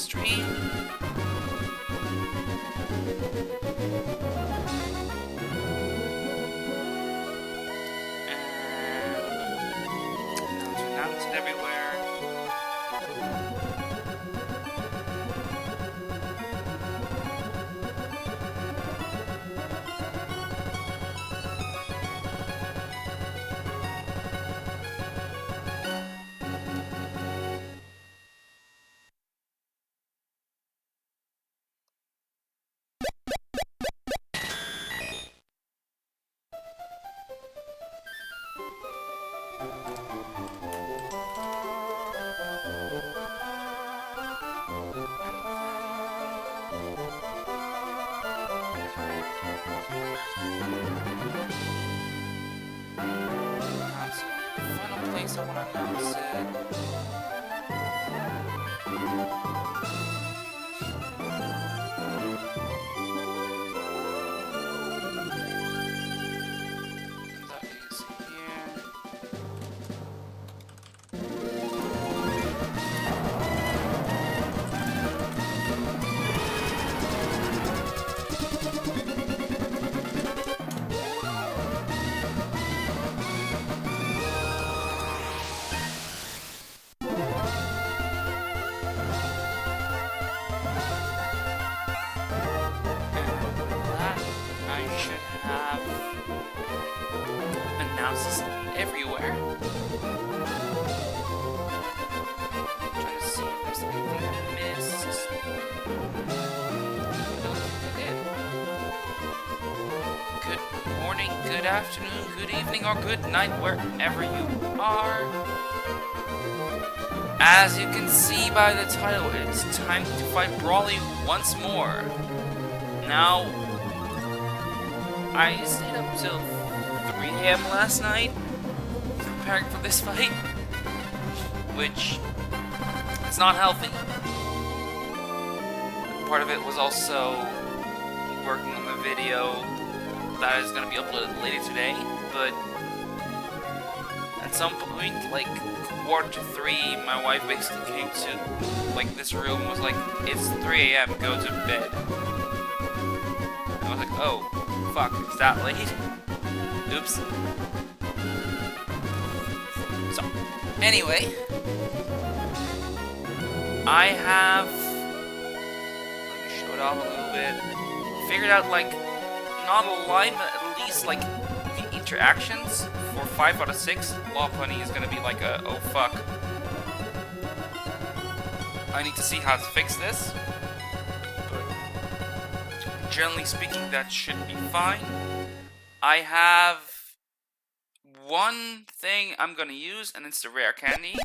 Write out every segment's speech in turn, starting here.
stream. Announced everywhere. Final place I want to announce it. That is here. Announces everywhere. Trying to see if there's anything I missed. I don't think I did. Good morning, good afternoon, good evening, or good night, wherever you are. As you can see by the title, it's time to fight Brawly once more. Now, I stayed up till 3 AM last night preparing for this fight, which is not healthy. Part of it was also working on the video that is going to be uploaded later today, but at some point, like 2:45, my wife basically came to like this room and was like, "It's 3 AM, go to bed." And I was like, "Oh, fuck, it's that late?" Oops. So, anyway, I have, let me show it off a little bit, figured out, like, not a line, but at least, like, the interactions for 5 out of 6. Law Punny is gonna be like a, oh fuck. I need to see how to fix this. But generally speaking, that should be fine. I have one thing I'm gonna use, and it's the rare candy.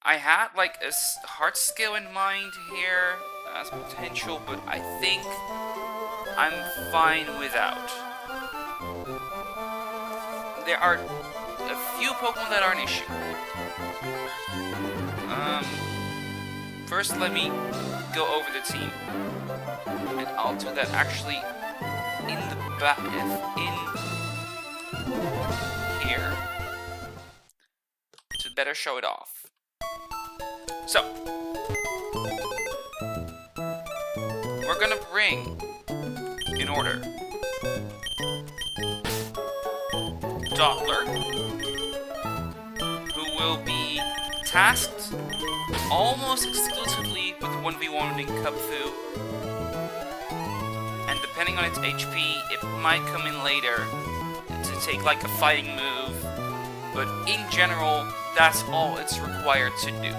I had like a heart skill in mind here as potential, but I think I'm fine without. There are a few Pokemon that are an issue. First, let me go over the team, and I'll do that actually in the back, in here, to better show it off. So, we're gonna bring, in order, Dottler, who will be tasked almost exclusively with 1v1ing Kubfu. And depending on its HP, it might come in later to take like a fighting move. But in general, that's all it's required to do.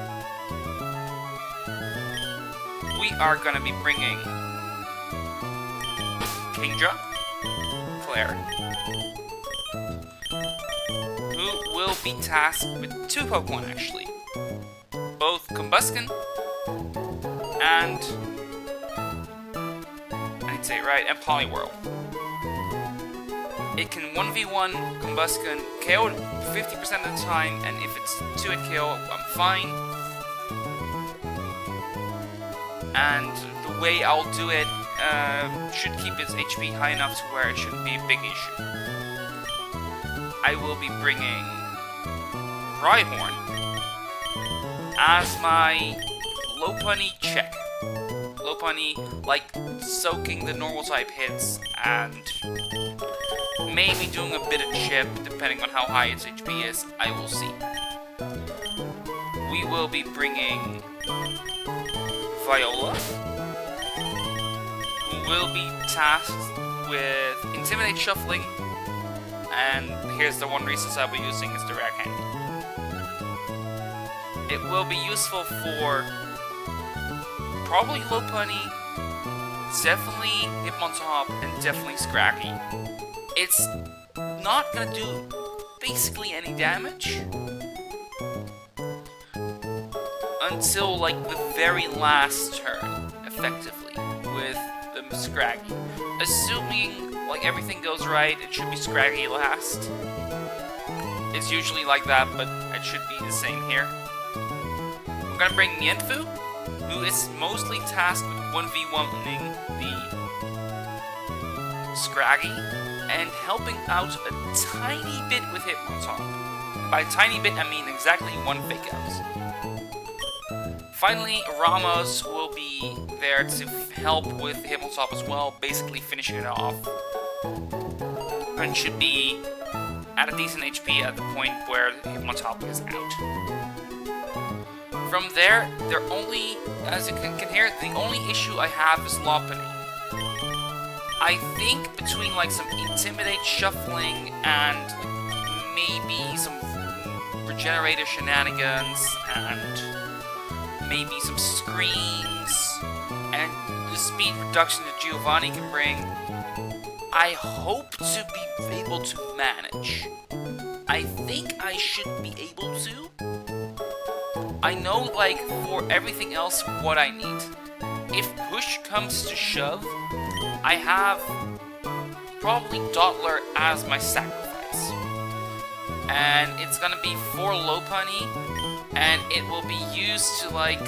We are gonna be bringing Kingdra, Claire, who will be tasked with 2 Pokemon actually. Both Combusken and, I didn't say it right, and Poliwhirl. It can 1v1 Combusken, KO 50% of the time, and if it's 2-hit KO, I'm fine. And the way I'll do it should keep its HP high enough to where it shouldn't be a big issue. I will be bringing Rhyhorn, as my low punny check. Low punny, like soaking the normal type hits and maybe doing a bit of chip depending on how high its HP is. I will see. We will be bringing Viola, who will be tasked with Intimidate Shuffling, and here's the one resource I'll be using is the Rare Candy. It will be useful for probably Low Punny, definitely Hitmontop, and definitely Scraggy. It's not gonna do basically any damage until like the very last turn, effectively, with the Scraggy. Assuming like everything goes right, it should be Scraggy last. It's usually like that, but it should be the same here. I'm gonna bring Mienfu, who is mostly tasked with 1v1ing the Scraggy and helping out a tiny bit with Hitmontop. By tiny bit, I mean exactly one fake out. Finally, Ramos will be there to help with Hitmontop as well, basically finishing it off. And should be at a decent HP at the point where Hitmontop is out. From there, as you can hear, the only issue I have is Lopunny. I think between like some Intimidate Shuffling and like, maybe some Regenerator shenanigans and maybe some Screams and the speed reduction that Giovanni can bring, I hope to be able to manage. I think I should be able to. I know, like, for everything else, what I need. If push comes to shove, I have probably Dottler as my sacrifice. And it's gonna be for Lopunny, and it will be used to, like,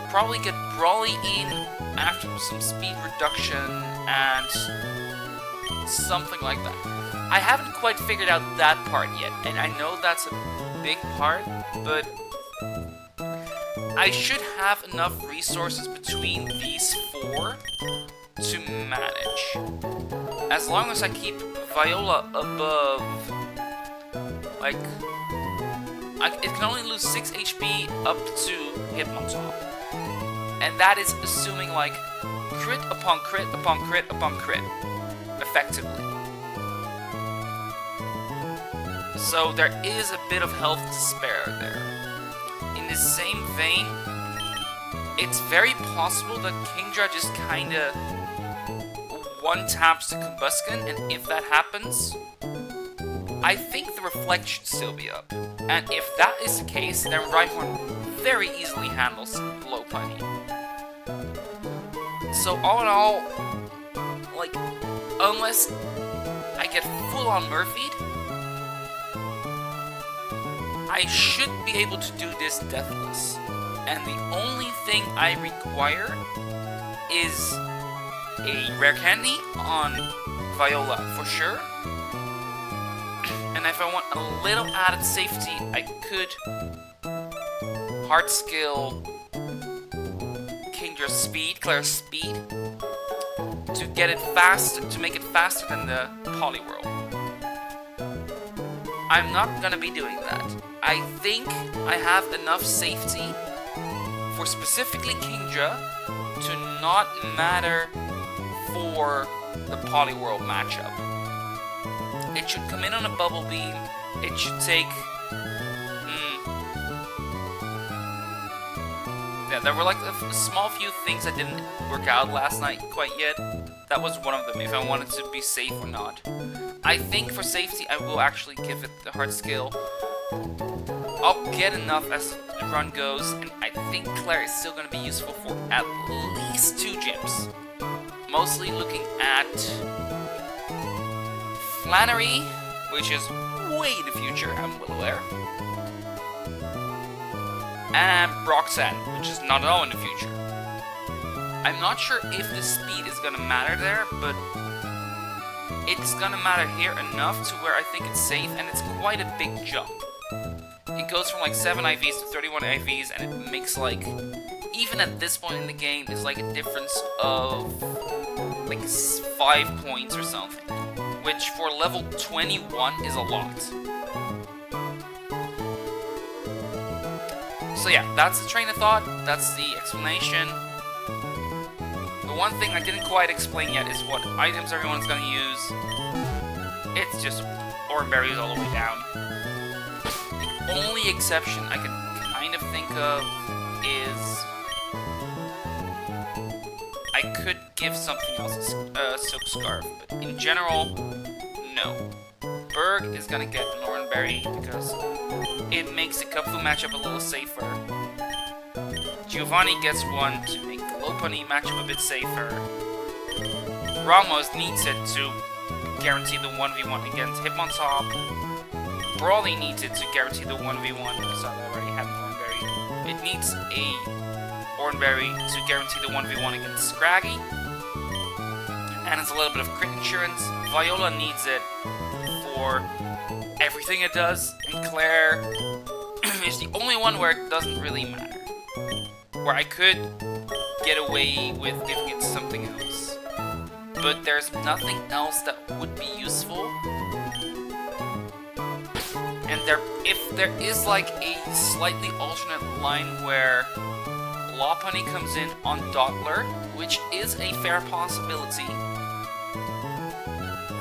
probably get Brawly in after some speed reduction and something like that. I haven't quite figured out that part yet, and I know that's a big part, but I should have enough resources between these four to manage. As long as I keep Viola above, like, it can only lose 6 HP up to Hitmontop. And that is assuming, like, crit upon crit upon crit upon crit, effectively. So there is a bit of health to spare there. In the same vein, it's very possible that Kingdra just kinda one-taps the Combusken, and if that happens, I think the Reflect should still be up. And if that is the case, then Rhyhorn very easily handles Low Punny. So all in all, like, unless I get full-on Murphy'd, I should be able to do this deathless. And the only thing I require is a Rare Candy on Viola, for sure. And if I want a little added safety, I could Heart Skill Kingdra's speed, Claire's speed, to get it faster, to make it faster than the Poliwhirl. I'm not gonna be doing that. I think I have enough safety for specifically Kingdra to not matter for the Poliwhirl matchup. It should come in on a Bubble Beam. It should take... Yeah, there were like a small few things that didn't work out last night quite yet. That was one of them, if I wanted to be safe or not. I think for safety, I will actually give it the Heart Skill. I'll get enough as the run goes, and I think Claire is still going to be useful for at least 2 gyms. Mostly looking at Flannery, which is way in the future, I'm well aware. And Broxan, which is not at all in the future. I'm not sure if the speed is going to matter there, but it's going to matter here enough to where I think it's safe, and it's quite a big jump. it goes from like 7 IVs to 31 IVs, and it makes like, even at this point in the game, it's like a difference of like 5 points or something, which for level 21 is a lot. So yeah, that's the train of thought, that's the explanation. The one thing I didn't quite explain yet is what items everyone's gonna use. It's just ore berries all the way down. The only exception I can kind of think of is I could give something else a silk scarf, but in general, no. Berg is gonna get an orange berry because it makes the Kupfu matchup a little safer. Giovanni gets one to make the Lopunny matchup a bit safer. Ramos needs it to guarantee the 1v1 against Hitmontop. Brawly needs it to guarantee the 1v1 because I already have an Oranberry. It needs a Oranberry to guarantee the 1v1 against Scraggy. And it's a little bit of crit insurance. Viola needs it for everything it does. And Claire is the only one where it doesn't really matter. Where I could get away with giving it something else. But there's nothing else that would be useful. And if there is like a slightly alternate line where Lopunny comes in on Dottler, which is a fair possibility,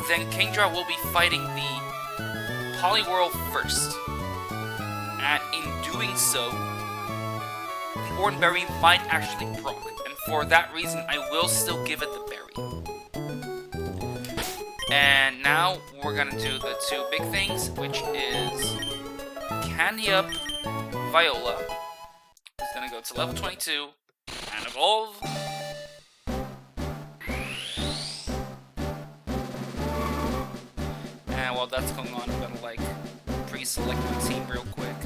then Kingdra will be fighting the Poliwhirl first. And in doing so, the Oranberry might actually proc. And for that reason, I will still give it the berry. And now we're gonna do the two big things, which is Candy Up Viola. It's gonna go to level 22 and evolve. And while that's going on, I'm gonna like pre-select my team real quick.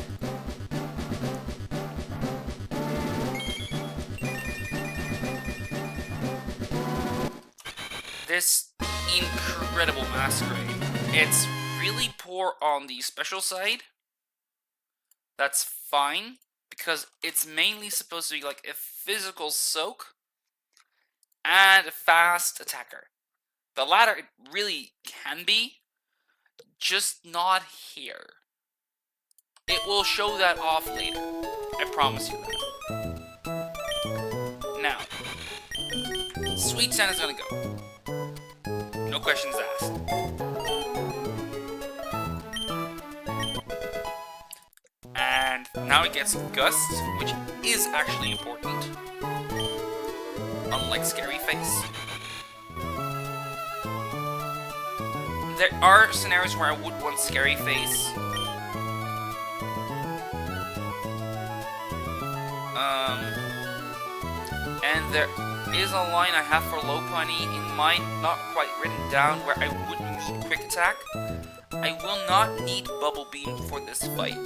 This incredible Masquerade. It's really poor on the special side. That's fine, because it's mainly supposed to be like a physical soak and a fast attacker. The latter it really can be, just not here. It will show that off later. I promise you that. Now, Sweet Sand is gonna go. No questions asked. And now it gets Gust, which is actually important. Unlike Scary Face. There are scenarios where I would want Scary Face. And there is a line I have for Lopunny in mind, not quite written down, where I would need Quick Attack. I will not need Bubble Beam for this fight.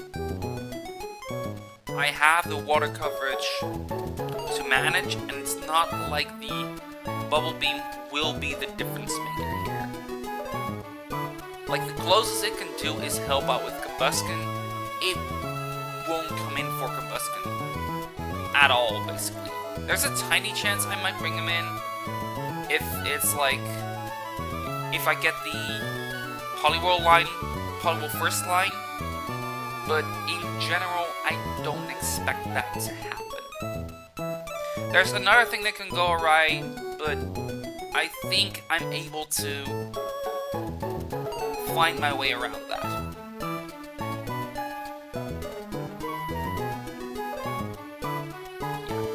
I have the water coverage to manage, and it's not like the Bubble Beam will be the difference maker here. Like, the closest it can do is help out with Combustion. It won't come in for Combustion at all, basically. There's a tiny chance I might bring him in if it's like, if I get the Poliwhirl line, Poliwhirl first line, but in general, I don't expect that to happen. There's another thing that can go awry, but I think I'm able to find my way around that.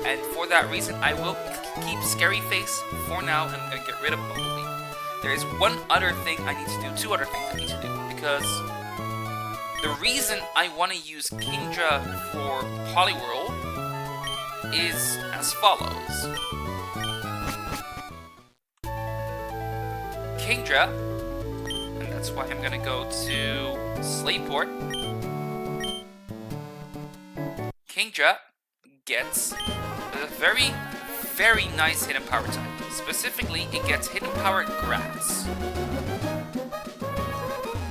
And for that reason, I will keep Scary Face for now, and I'm going to get rid of Bumblebee. There is one other thing I need to do, two other things I need to do, because the reason I want to use Kingdra for Poliwhirl is as follows. Kingdra, and that's why I'm going to go to Slayport. Kingdra gets a very, very nice hidden power type. Specifically, it gets hidden power grass.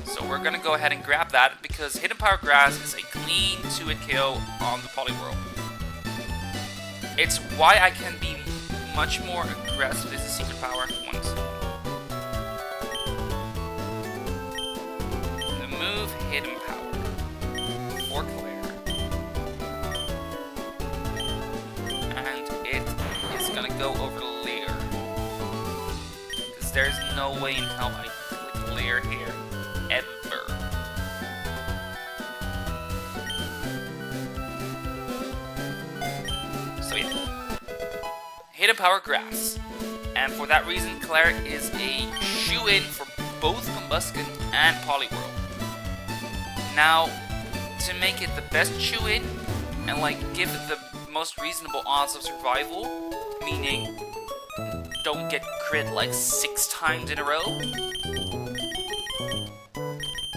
So we're we're gonna go ahead and grab that because Hidden Power Grass is a clean 2-hit KO on the Poliwhirl. It's why I can be much more aggressive as a secret power. The move Hidden Power for Claire. And it is gonna go over to Leer. Because there's no way in hell I click Leer here. Ever. So yeah. Hidden Power Grass. And for that reason, Claire is a shoo-in for both Combusken and Poliwhirl. Now, to make it the best shoo-in, and like give it the most reasonable odds of survival, meaning don't get crit like 6 times in a row,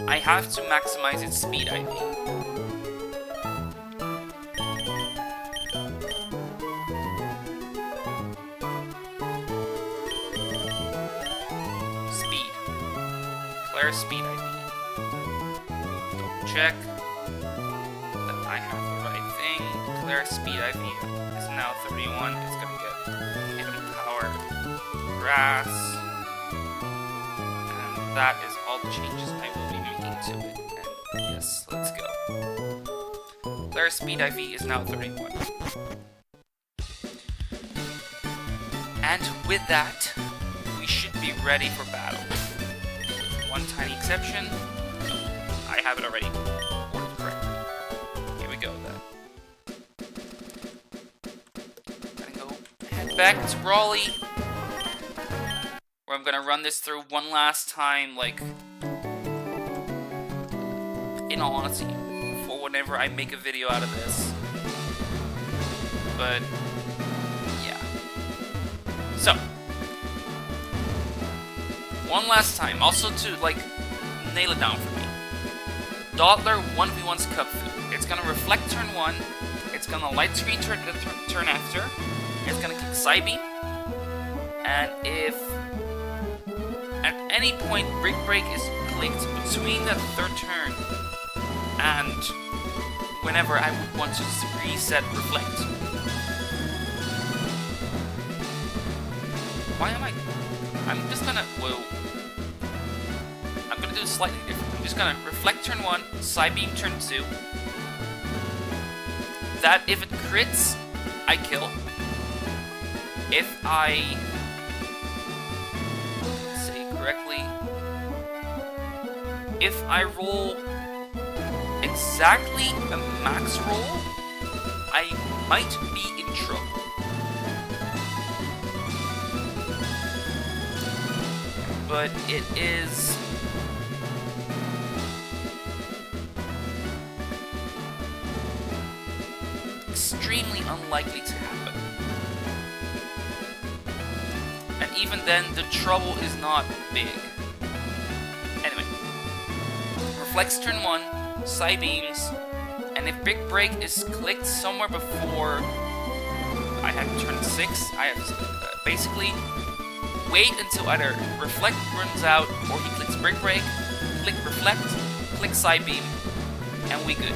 I have to maximize its speed IV. Speed. Claire's speed IV. Double check that I have the right thing. Claire's speed IV is now 31. It's gonna get Hidden Power Grass. And that is all the changes I will be making to it. And yes, let's go. Claire's speed IV is now 31. And with that, we should be ready for battle. With one tiny exception, I have it already ordered correctly. Here we go then. Gonna go head back to Brawly, where I'm gonna run this through one last time, like, in all honesty, for whenever I make a video out of this. But yeah. So, one last time, also to like nail it down for me. Dodler 1v1's Cubfu. It's gonna reflect turn 1, it's gonna light screen turn after, it's gonna kick Psybeam, and if at any point Brick Break is clicked between the 3rd turn and whenever I would want to reset Reflect. Why am I'm just gonna, whoa. I'm gonna do it slightly different. I'm just gonna Reflect turn 1, Psybeam turn 2. That if it crits, I kill. If I say correctly, if I roll exactly a max roll, I might be in trouble. But it is extremely unlikely to happen. And even then, the trouble is not big. Anyway, Reflects turn 1, Psybeams, and if Big Break is clicked somewhere before I have turn 6, I have to basically wait until either Reflect runs out or he clicks Brick Break, click Reflect, click Psybeam, and we good.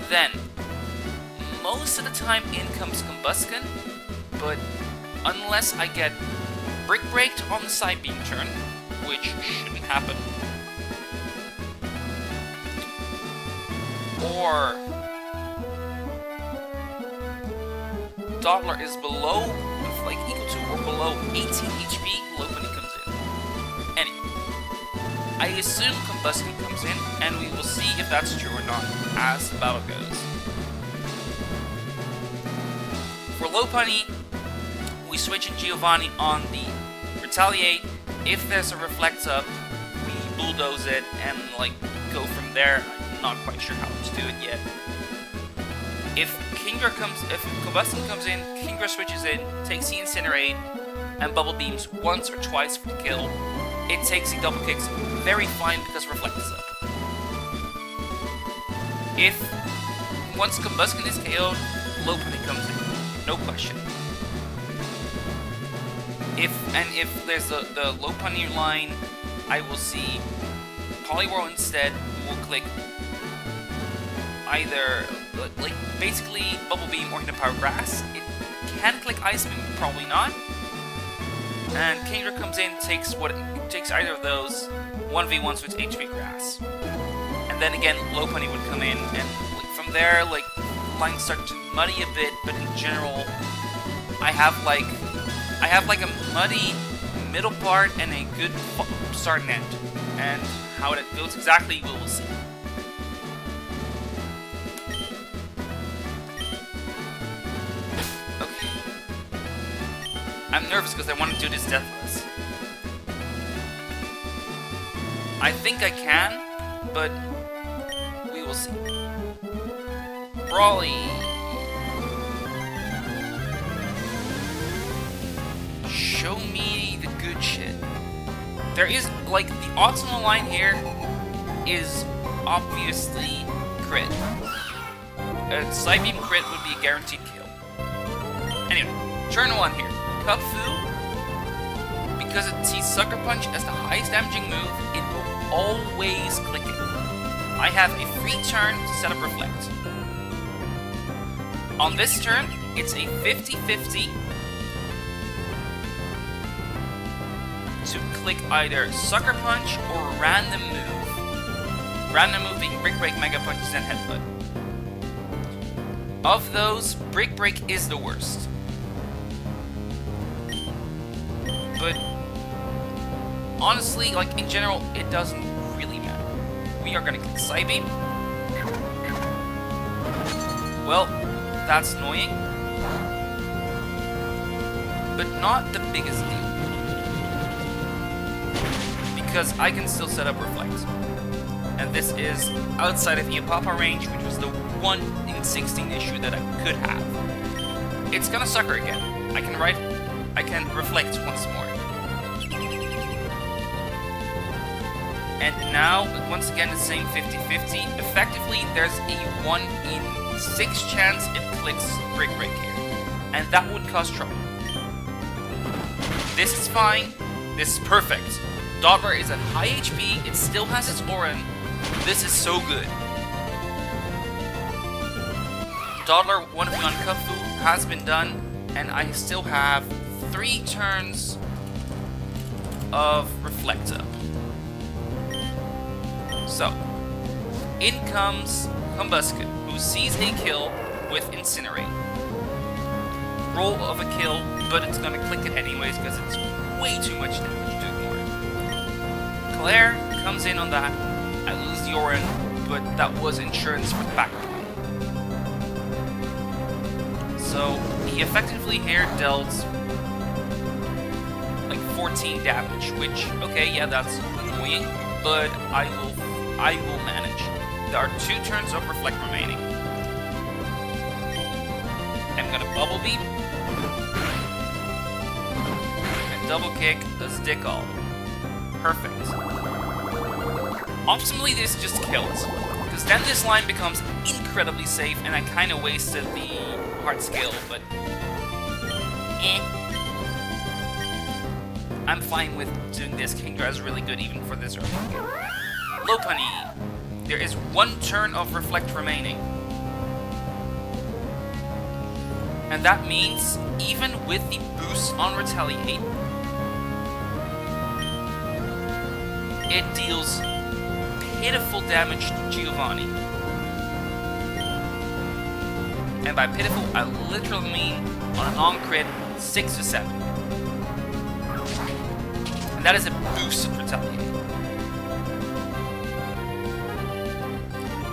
Then, most of the time in comes Combusken, but unless I get Brick Breaked on the Psybeam turn, which shouldn't happen, or Dodler is below, like equal to or below 18 HP, Lopunny comes in. Anyway, I assume Combusken comes in, and we will see if that's true or not as the battle goes. For Lopunny, we switch in Giovanni on the Retaliate. If there's a Reflect up, we bulldoze it and like go from there. I'm not quite sure how to do it yet. If Combusken comes in, Kingdra switches in, takes the Incinerate, and Bubble Beams once or twice for the kill. It takes the double kicks very fine because Reflect is up. Once Combusken is KO'd, Lopunny comes in, no question. If there's the Lopunny line, I will see Poliwhirl instead will click either, like, basically Bubble Beam or Hidden Power Grass. It can click Ice Beam, probably not. And Kingdra comes in, takes either of those, 1v1s with HP Grass. And then again, Lopunny would come in, and like, from there, like, lines start to muddy a bit, but in general, I have like a muddy middle part and a good start and end. And how it goes exactly, we will see. Okay. I'm nervous because I want to do this deathless. I think I can, but we will see. Brawly. Show me the good shit. There is, like, the optimal line here is obviously crit. A Psybeam crit would be a guaranteed kill. Anyway, turn 1 here. Kung-Fu, because it sees Sucker Punch as the highest damaging move, it will always click it. I have a free turn to set up Reflect. On this turn, it's a 50-50 to click either Sucker Punch or Random Move. Random Move being Brick Break, Mega Punches, and Headbutt. Of those, Brick Break is the worst. But honestly, like, in general, it doesn't really matter. We are gonna click Psybeam. Well, that's annoying, but not the biggest deal, because I can still set up Reflect, and this is outside of Eopapa range, which was the 1 in 16 issue that I could have. It's gonna sucker again. I can Reflect once more. And now, once again, the same 50-50. Effectively, there's a 1 in 6 chance it clicks Brick Break here. And that would cause trouble. This is fine. This is perfect. Dodler is at high HP. It still has its Auron. This is so good. Dodler 1v on Kung-Fu has been done. And I still have 3 turns of Reflect up. So, in comes Combusken, who sees a kill with Incinerate. Roll of a kill, but it's gonna click it anyways because it's way too much damage to ignore it. Claire comes in on that. I lose the Auron, but that was insurance for the backup. So, he effectively here dealt like 14 damage, which, okay, yeah, that's annoying, but I will manage. There are 2 turns of Reflect remaining. I'm gonna Bubble Beam and double kick the Stickle. Perfect. Optimally, this just kills, because then this line becomes incredibly safe, and I kind of wasted the hard skill, but I'm fine with doing this. Kingdra is really good even for this early. Lopunny. There is 1 turn of Reflect remaining. And that means, even with the boost on Retaliate, it deals pitiful damage to Giovanni. And by pitiful, I literally mean, on a non-crit, 6 to 7. And that is a boost of Retaliate.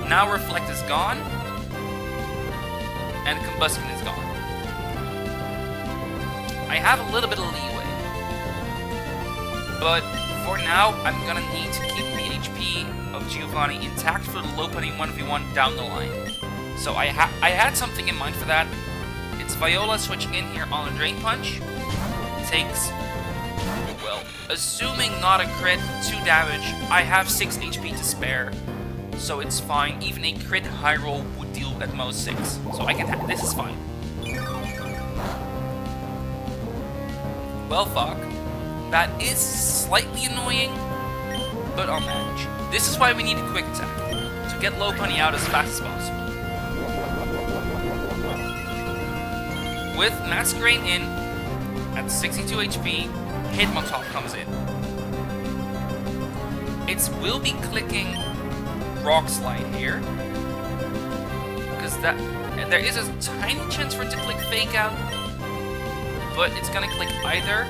Now Reflect is gone, and Combusken is gone. I have a little bit of leeway, but for now, I'm gonna need to keep the HP of Giovanni intact for the Lopunny 1v1 down the line. So I had something in mind for that. It's Viola switching in here on a Drain Punch. Takes, well, assuming not a crit, 2 damage. I have 6 HP to spare. So it's fine. Even a crit high roll would deal at most 6. So I can this is fine. Well, fuck. That is slightly annoying, but I'll manage. This is why we need a quick attack, to get low punny out as fast as possible. With Masquerade in, at 62 HP, Hitmontop comes in. It will be clicking Rock Slide here, because there is a tiny chance for it to click Fake Out, but it's gonna click either.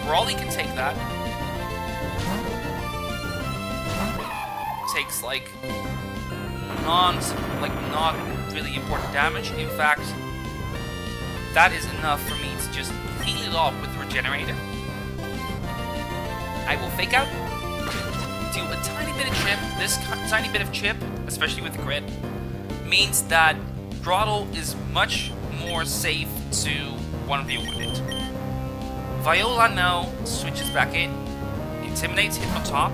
Brawly can take that. Takes like not really important damage. In fact, that is enough for me to just heal it off with the Regenerator. I will Fake Out, do a tiny bit of chip. This tiny bit of chip, especially with the crit, means that Grottle is much more safe to 1v1 it. Viola now switches back in, intimidates Hitmontop.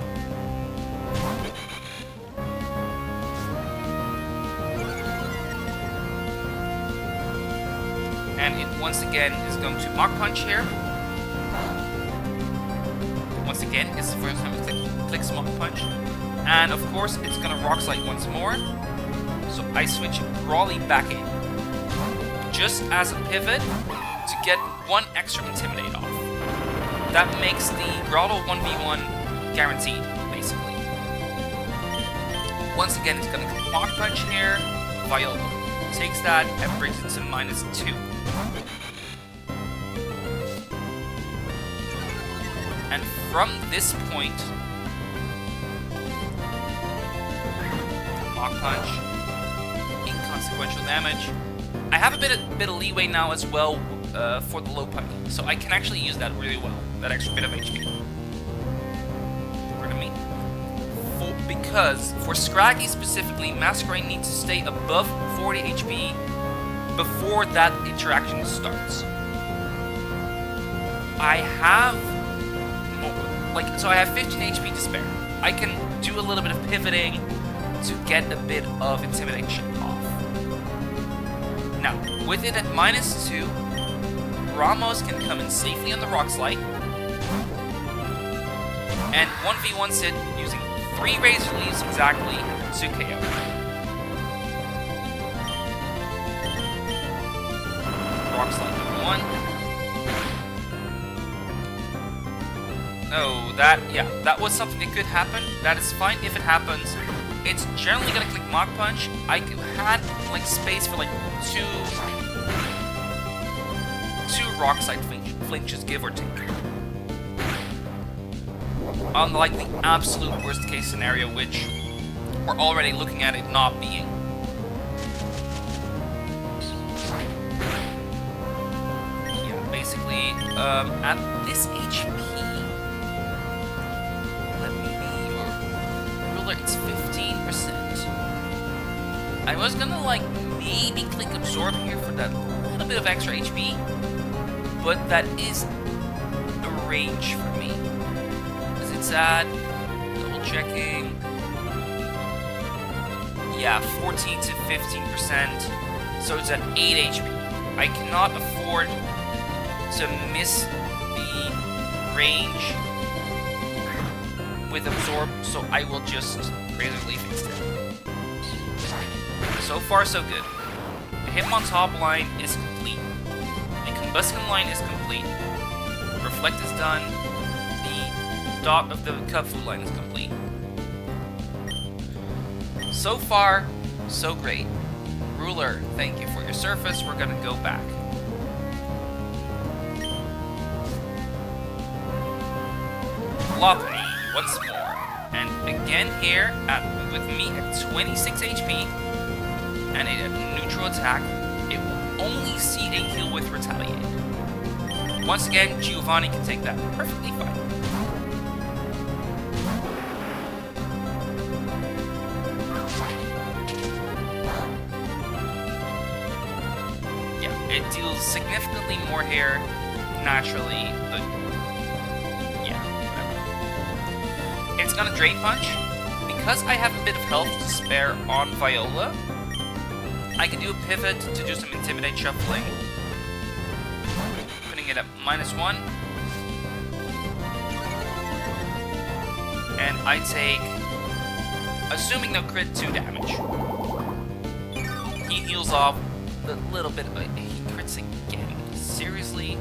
And it once again is going to Mach Punch here. Once again, it's the first time it clicks Mach Punch. And of course, it's going to Rock Slide once more. So I switch Brawly back in, just as a pivot to get one extra Intimidate off. That makes the Grottle 1v1 guaranteed, basically. Once again, it's going to click Mach Punch here. Viola takes that and brings it to -2. And from this point, Mach Punch, inconsequential damage. I have a bit of leeway now as well for the low punch, so I can actually use that really well, that extra bit of HP. Pardon me. Because for Scraggy specifically, Masquerade needs to stay above 40 HP before that interaction starts. I have I have 15 HP to spare. I can do a little bit of pivoting to get a bit of intimidation off. Now, with it at -2, Ramos can come in safely on the Rock Slide and 1v1 sit using 3 Razor Leaves exactly to KO. Rock Slide number 1. Oh, that was something that could happen. That is fine if it happens. It's generally gonna click Mach Punch. I had like space for like two Rock Slide flinches, give or take. Unlike the absolute worst case scenario, which we're already looking at it not being. Yeah, basically, at this HP, let me be your ruler, it's 15%. I was gonna like maybe click Absorb here for that little bit of extra HP, but that is a range for me. Because it's at, double checking, yeah, 14 to 15%, so it's at 8 HP. I cannot afford to miss the range with Absorb, so I will just Razor Leaf instead. So far, so good. The Hitmontop line is complete. The Combustion line is complete. Reflect is done. The dot of the Kung-Fu line is complete. So far, so great. Ruler, thank you for your service. We're gonna go back. Lovely, once more. And again here, with me at 26 HP, and a neutral attack, it will only see a kill with Retaliate. Once again, Giovanni can take that perfectly fine. Yeah, it deals significantly more here naturally, but yeah, whatever. It's gonna Drain Punch. Because I have a bit of health to spare on Viola, I can do a pivot to do some Intimidate shuffling. Putting it at -1. and I take, assuming no crit, 2 damage. He heals off a little bit, he crits again. Seriously?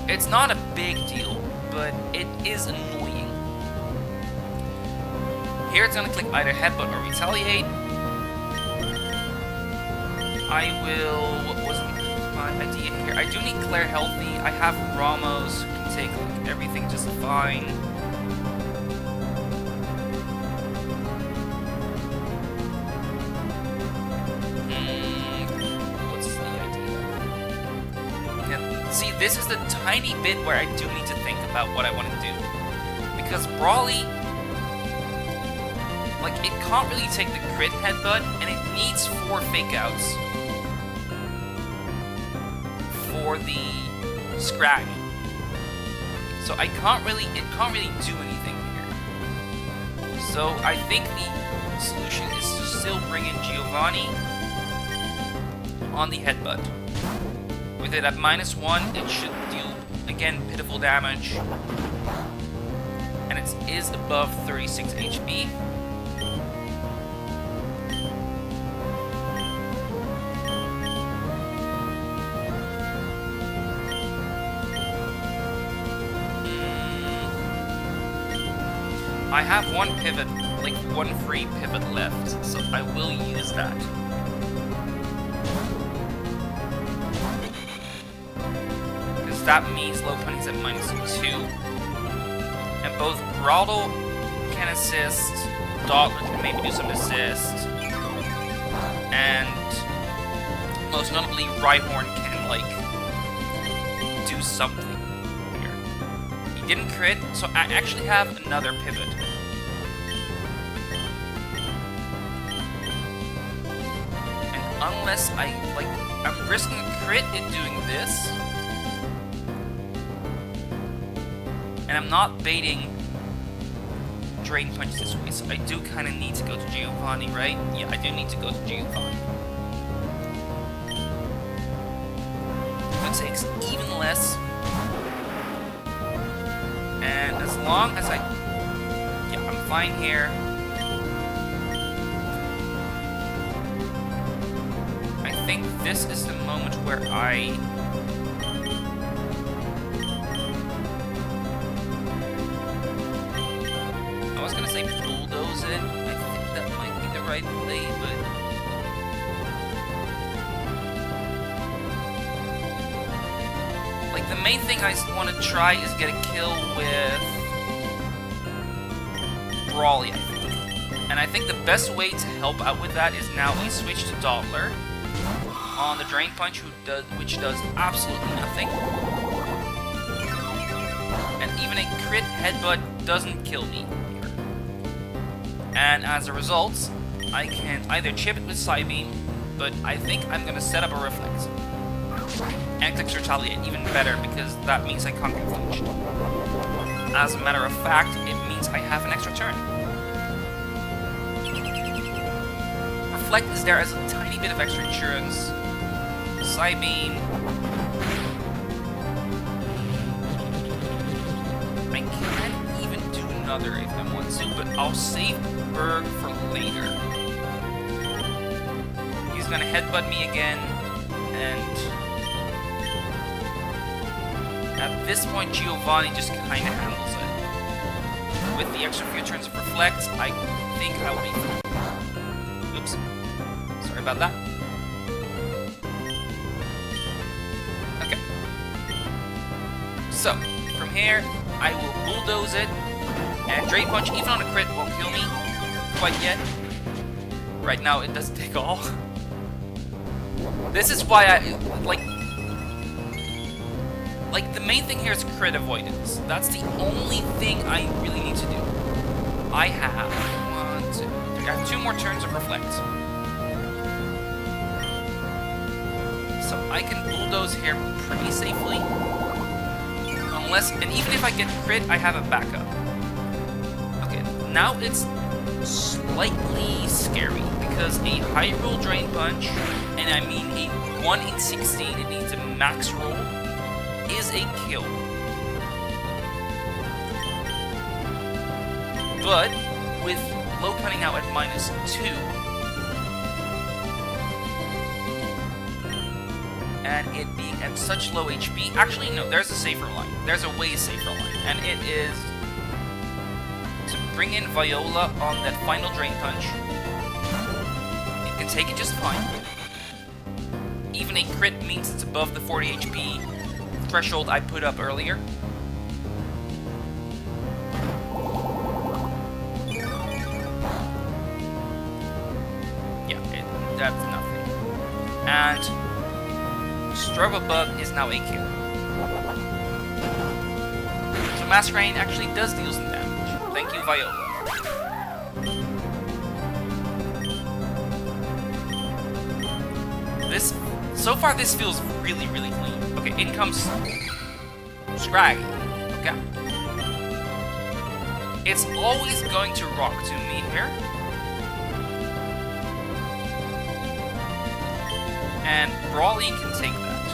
It's not a big deal, but it is annoying. Here it's gonna click either headbutt or retaliate. I will, what was my idea here? I do need Claire healthy. I have Ramos who can take like, everything just fine. What's the idea? Yeah, see, this is the tiny bit where I do need to think about what I want to do. Because Brawly, like, it can't really take the crit headbutt, and it needs 4 fake outs for the scrag. So it can't really do anything here. So I think the solution is to still bring in Giovanni on the headbutt. With it at -1, it should deal, again, pitiful damage. And it is above 36 HP. I have 1 pivot, like 1 free pivot left, so I will use that. Because that means low punny's at -2. And both Brawly can assist, Dottler can maybe do some assist, and most notably Rhyhorn can, like, do something. Didn't crit, so I actually have another pivot. And unless I'm risking a crit in doing this, and I'm not baiting Drain Punch this way, so I do kind of need to go to Giovanni, right? Yeah, I do need to go to Giovanni. It takes even less. And as long as yeah, I'm fine here. I think this is the moment where I was gonna say bulldoze it. I think that might be the right play, but like, the main thing I want to try is get a kill with Brawly, I think. And I think the best way to help out with that is now we switch to Dottler on the Drain Punch, which does absolutely nothing. And even a crit headbutt doesn't kill me here. And as a result, I can either chip it with Psybeam, but I think I'm going to set up a Reflect. And clicks Retaliate, even better, because that means I can't get flinched. As a matter of fact, it means I have an extra turn. Reflect is there as a tiny bit of extra insurance. Psybeam. I can even do another if I want to, but I'll save Berg for later. He's gonna headbutt me again, and at this point, Giovanni just kind of handles it. With the extra few turns of Reflect, I think I'll be fine. Oops. Sorry about that. Okay. So, from here, I will bulldoze it, and Drain Punch, even on a crit, won't kill me quite yet. Right now, it doesn't take all. This is why I, like, the main thing here is crit avoidance. That's the only thing I really need to do. I have 1, 2, 3. I have 2 more turns of Reflect. So I can bulldoze here pretty safely. Unless, and even if I get crit, I have a backup. Okay, now it's slightly scary, because a high roll Drain Punch, and I mean a 1 in 16, it needs a max roll, is a kill. but with low cunning now at -2, and it being at such low HP, actually no, there's a safer line. There's a way safer line, and it is to bring in Viola on that final Drain Punch. It can take it just fine. Even a crit means it's above the 40 HP threshold I put up earlier. That's nothing. And Struggle Bug is now a kill. So Mass Rain actually does deal some damage. Thank you, Viola. So far this feels really, really clean. Okay, in comes Scraggy. Okay. It's always going to rock to me here. And Brawly can take that.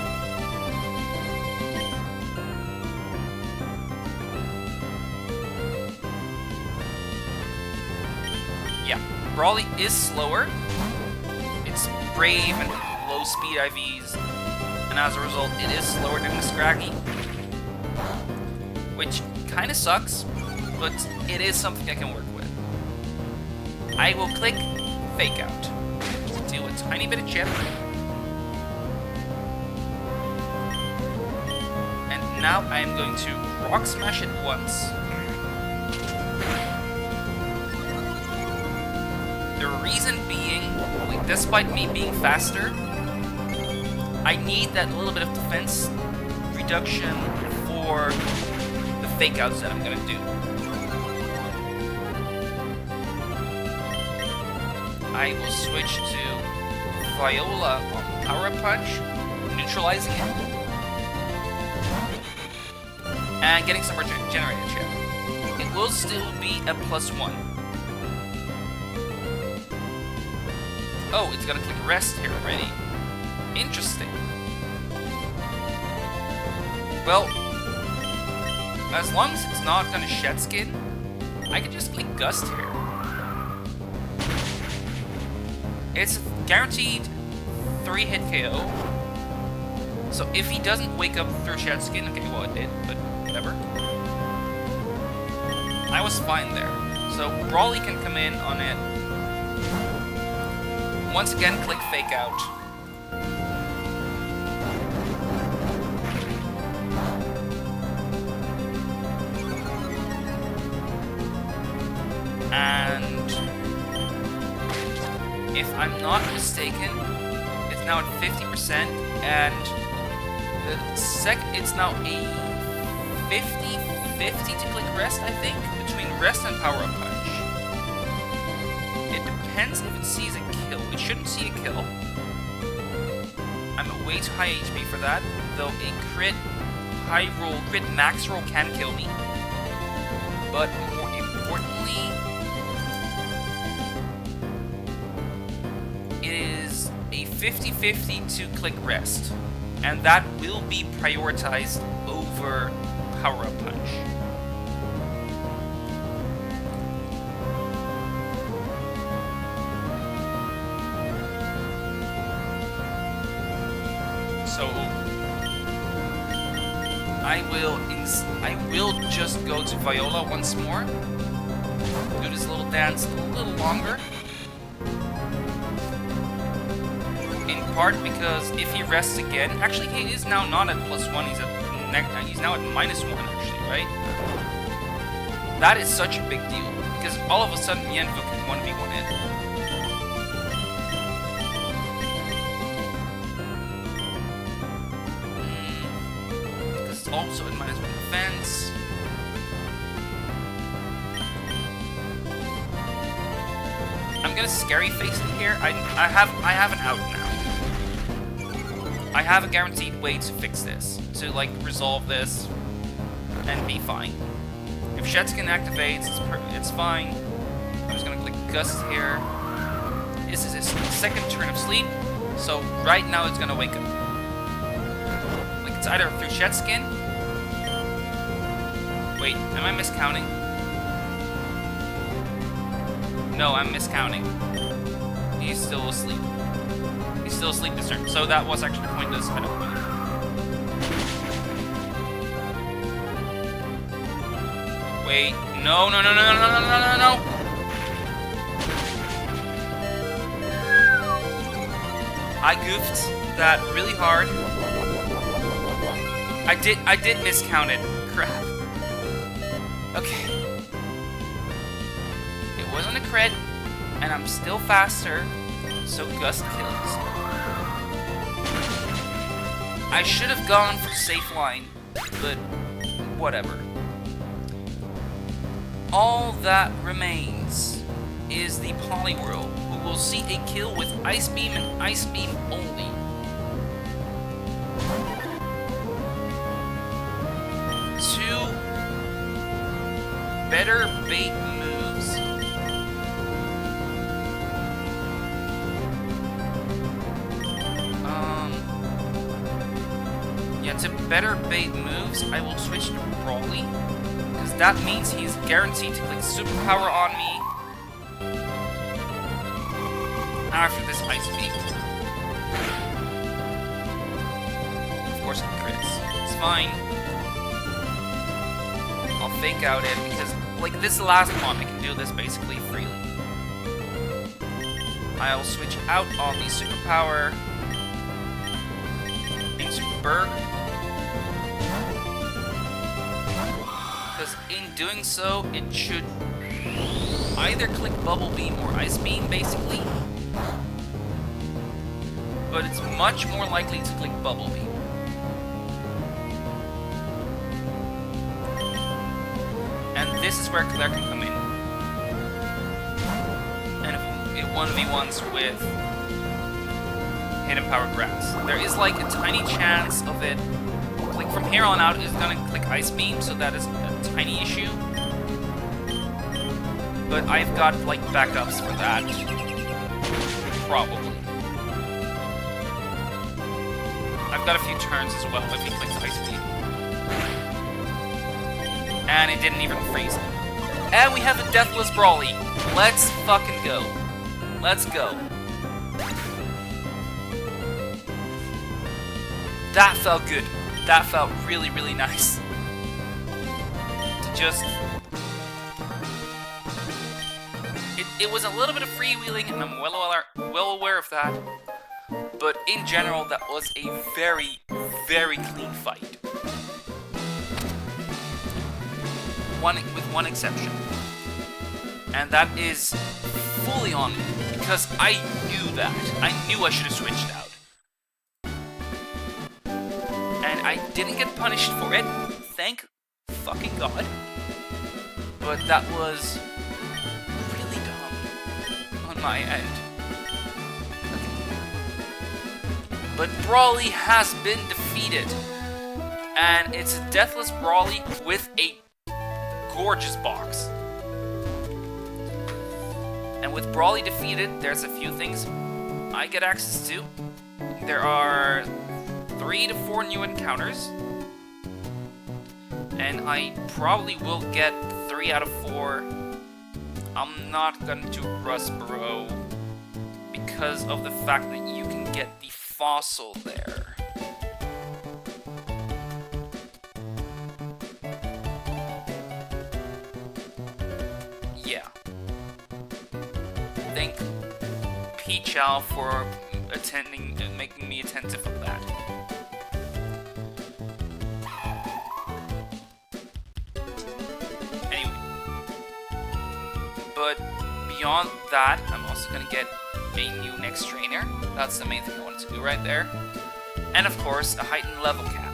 Yeah, Brawly is slower. It's brave and low speed IVs, and as a result, it is slower than the Scraggy, which kind of sucks, but it is something I can work with. I will click Fake Out to do a tiny bit of chip. Now I am going to Rock Smash it once. The reason being, despite me being faster, I need that little bit of defense reduction for the fake outs that I'm gonna do. I will switch to Viola on Power Punch, neutralizing it. And getting some regenerated chip. It will still be a +1. Oh, it's gonna click rest here already. Interesting. Well, as long as it's not gonna shed skin, I can just click Gust here. It's guaranteed 3-hit KO. So if he doesn't wake up through shed skin, okay, well it did, but whatever. I was fine there. So Brawly can come in on it. Once again, click Fake Out. And if I'm not mistaken, it's now at 50%, and it's now a 50-50 to click rest, I think, between rest and power up punch. It depends if it sees a kill. It shouldn't see a kill. I'm at way too high HP for that, though a crit high roll, crit max roll can kill me. But more importantly, it is a 50-50 to click rest. And that will be prioritized over Power Up Punch. So I will just go to Viola once more. Do this little dance a little longer. In part because if he rests again, actually he is now not at +1, he's now at -1 actually, right? That is such a big deal, because all of a sudden Yenvu can 1v1 it. Because it's also at -1 defense. I'm gonna scary face it here. I have an out now. I have a guaranteed way to fix this, to like resolve this and be fine. If Shetskin activates, it's fine. I'm just gonna click Gust here. This is his second turn of sleep, so right now it's gonna wake up. Like it's either through Shetskin. Wait, am I miscounting? No, I'm miscounting. He's still asleep. He's still asleep this turn, so that was actually pointless. I don't believe. Wait, no, no, no, no, no, no, no, no, no, no! I goofed that really hard. I did miscount it. Crap. Okay. It wasn't a crit, and I'm still faster, so Gust kills. I should have gone for safe line, but whatever. All that remains is the Poliwhirl, who will see a kill with Ice Beam and Ice Beam only. Two better bait moves. Yeah, to better bait moves, I will switch to Brawly, because that means he's guaranteed to click Superpower on me after this Ice Beam. Of course it crits. It's fine. I'll fake out it, because, like, this last one, I can do this basically freely. I'll switch out on the Superpower into Berg. Because in doing so, it should either click Bubble Beam or Ice Beam, basically. But it's much more likely to click Bubble Beam. And this is where Claire can come in. And if it 1v1s with Hidden Power Grass. There is like a tiny chance of it, like from here on out, it's gonna click Ice Beam, so that is a tiny issue. But I've got like backups for that. Probably. I've got a few turns as well if he clicks Ice Beam. And it didn't even freeze him. And we have a Deathless Brawly. Let's fucking go. Let's go. That felt good. That felt really, really nice. To just... It was a little bit of freewheeling, and I'm well aware of that. But in general, that was a very, very clean fight. With one exception. And that is fully on me, because I knew that. I knew I should have switched out. And I didn't get punished for it, thank fucking God. But that was really dumb on my end. Okay. But Brawly has been defeated. And it's a Deathless Brawly with a gorgeous box. And with Brawly defeated, there's a few things I get access to. There are 3 to 4 new encounters. And I probably will get 3 out of 4. I'm not gonna do Rustboro because of the fact that you can get the fossil there. Yeah. Thank Peachow for attending and making me attentive of that. Anyway. But beyond that, I'm also gonna get a new next trainer. That's the main thing I wanted to do right there. And of course, a heightened level cap.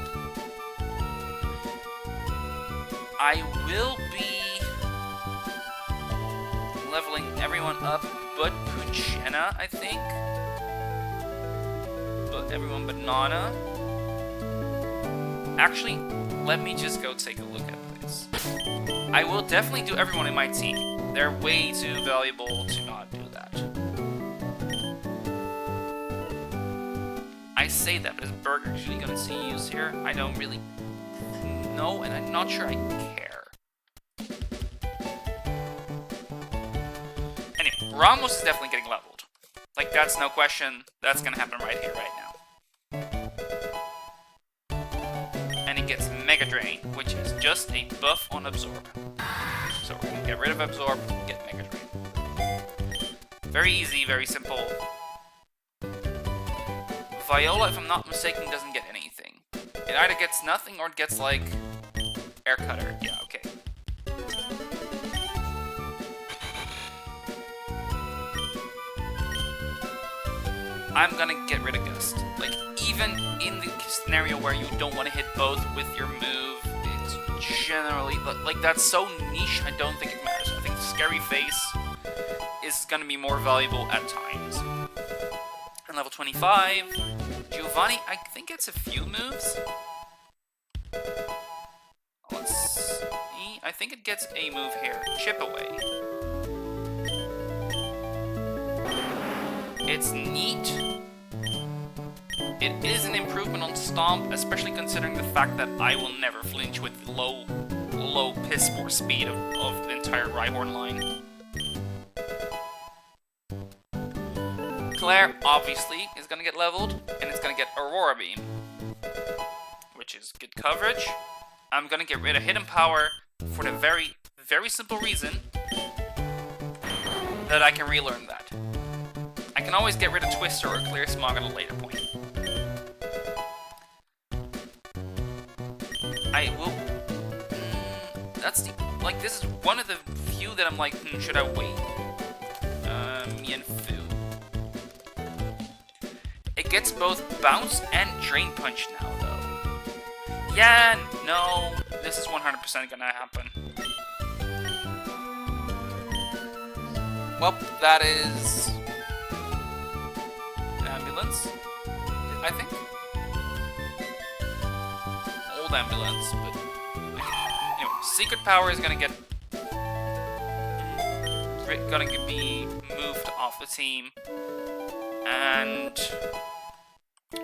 I will be leveling everyone up but Puchena, I think. But everyone but Nana. Actually, let me just go take a look at this. I will definitely do everyone in my team. They're way too valuable to not do that. I say that, but is Burger actually going to see use here? I don't really know, and I'm not sure I care. Anyway. Ramos is definitely getting leveled. Like, that's no question. That's gonna happen right here, right now. And he gets Mega Drain, which is just a buff on Absorb. So we're gonna get rid of Absorb, get Mega Drain. Very easy, very simple. Viola, if I'm not mistaken, doesn't get anything. It either gets nothing or it gets, like, Air Cutter. Yeah, okay. I'm gonna get rid of Gust. Like, even in the scenario where you don't want to hit both with your move, it's generally, like, that's so niche, I don't think it matters. I think Scary Face is gonna be more valuable at times. And level 25, Giovanni, I think it's a few moves. Let's see, I think it gets a move here, Chip Away. It's neat. It is an improvement on Stomp, especially considering the fact that I will never flinch with low Piss Spore speed of the entire Rhyhorn line. Claire, obviously, is gonna get leveled, and it's gonna get Aurora Beam, which is good coverage. I'm gonna get rid of Hidden Power for the very, very simple reason that I can relearn that. I can always get rid of Twister or Clear Smog at a later point. I will... that's the... like, this is one of the few that I'm like, should I wait? Mienfu. It gets both Bounce and Drain Punch now, though. Yeah, no, this is 100% gonna happen. Well, that is... Ambulance, I think. Old Ambulance, but... anyway, Secret Power is gonna get... gonna be moved off the team. And...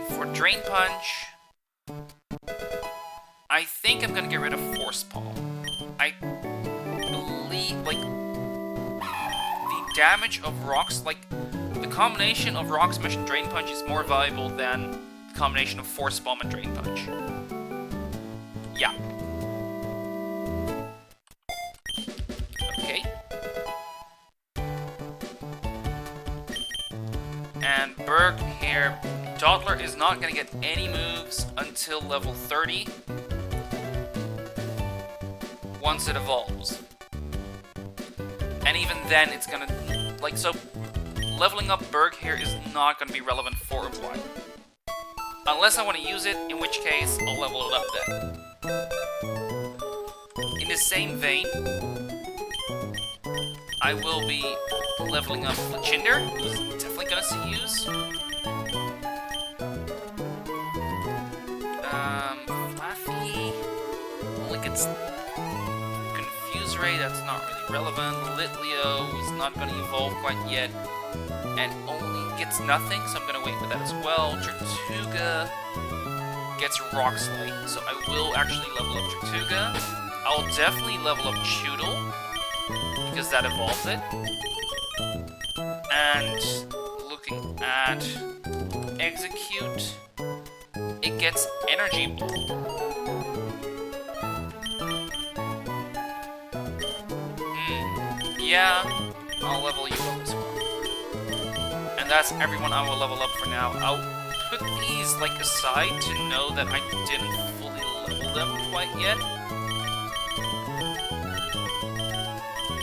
for Drain Punch... I think I'm gonna get rid of Force Palm. I believe, like... the damage of rocks, like... the combination of Rock Smash and Drain Punch is more valuable than the combination of Force Bomb and Drain Punch. Yeah. Okay. And Berg here. Dodler is not going to get any moves until level 30. Once it evolves. And even then, it's going to... like, so... leveling up Berg here is not going to be relevant for a while. Unless I want to use it, in which case I'll level it up then. In the same vein, I will be leveling up Flachinder, who's definitely going to see use. Flaffy only gets Confuse Ray, that's not really relevant. Litleo is not going to evolve quite yet. And only gets nothing, so I'm gonna wait with that as well. Tortuga gets Rock Slide, so I will actually level up Tortuga. I'll definitely level up Choodle, because that evolves it. And looking at Execute, it gets Energy Ball. Yeah, I'll level you up as well. And that's everyone I will level up for now. I'll put these, like, aside to know that I didn't fully level them quite yet.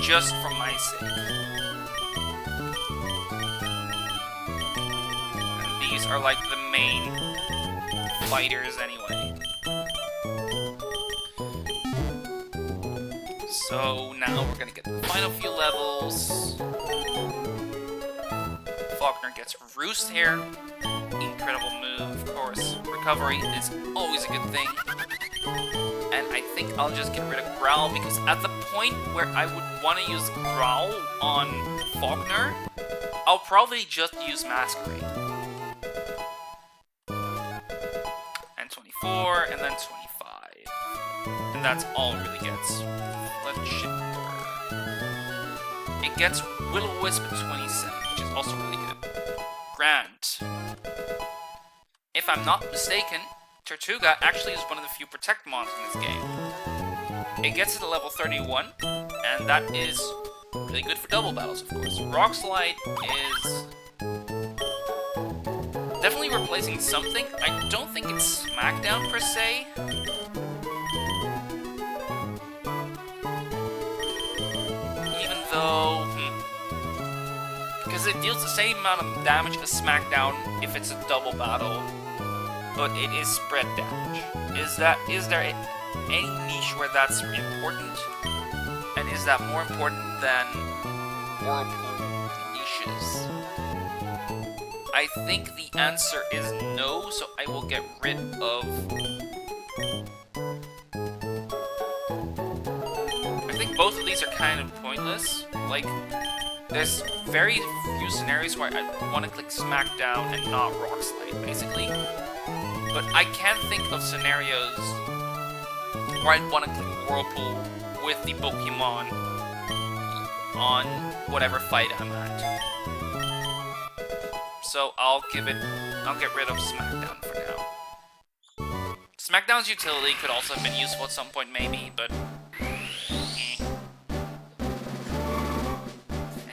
Just for my sake. And these are, like, the main fighters anyway. So now we're gonna get the final few levels. Faulkner gets Roost here. Incredible move, of course. Recovery is always a good thing. And I think I'll just get rid of Growl, because at the point where I would want to use Growl on Faulkner, I'll probably just use Masquerade. And 24, and then 25. And that's all it really gets. It gets Will-O-Wisp at 27, which is also really good. Grant. If I'm not mistaken, Tortuga actually is one of the few Protect mons in this game. It gets it to level 31, and that is really good for double battles, of course. Rock Slide is definitely replacing something. I don't think it's Smackdown per se. Even though, because it deals the same amount of damage as Smackdown if it's a double battle, but it is spread damage. Is there any niche where that's important? And is that more important than Whirlpool niches? I think the answer is no, so I will get rid of... I think both of these are kind of pointless. Like, there's very few scenarios where I want to click Smackdown and not Rock Slide, basically. But I can think of scenarios where I'd want to click Whirlpool with the Pokemon on whatever fight I'm at. So I'll get rid of Smackdown for now. Smackdown's utility could also have been useful at some point, maybe, but...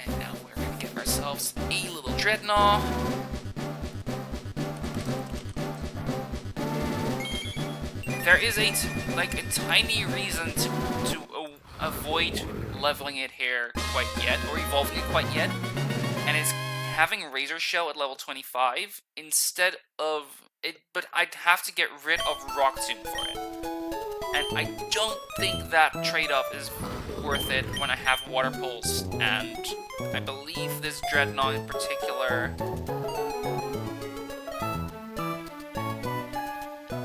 And now we're gonna give ourselves a little Dreadnought. There is a tiny reason to avoid leveling it here quite yet, or evolving it quite yet, and it's having Razor Shell at level 25 instead of it, but I'd have to get rid of Rock Tomb for it. And I don't think that trade-off is worth it when I have Water Pulse, and I believe this Dreadnought in particular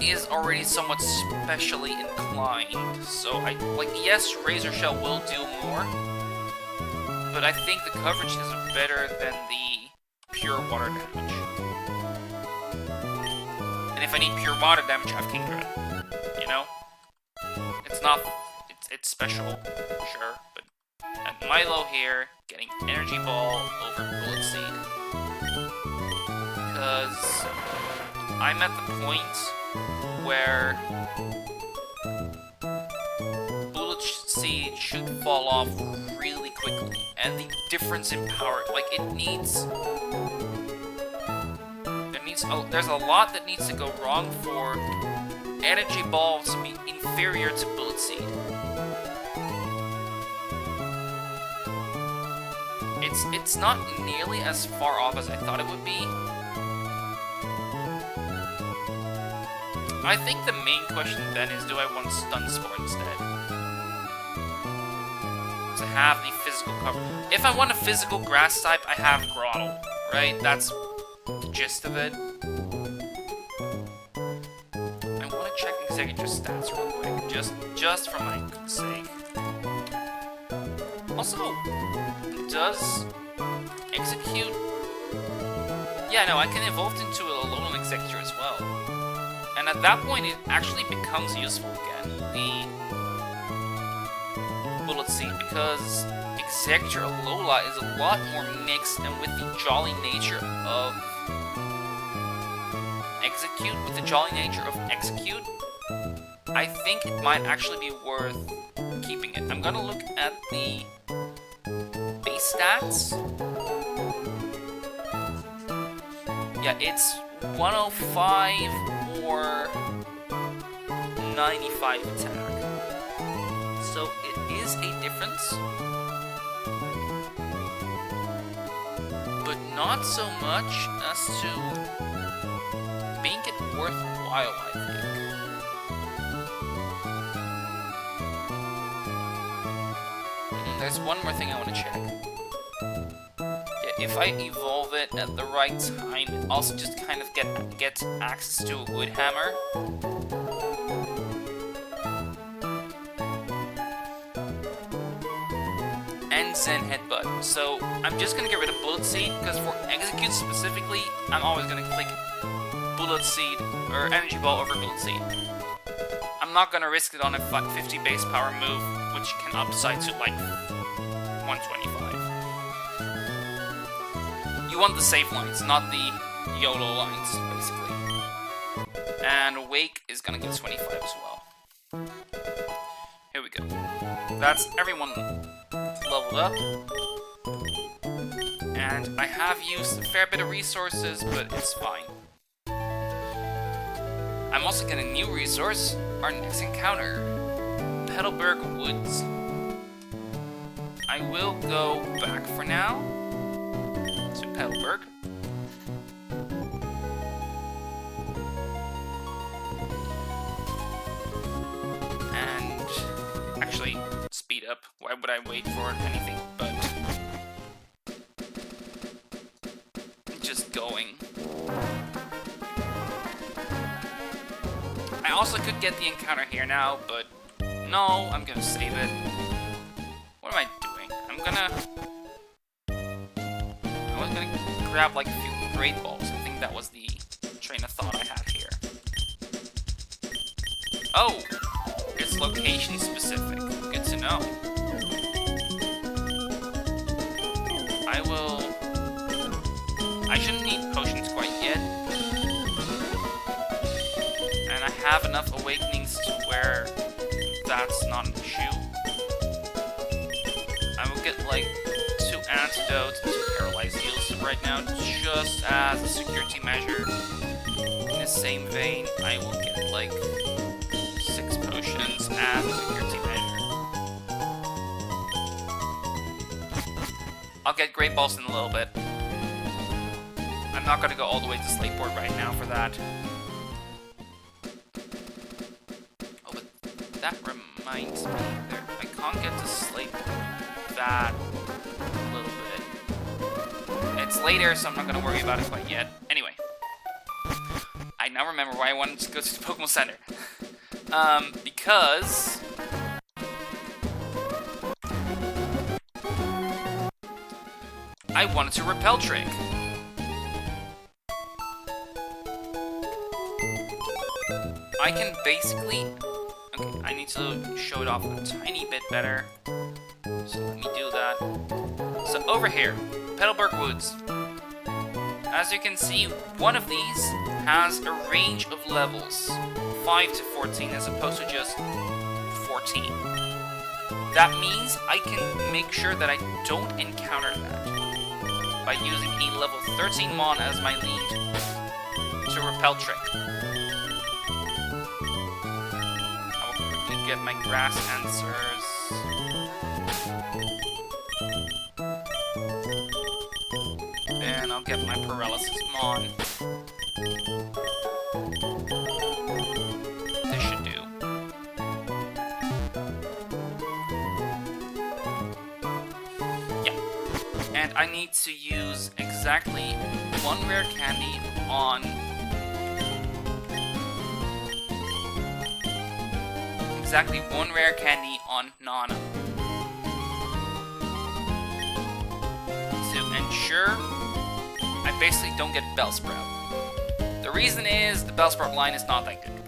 is already somewhat specially inclined. So yes, Razor Shell will do more, but I think the coverage is better than the pure water damage. And if I need pure water damage, I have King Dread. You know? It's special, sure, but at Milo here, getting Energy Ball over Bullet Seed. Because I'm at the point where Bullet Seed should fall off really quickly, and the difference in power, there's a lot that needs to go wrong for Energy Ball to be inferior to Bullet Seed. It's not nearly as far off as I thought it would be. I think the main question then is, do I want Stun Spore instead? To have the physical cover. If I want a physical grass type, I have Grottle, right? That's the gist of it. I want to check Executor's stats real quick, just for my good sake. Also, does Execute... Yeah, no, I can evolve into a Alolan Executor as well. And at that point, it actually becomes useful again, the Bullet Seed, because Executor Alola is a lot more mixed, and with the jolly nature of Execute, I think it might actually be worth keeping it. I'm gonna look at the base stats. Yeah, it's 105 or 95 attack. So it is a difference, but not so much as to make it worthwhile, I think. There's one more thing I want to check. Yeah, if I evolve it at the right time, it also just kind of gets access to a Wood Hammer. And Zen Headbutt. So I'm just gonna get rid of Bullet Seed, because for Execute specifically, I'm always gonna click Bullet Seed or Energy Ball over Bullet Seed. I'm not gonna risk it on a 50 base power move, which can upside to like 125. You want the safe lines, not the YOLO lines, basically. And Wake is gonna get 25 as well. Here we go. That's everyone leveled up. And I have used a fair bit of resources, but it's fine. I'm also getting a new resource, our next encounter, Petalburg Woods. I will go back for now to Petalburg. And actually, speed up. Why would I wait for anything but just going? I also could get the encounter here now, but no, I'm gonna save it. What am I doing? I was gonna grab like a few great balls. I think that was the train of thought I had here. Oh, it's location specific. Good to know. I shouldn't need potions quite yet. And I have enough awakenings to where that's not an issue. I will get like 2 antidotes and 2 paralyzed heals right now, just as a security measure. In the same vein, I will get like 6 potions as a security measure. I'll get great balls in a little bit. I'm not gonna go all the way to Slateboard right now for that. Oh, but that reminds me, I can't get to Slateboard that little bit. It's later, so I'm not gonna worry about it quite yet. Anyway, I now remember why I wanted to go to the Pokemon Center. Because I wanted to repel trick. I can basically... Okay, I need to show it off a tiny bit better. So let me do that. So over here, Petalburg Woods. As you can see, one of these has a range of levels. 5 to 14 as opposed to just 14. That means I can make sure that I don't encounter that by using a level 13 Mon as my lead to repel trick. Get my grass answers. And I'll get my paralysis Mon. This should do. Yeah. And I need to use exactly 1 rare candy on exactly 1 rare candy on Nana to ensure I basically don't get Bellsprout. The reason is the Bellsprout line is not that good.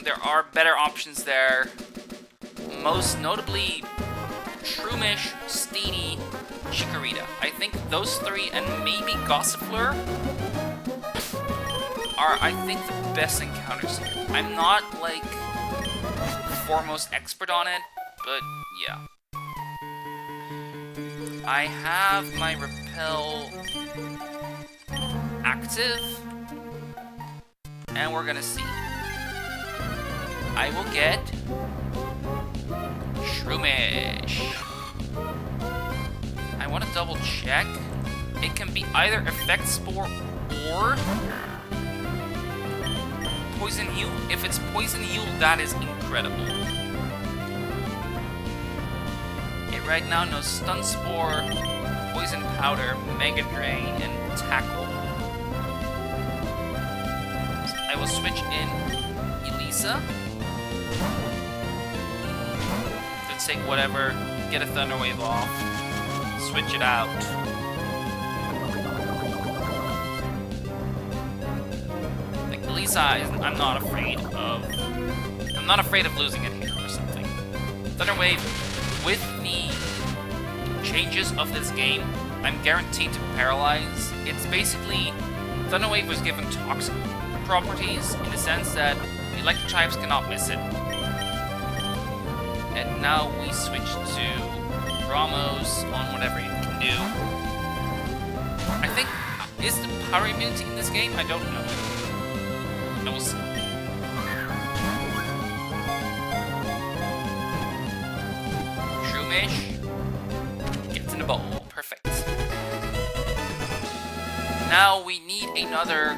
There are better options there, most notably Shroomish, Steenie, Chikorita. I think those 3 and maybe Gossifleur are, I think, the best encounters here. I'm not like foremost expert on it, but yeah. I have my repel active, and we're gonna see. I will get Shroomish. I want to double check. It can be either Effect Spore or Poison Heal. If it's Poison Heal, that is incredible. It right now knows Stun Spore, Poison Powder, Mega Drain, and Tackle. So I will switch in Elisa to take whatever, get a Thunder Wave off, switch it out. Like Elisa, I'm not afraid of losing it here or something. Thunder Wave, with the changes of this game, I'm guaranteed to paralyze. It's basically, Thunderwave was given toxic properties in the sense that the electric types cannot miss it. And now we switch to Ramos on whatever it can do. I think, is the power immunity in this game? I don't know. I will see. Shroomish gets in the bowl. Perfect. Now we need another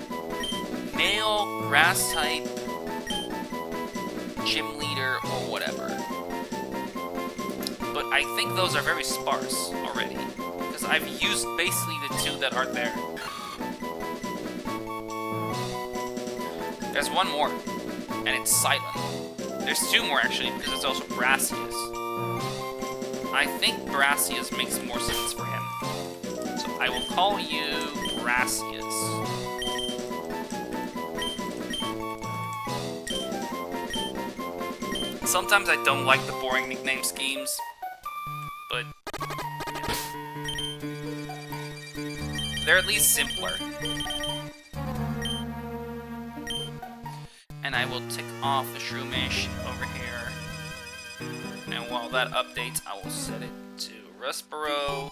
male grass type gym leader or whatever. But I think those are very sparse already, because I've used basically the two that are there. There's one more, and it's Silent. There's two more actually, because it's also Brassius. I think Brassius makes more sense for him. So I will call you Brassius. Sometimes I don't like the boring nickname schemes, but yeah. They're at least simpler. And I will tick off the Shroomish over here. And while that updates, I will set it to Rustboro.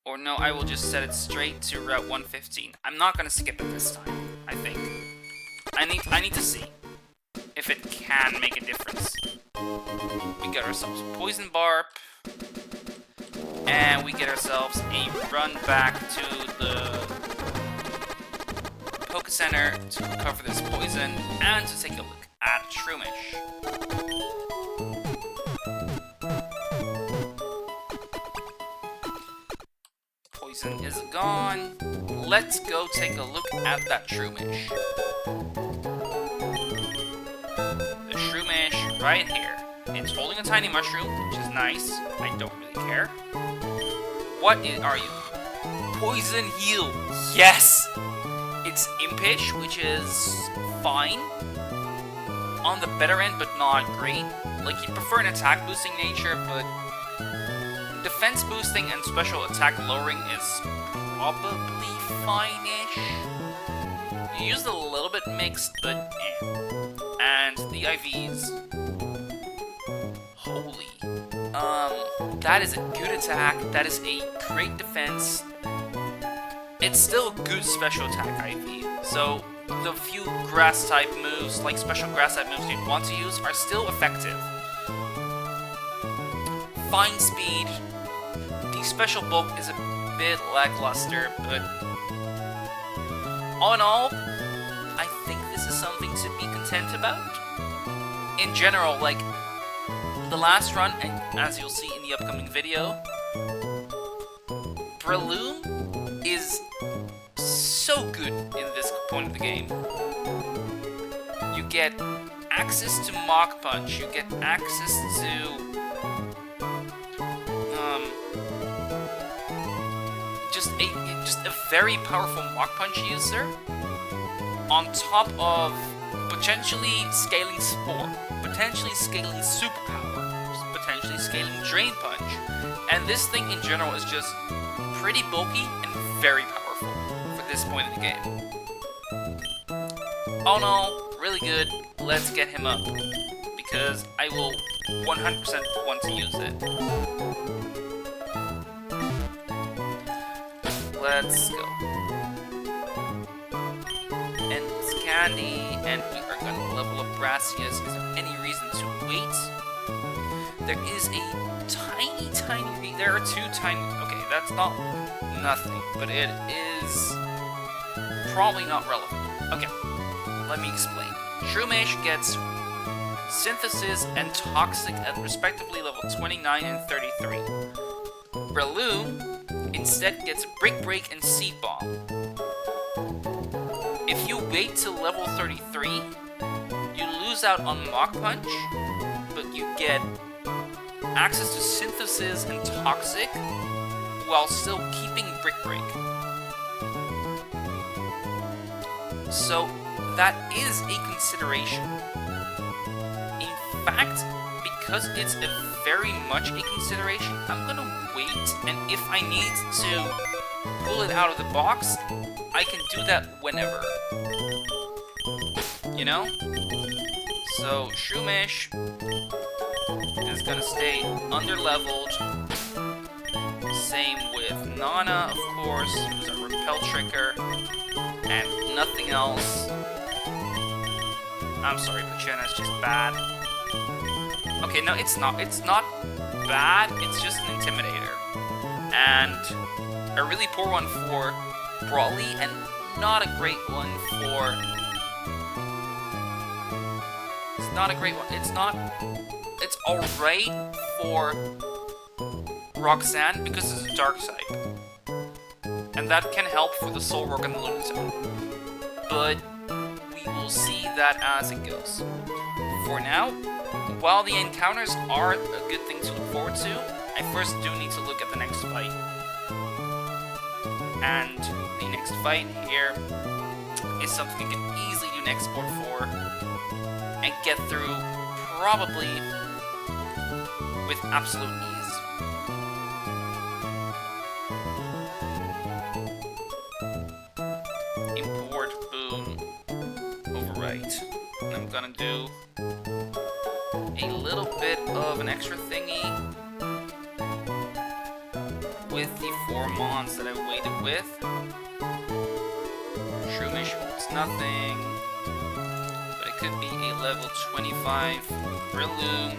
Or no, I will just set it straight to Route 115. I'm not gonna skip it this time, I think. I need to see if it can make a difference. We get ourselves Poison Barb. And we get ourselves a run back to the Poke Center to recover this poison and to take a look at Shroomish. Poison is gone. Let's go take a look at that Shroomish. The Shroomish right here. It's holding a tiny mushroom, which is nice. I don't really care. What are you? Poison Heal. Yes! It's Impish, which is fine. On the better end, but not great. Like, you'd prefer an attack boosting nature, but defense boosting and special attack lowering is probably fine-ish. You used a little bit mixed, but eh. And the IVs. Holy. That is a good attack. That is a great defense. It's still a good special attack IV. So the few grass type moves, like special grass type moves you'd want to use, are still effective. Fine speed. The special bulk is a bit lackluster, but all in all, I think this is something to be content about. In general, like, the last run, and as you'll see in the upcoming video, Breloom is so good in this point of the game. You get access to Mach Punch, you get access to just a very powerful Mach Punch user, on top of potentially scaling Spore, potentially scaling Superpower, potentially scaling Drain Punch, and this thing in general is just pretty bulky and very powerful for this point of the game. All in all, really good. Let's get him up, because I will 100% want to use it. Let's go. And it's Candy, and we are going to level up Brassius. Is there any reason to wait? There is a tiny... There are two tiny... Okay, that's not nothing, but it is probably not relevant. Okay, let me explain. Shroomish gets Synthesis and Toxic at respectively level 29 and 33. Breloom instead gets Brick Break and Seed Bomb. If you wait till level 33, you lose out on Mach Punch, but you get access to Synthesis and Toxic while still keeping Brick Break. So that is a consideration. In fact, because it's a very much a consideration, I'm gonna wait, and if I need to pull it out of the box, I can do that whenever. You know? So, Shroomish is gonna stay under-leveled. Same with Nana, of course, who's a Repel Trigger, and nothing else. I'm sorry, Poochyena is just bad. Okay, no, it's not. It's not bad, it's just an Intimidator. And a really poor one for Brawly, and not a great one for... It's not a great one. It's not... It's alright for Roxanne, because it's a Dark type. And that can help for the Soul Rock and the Lunatone. But we will see that as it goes. For now, while the encounters are a good thing to look forward to, I first do need to look at the next fight. And the next fight here is something you can easily do an export for and get through probably with absolute ease. Import, boom, overwrite. And I'm gonna do a little bit of an extra thingy with the 4 mons that I waited with. Shroomish holds nothing, but it could be a level 25 Breloom,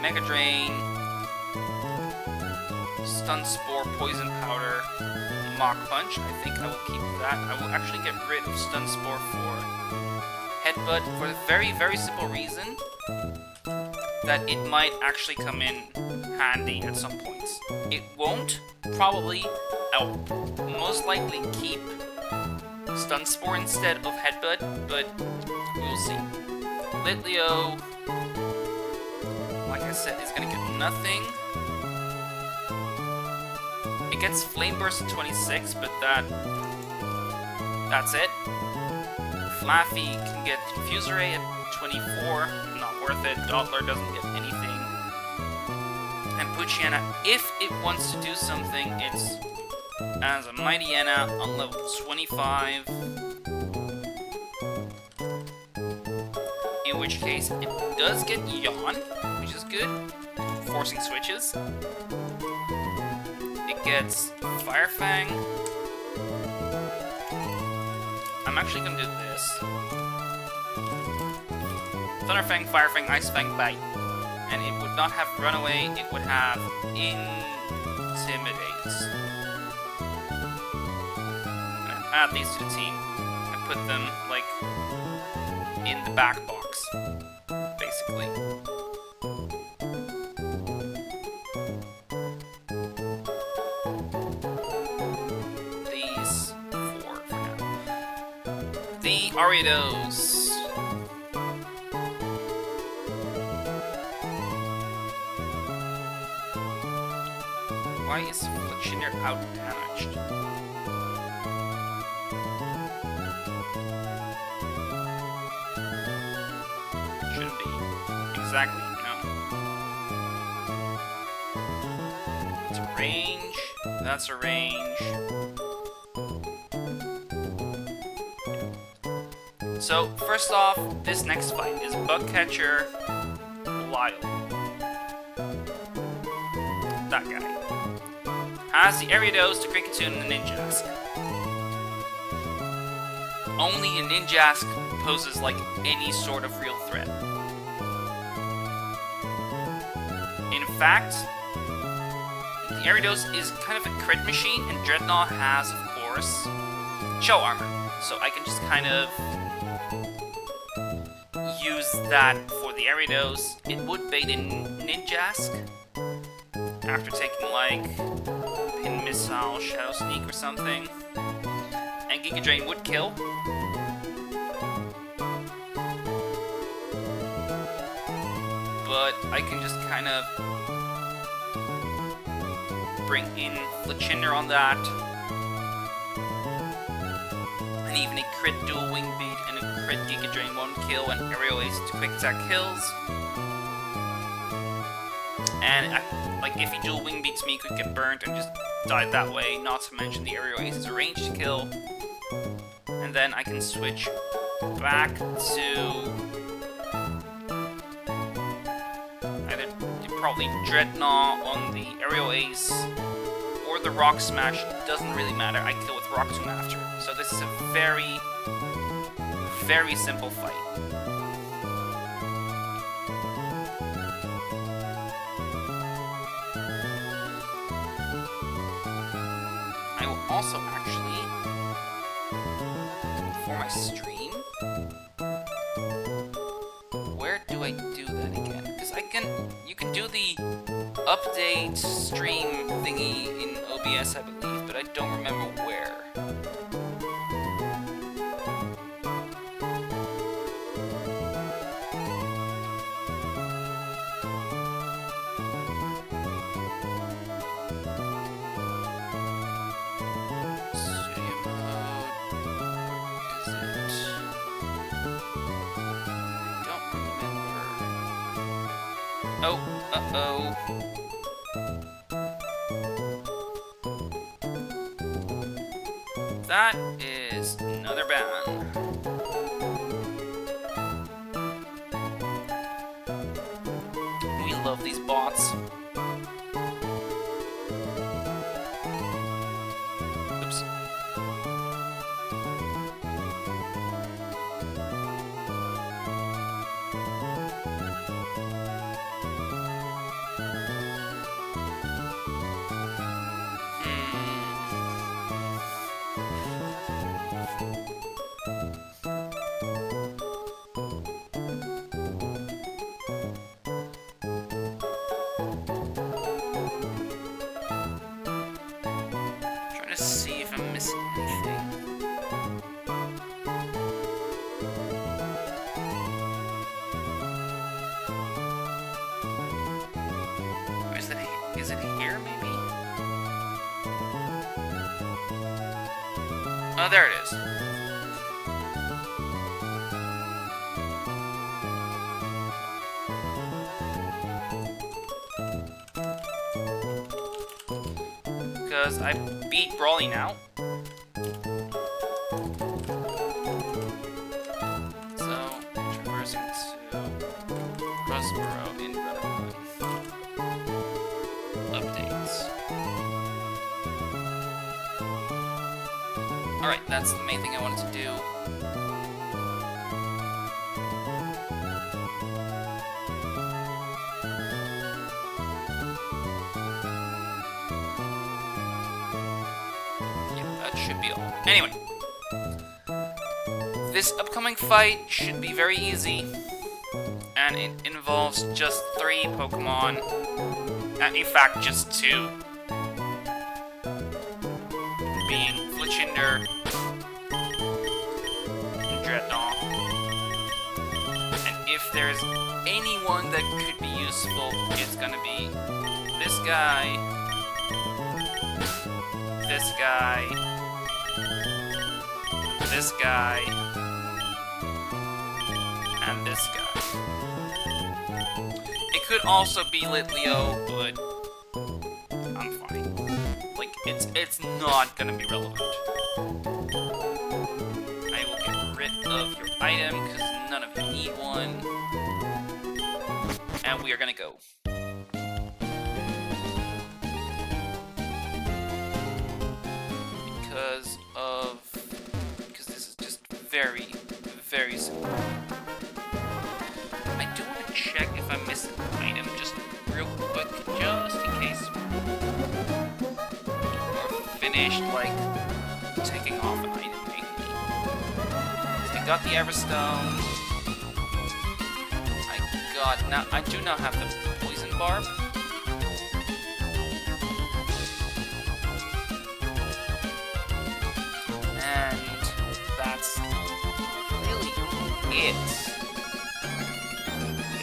Mega Drain, Stun Spore, Poison Powder, Mach Punch. I think I will keep that. I will actually get rid of Stun Spore for Headbutt for the very, very simple reason that it might actually come in handy at some points. It won't, probably. I'll most likely keep Stun Spore instead of Headbutt, but we'll see. Litleo, like I said, is gonna get nothing. It gets Flame Burst at 26, but that's it. Flaffy can get Confuse Ray at 24, not worth it. Dottler doesn't get anything. And Poochyena, if it wants to do something, it's as a Mightyena on level 25. In which case, it does get Yawn, which is good. Forcing switches. It gets Fire Fang. I'm actually gonna do this. Thunder Fang, Fire Fang, Ice Fang, Bite. And it would not have Runaway, it would have Intimidate. And I add these to the team and put them, like, in the back box, basically. These 4 for now. The Ariados. Why is Fletchiner out damaged? Shouldn't be. Exactly, no. It's a range. That's a range. So, first off, this next fight is Bugcatcher Lyle. That guy. Has the Ariados, the Kricketune, and the Ninjask. Only a Ninjask poses like any sort of real threat. In fact, the Ariados is kind of a crit machine, and Dreadnought has, of course, Show Armor. So I can just kind of use that for the Ariados. It would bait in Ninjask after taking like Pin Missile, Shadow Sneak or something. And Giga Drain would kill. But I can just kind of bring in Fletchiner on that. And even a crit dual Wing Beat and a crit Giga Drain won't kill, and Aerial Ace to quick attack kills. and like if you dual wing beats me, you could get burnt and just die that way. Not to mention the aerial ace is a range to kill, and then I can switch back to either probably Dreadnought on the aerial ace or the rock smash. Doesn't really matter. I kill with rock tomb after. So this is a very, very simple fight. I will also actually, for my stream, where do I do that again? Because you can do the update stream thingy in OBS, I believe, but I don't remember where. Oh, uh-oh. That is another ban. We love these bots. Oops. See if I'm missing anything. Or is it here, maybe? Oh, there it is. Because I beat Brawly now. So, traversing to Crossborough in Brawly. Updates. Alright, that's the main thing I wanted to do. Should be all. Anyway, this upcoming fight should be very easy, and it involves just 3 Pokemon, in fact just 2, being Fletchinder and Dreadnought. And if there's anyone that could be useful, it's gonna be this guy, this guy, this guy, and this guy. It could also be Litleo, but I'm fine. Like, it's not gonna be relevant. I will get rid of your item, because none of you need one. And we are gonna go. Because this is just very, very simple. I do want to check if I missed an item just real quick, just in case. Or finished, like, taking off an item, maybe. I got the Everstone. I do not have the Poison Barb.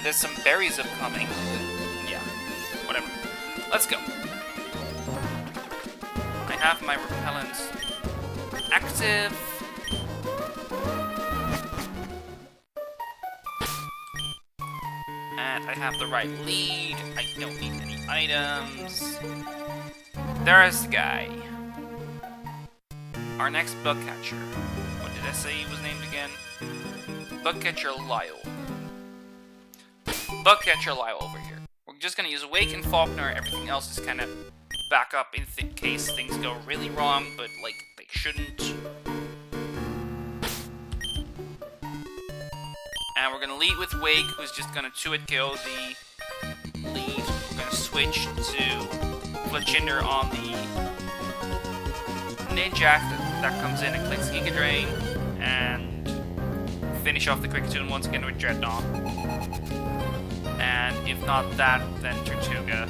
There's some berries upcoming. Yeah, whatever. Let's go. I have my repellents active. And I have the right lead. I don't need any items. There's the guy. Our next bug catcher. What did I say he was named again? Bug catcher Lyle. Bug catcher Lyle over here. We're just gonna use Wake and Faulkner. Everything else is kind of backup in case things go really wrong, but like they shouldn't. And we're gonna lead with Wake, who's just gonna 2-hit kill the lead. We're gonna switch to Fletchinder on the Ninja that comes in and clicks Giga Drain, and finish off the Quickatune once again with Dreadnought. And if not that, then Tortuga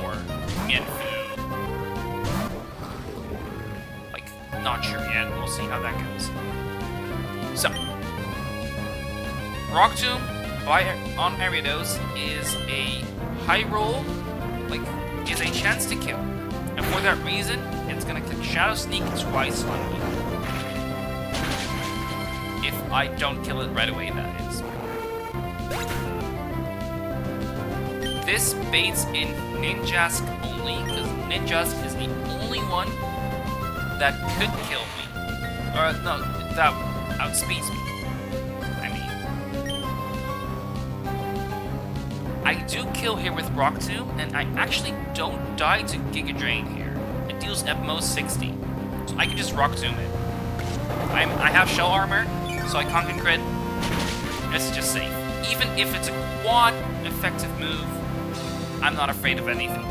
or Mienfu. Like, not sure yet. We'll see how that goes. So, Rock Tomb on Ariados is a high roll, like, is a chance to kill. And for that reason, it's gonna click Shadow Sneak twice on me. If I don't kill it right away, that is. This baits in Ninjask only, because Ninjask is the only one that could kill me. Or, no, that outspeeds me. I do kill here with Rock Tomb, and I actually don't die to Giga Drain here. It deals at most 60, so I can just Rock Tomb it. I have Shell Armor, so I can't crit. It's just safe. Even if it's a quad effective move, I'm not afraid of anything.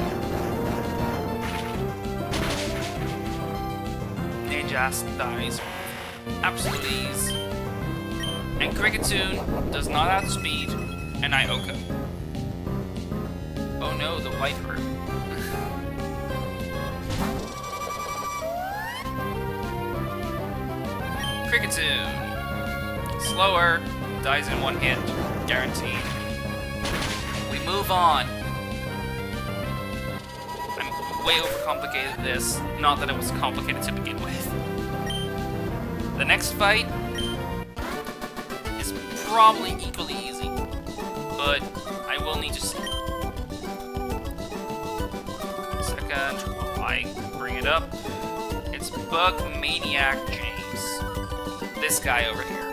Ninjas dies. Absolute ease. And Quickatune does not outspeed, and I Oko. Oh no, the Viper. Quickatune. Slower, dies in one hit. Guaranteed. We move on. I'm way overcomplicated this. Not that it was complicated to begin with. The next fight is probably equally easy, but I will need to see. I bring it up. It's Bug Maniac James. This guy over here.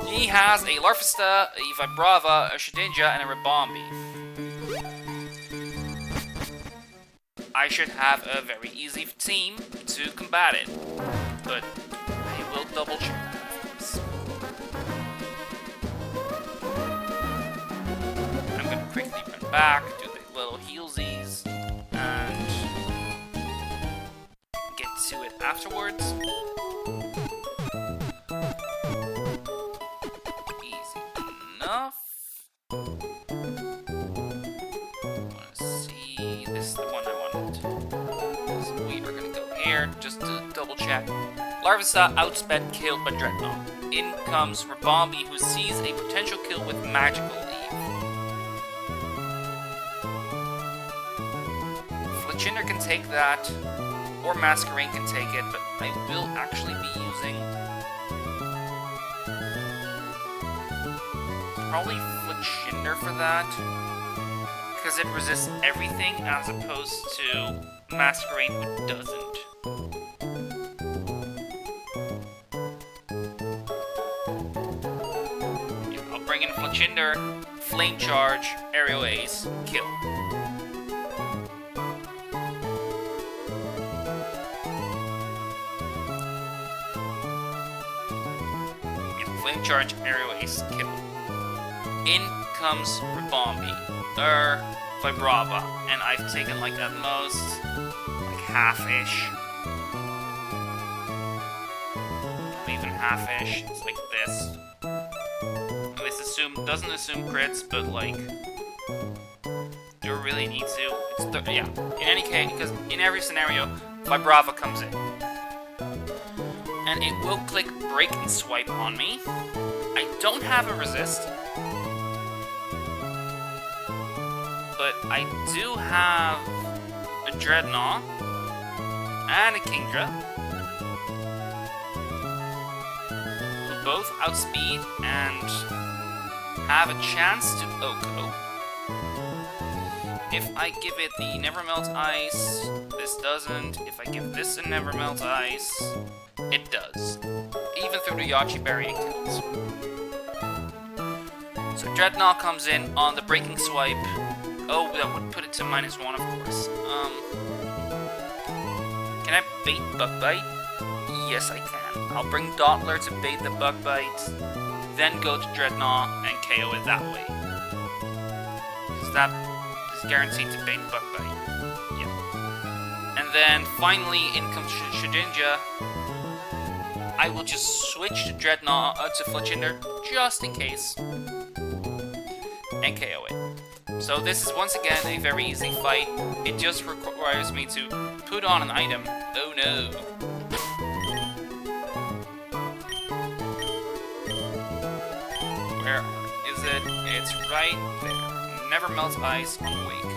He has a Larfista, a Vibrava, a Shedinja, and a Ribombee. I should have a very easy team to combat it, but I will double check that, of course. I'm gonna quickly run back, do little healsies, and get to it afterwards. Easy enough. Wanna see, this is the one I wanted. So we are gonna go here just to double check. Larvesta outsped killed by Dreadnought. In comes Ribombee, who sees a potential kill with Magical Leave. Fletchinder can take that, or Masquerain can take it, but I will actually be using probably Fletchinder for that, because it resists everything as opposed to Masquerain, who doesn't. Yeah, I'll bring in Fletchinder, Flame Charge, Aerial Ace, kill. Flame Charge, Aerial Ace, kill. In comes Ribombee, Vibrava, and I've taken like at most, like half-ish. Even half-ish, it's like this. And this doesn't assume crits, but like, you really need to. It's yeah, in any case, because in every scenario, Vibrava comes in. And it will click Break and Swipe on me. I don't have a resist, but I do have a Dreadnought and a Kingdra, who both outspeed and have a chance to Oko. If I give it the Never Melt Ice, this doesn't. If I give this a Never Melt Ice, it does. Even through the Yachi Berry, it kills. So Dreadnought comes in on the Breaking Swipe. Oh, that would put it to -1, of course. Can I bait Bug Bite? Yes, I can. I'll bring Dottler to bait the Bug Bite, then go to Dreadnought and KO it that way. Because that is guaranteed to bait Bug Bite. Yeah. And then finally, in comes Shedinja. I will just switch to Dreadnought to Fletchinder just in case, and KO it. So this is once again a very easy fight. It just requires me to put on an item. Oh no. Where is it? It's right there. Never Melt Ice on Wake.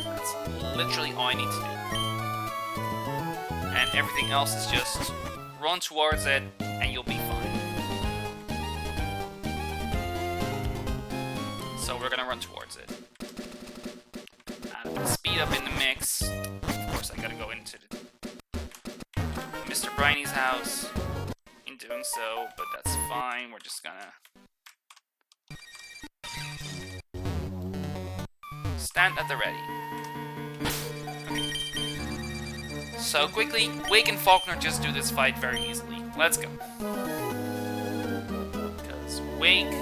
That's literally all I need to do. And everything else is just run towards it and you'll be fine. So we're gonna run towards it. Speed up in the mix. Of course, I gotta go into Mr. Briney's house in doing so, but that's fine. We're just gonna stand at the ready. Okay. So quickly, Wake and Faulkner just do this fight very easily. Let's go. Because Wake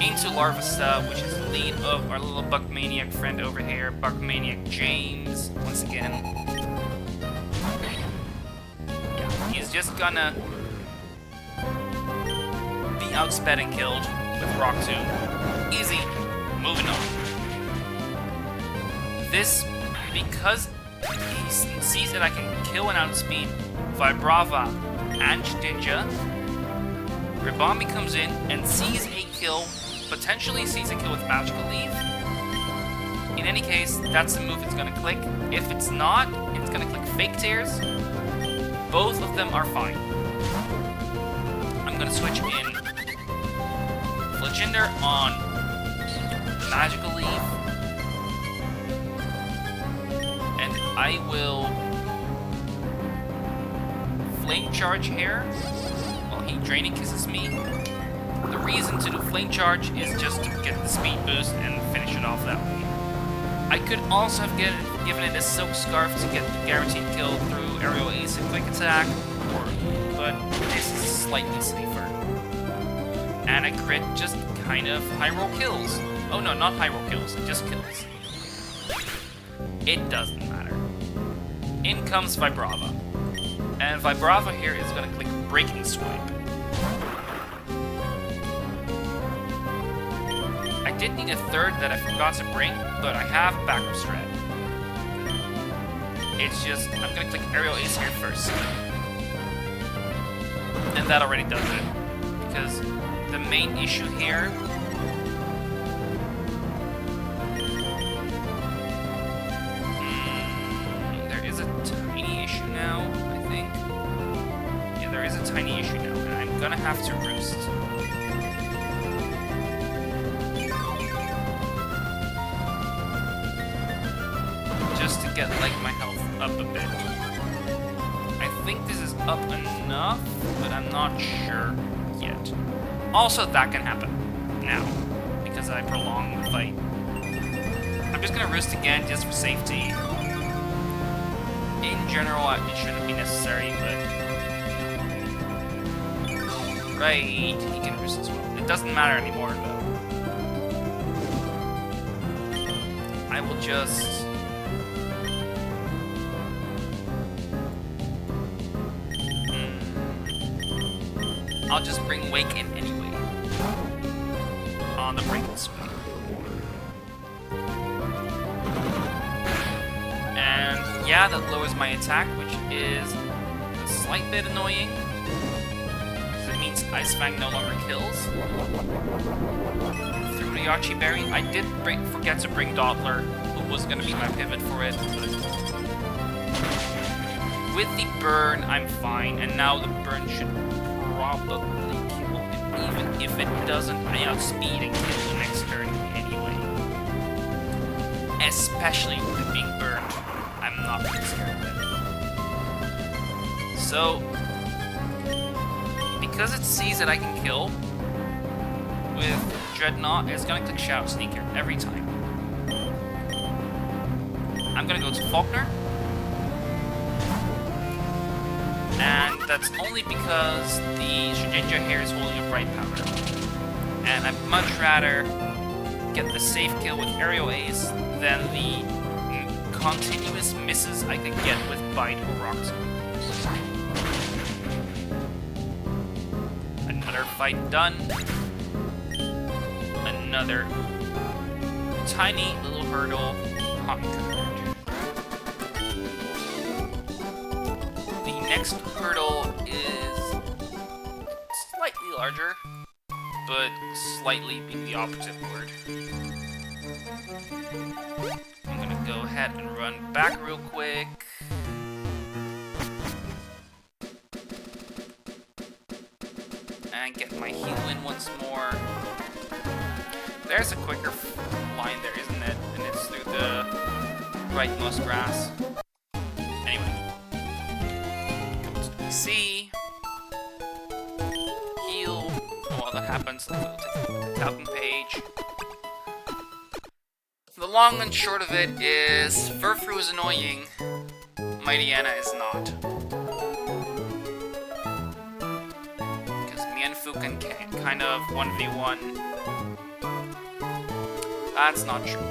into Larvesta, which is the lead of our little Buck Maniac friend over here, Buck Maniac James, once again. Yeah, he's just gonna be outsped and killed with Rock Tomb. Easy. Moving on. This, because he sees that I can kill and outspeed Vibrava and Shedinja, Ribombee comes in and sees a kill, potentially sees a kill with Magical Leaf. In any case, that's the move it's gonna click. If it's not, it's gonna click Fake Tears. Both of them are fine. I'm gonna switch in Fletchinder on Magical Leaf. And I will Flame Charge here while he Draining Kisses me. The reason to do Flame Charge is just to get the speed boost and finish it off that way. I could also have given it a Silk Scarf to get the guaranteed kill through Aerial Ace and Quick Attack, but this is slightly safer. And a crit just kind of high roll kills. Oh no, not high roll kills, it just kills. It doesn't matter. In comes Vibrava. And Vibrava here is going to click Breaking Swipe. I did need a third that I forgot to bring, but I have backup strat. It's just, I'm going to click Aerial Ace here first. And that already does it. Because the main issue here there is a tiny issue now, I think. Yeah, there is a tiny issue now, and I'm gonna have to roost. Just to get, like, my health up a bit. I think this is up enough, but I'm not sure yet. Also, that can happen now, because I prolong the fight. I'm just gonna roost again, just for safety. In general, it shouldn't be necessary, but... Right, he can roost as well. It doesn't matter anymore, though. I will just... I'll just bring Wake in anyway. On the Breaking Swipe. And yeah, that lowers my attack, which is a slight bit annoying. Because it means Ice Fang no longer kills. Through the Yachi Berry, I did forget to bring Dottler, who was going to be my pivot for it. But with the burn, I'm fine, and now the burn should probably kill him. even if it doesn't, I outspeed and kill the next turn anyway. Especially with it being burned, I'm not really scared of it. So, because it sees that I can kill, with Dreadnought, it's gonna click Shadow Sneaker every time. I'm gonna go to Faulkner. And that's only because the Shujinja here is holding a Bright Powder. And I'd much rather get the safe kill with Aerial Ace than the continuous misses I could get with Bite or Rock Tomb. Another fight done. Another tiny little hurdle conquered. The next hurdle is slightly larger, but slightly being the operative word. I'm gonna go ahead and run back real quick. And get my heal in once more. There's a quicker line there, isn't it? And it's through the rightmost grass. Anyway. Go to DC. Heal. While that happens, we'll take the Falcon page. The long and short of it is, Furfru is annoying, Mighty Anna is not. Because Mienfu can kind of 1v1. That's not true.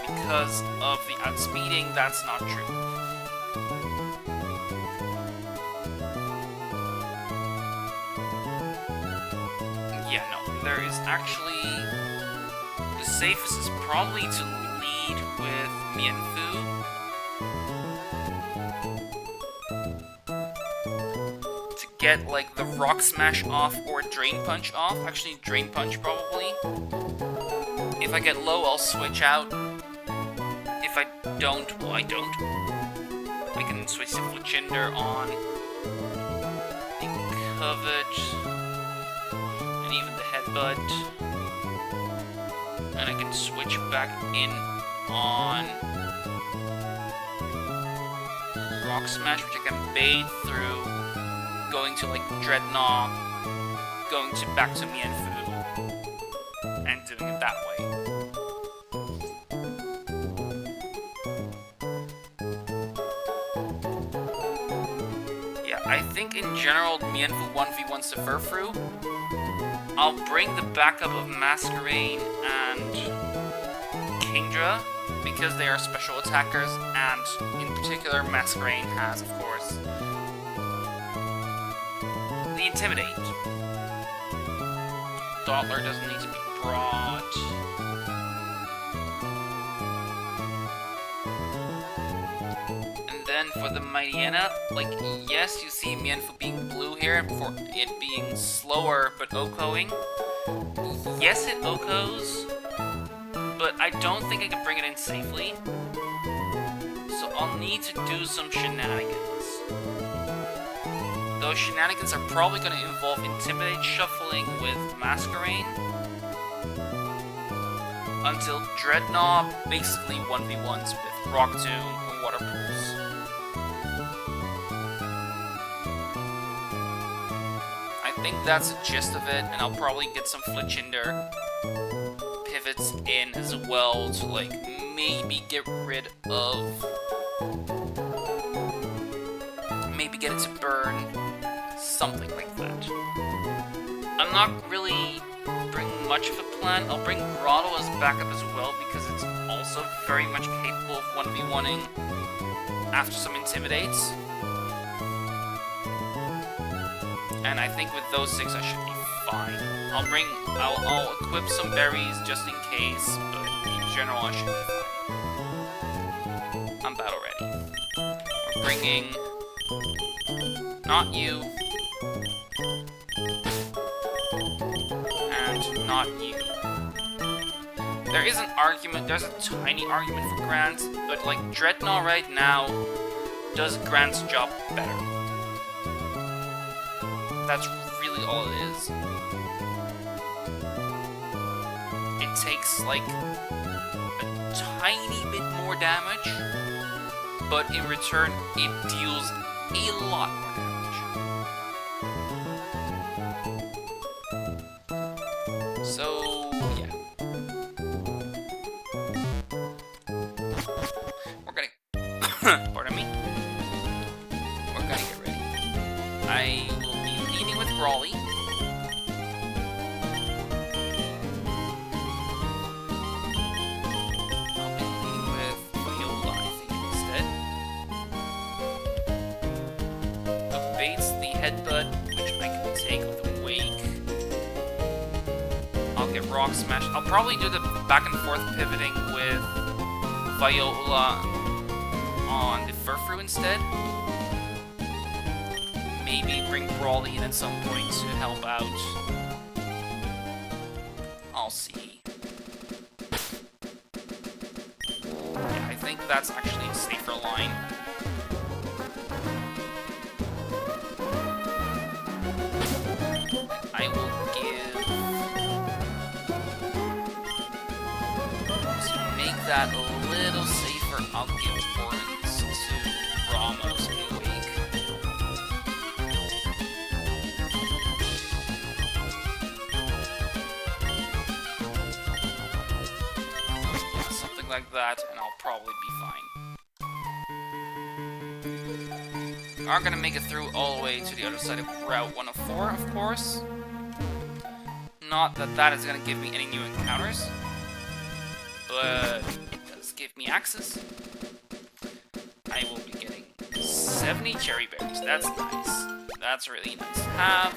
Because of the outspeeding, that's not true. Yeah, no, there is actually... The safest is probably to lead with Mienfu. To get, like, the Rock Smash off or Drain Punch off. Actually, Drain Punch, probably. If I get low, I'll switch out. If I don't, well, I don't. I can switch to Fletchinder on the Covet and even the Headbutt. And I can switch back in on Rock Smash, which I can bait through going to like Dreadnought, going to back to Mienfu, and doing it that way. Yeah, I think in general Mienfu 1v1s to Furfru. I'll bring the backup of Masquerain and Kingdra, because they are special attackers, and in particular Masquerain has, of course, the Intimidate. Dottler doesn't need to be brought. And then for the Mighty Anna, like, yes, you see Mienfu being blue here for it being slower but OKOing. Yes, it OKOs, but I don't think I can bring it in safely. So I'll need to do some shenanigans. Those shenanigans are probably going to involve Intimidate shuffling with Masquerain until Dreadnought basically 1v1s with Rock Tomb and Water Pulse. I think that's the gist of it, and I'll probably get some Fletchinder pivots in as well to like maybe get rid of, maybe get it to burn, something like that. I'm not really bringing much of a plan. I'll bring Grotto as backup as well because it's also very much capable of 1v1ing after some Intimidates. And I think with those 6 I should be fine. I'll equip some berries just in case, but in general I should be fine. I'm battle ready. We're bringing not you, and not you. There is an argument, there's a tiny argument for Grant, but like Dreadnought right now does Grant's job better. That's really all it is. it takes like a tiny bit more damage, but in return it deals a lot more damage. So yeah, we're gonna pardon me. We're gonna get ready. I will be leading with Brawly. I'll be leading with Viola, I think, instead. Evades the headbutt, which I can take with a wake. I'll get Rock Smash. I'll probably do the back and forth pivoting with Viola on the Furfrou instead. Maybe bring Brawly in at some point to help out. I'll see. Yeah, I think that's actually a safer line. I will give... to make that a little safer, I'll give Horns to Ramos in Wake. Like that, and I'll probably be fine. We are gonna make it through all the way to the other side of Route 104, of course. Not that that is gonna give me any new encounters, but it does give me access. I will be getting 70 cherry berries. That's nice. That's really nice to have.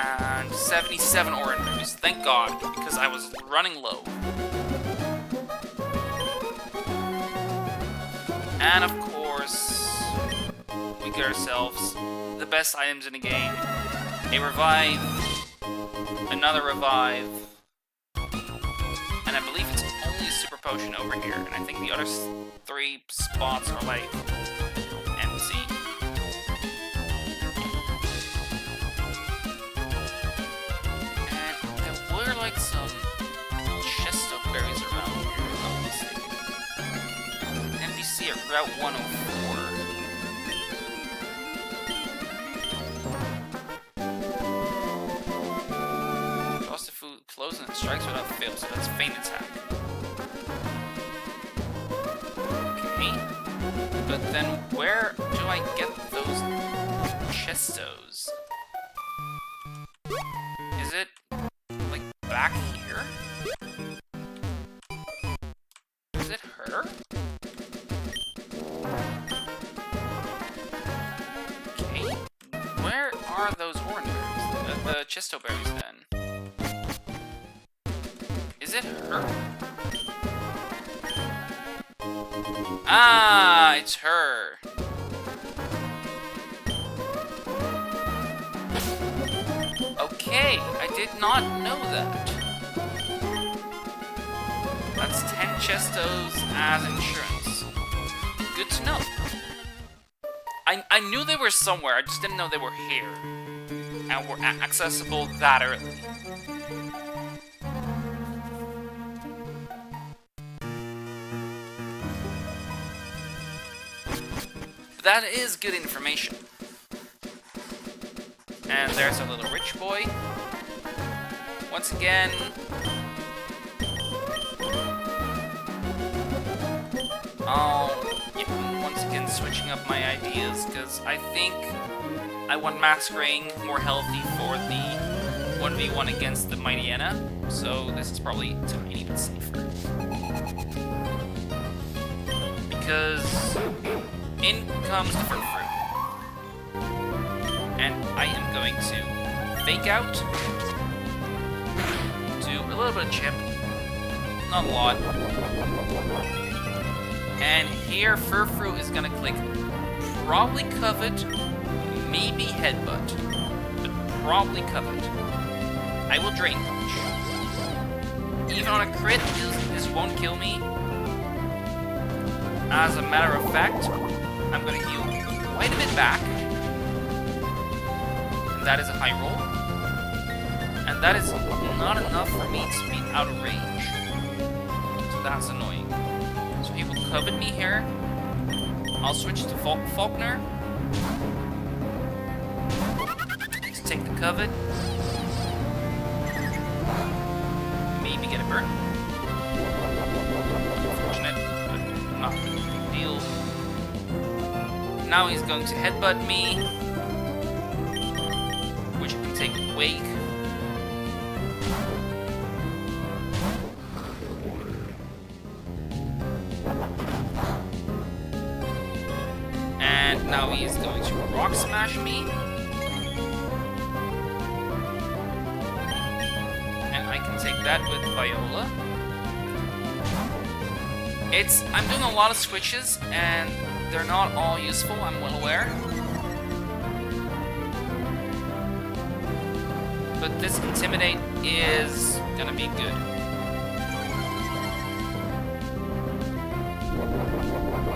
And 77 RnBs. Thank God, because I was running low. And of course, we get ourselves the best items in the game. A revive, another revive, and I believe it's only a super potion over here. And I think the other 3 spots are like empty. Like some chest of berries around here, if I'm not mistaken. NPC at Route 104. Draws the food close and it strikes without fail, so that's feint attack. Okay. But then where do I get those chestos? Is it back here? Is it her? Okay. Where are those orange berries? The chesto berries then? Is it her? Ah, it's her. Okay, I did not know that. That's 10 chestos as insurance. Good to know. I knew they were somewhere, I just didn't know they were here. And were accessible that early. But that is good information. And there's a little rich boy. Once again... once again switching up my ideas, because I think I want Masquerade more healthy for the 1v1 against the Mighty Anna, so this is probably a tiny bit safer. Because in comes the Furfrou. And I am going to fake out, do a little bit of chip, not a lot, and here Furfrou is going to click probably covet, maybe headbutt, but probably covet. I will Drain Punch. Even on a crit, this won't kill me. As a matter of fact, I'm going to heal quite a bit back. That is a high roll. And that is not enough for me to be out of range. So that's annoying. So he will covet me here. I'll switch to Faulkner. Let's take the covet. Maybe get a burn. Unfortunate, but not really a big deal. Now he's going to headbutt me, which I can take Wake. And now he is going to Rock Smash me. Take that with Viola. I'm doing a lot of switches, and they're not all useful, I'm well aware. But this Intimidate is gonna be good.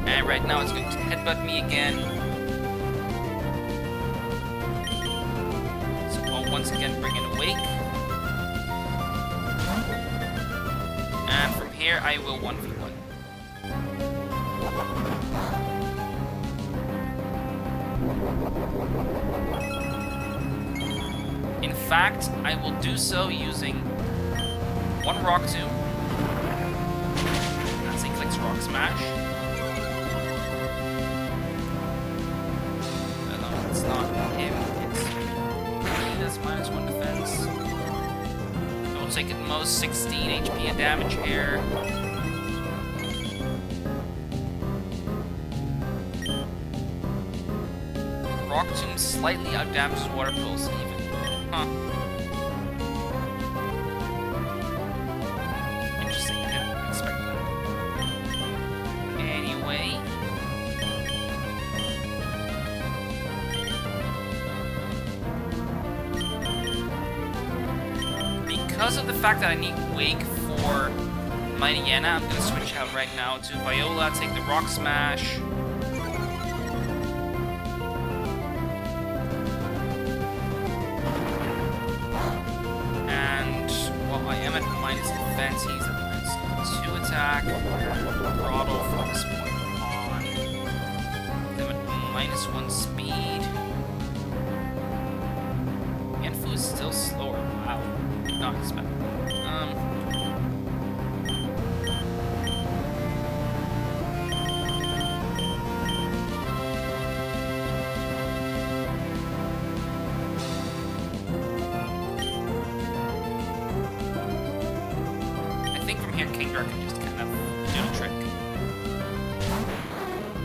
And right now it's going to headbutt me again. So I'll once again bring in a Wake. And from here, I will 1v1. In fact, I will do so using one Rock Tomb. As he clicks Rock Smash. No, it's not him. It's he does -1 defense. Take at most 16 HP of damage here. Rock Tomb slightly outdamages Water Pulse even. Huh. Interesting, I didn't expect that. Anyway. Because of the fact that I need Wake for Mighty Yana, I'm going to switch out right now to Viola, take the Rock Smash. And while I am at minus defense, he's at -2 attack. Throttle from this point on. I'm at -1 speed. Yanfu is still slower. Wow. Not expect. I think from here, Kingdra can just kind of do the trick.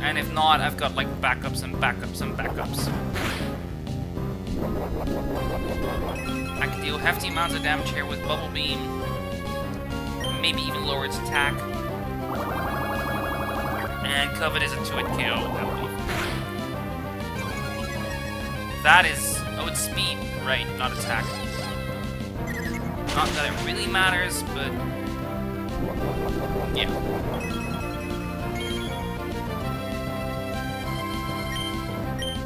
And if not, I've got like backups and backups and backups. I can deal hefty amounts of damage here with Bubble Beam. Maybe even lower its attack. And Covet is a 2-hit KO, I believe. That is... oh, it's speed, right, not attack. Not that it really matters, but... yeah.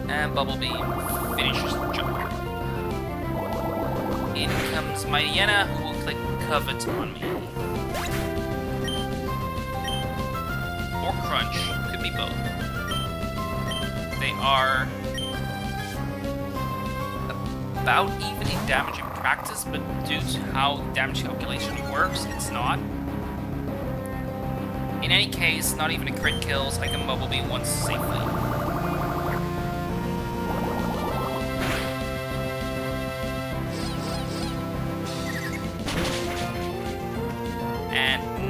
And Bubble Beam finishes the job. In comes Mighty Yana, who will click Covet on me. Or Crunch, could be both. They are about even in damage in practice, but due to how damage calculation works, it's not. In any case, not even a crit kills, I can Bubble Beam once safely.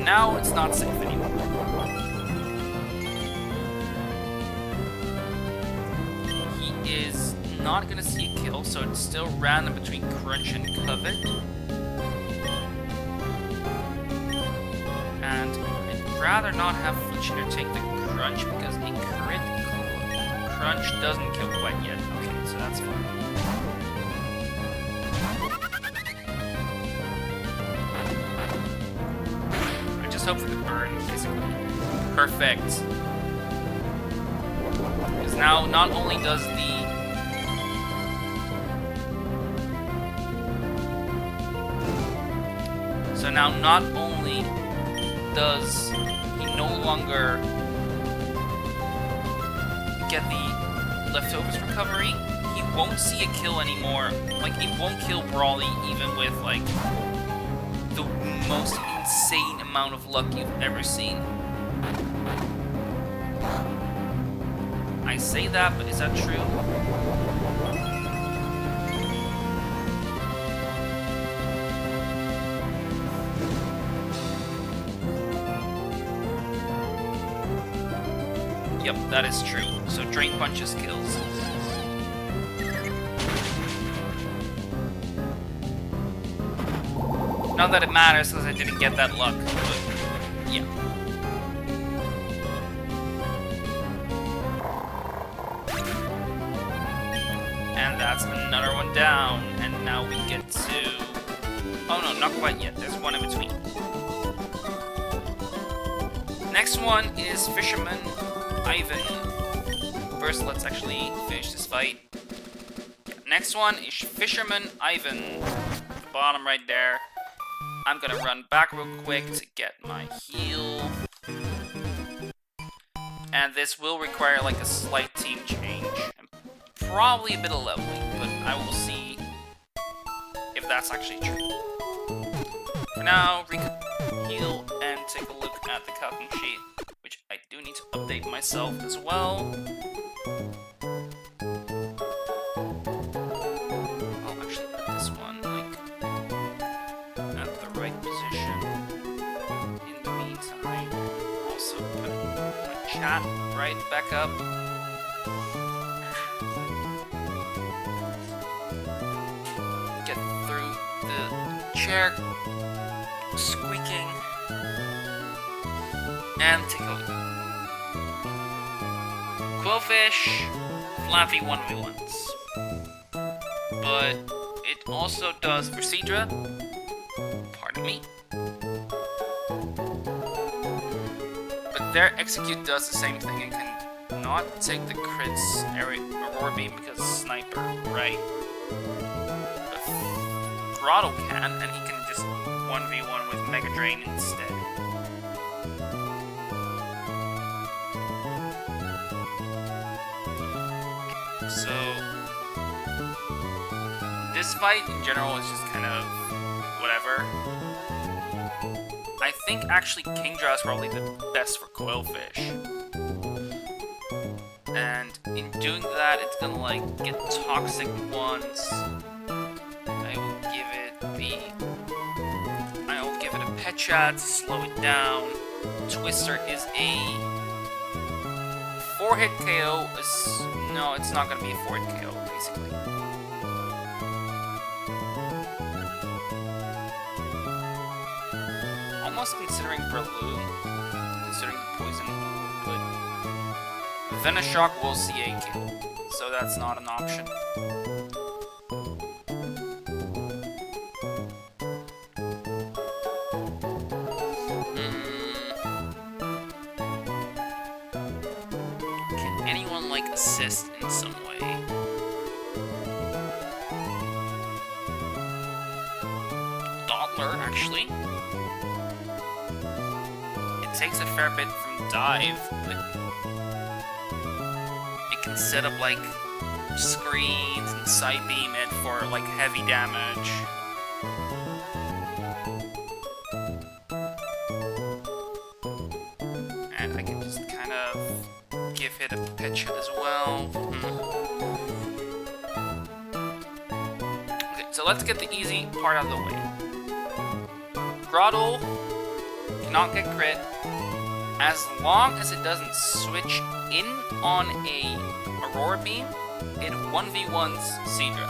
Now it's not safe anymore. He is not going to see a kill, so it's still random between Crunch and Covet. And I'd rather not have Fletcher take the Crunch because a crit Crunch doesn't kill quite yet. Okay, so that's fine. Hope for the burn, basically. Perfect. Because now, not only does the now not only does he no longer get the leftovers recovery, he won't see a kill anymore. Like, he won't kill Brawly even with, like, the most insane amount of luck you've ever seen. I say that, but is that true? Yep, that is true. So Drain Punches kills. Not that it matters because I didn't get that luck, but yeah. And that's another one down, and now we get to... Oh no, not quite yet. There's one in between. Next one is Fisherman Ivan. First, let's actually finish this fight. Next one is Fisherman Ivan. At the bottom right there. I'm gonna run back real quick to get my heal. And this will require like a slight team change. And probably a bit of leveling, but I will see if that's actually true. For now, heal and take a look at the cooking sheet, which I do need to update myself as well. I'll actually put this one like at the right position. In the meantime, also put my chat right back up. Get through the chair squeaking and take a look. Quillfish, Flappy 1v1s. But it also does for Seadra. Pardon me. But their Execute does the same thing and can not take the crits Aurora Beam because Sniper, right? But Grotto can, and he can just 1v1 with Mega Drain instead. So, this fight in general is just kind of whatever. I think actually Kingdra is probably the best for Quillfish. And in doing that, it's gonna like get toxic once. I will give it a pet shot to slow it down. Twister is a 4-hit KO. No, it's not gonna be a 4-hit KO, basically. Almost considering Brawly, considering the poison, but Venoshock will see a kill, so that's not an option. Can anyone like assist in some way? Dottler, actually. It takes a fair bit from dive, but it can set up like screens and side beam it for like heavy damage. And I can just kind of give it a pet shot as well. Okay, so let's get the easy part out of the way. Grotto cannot get crit as long as it doesn't switch in on a Aurora Beam. It 1v1s Seadra.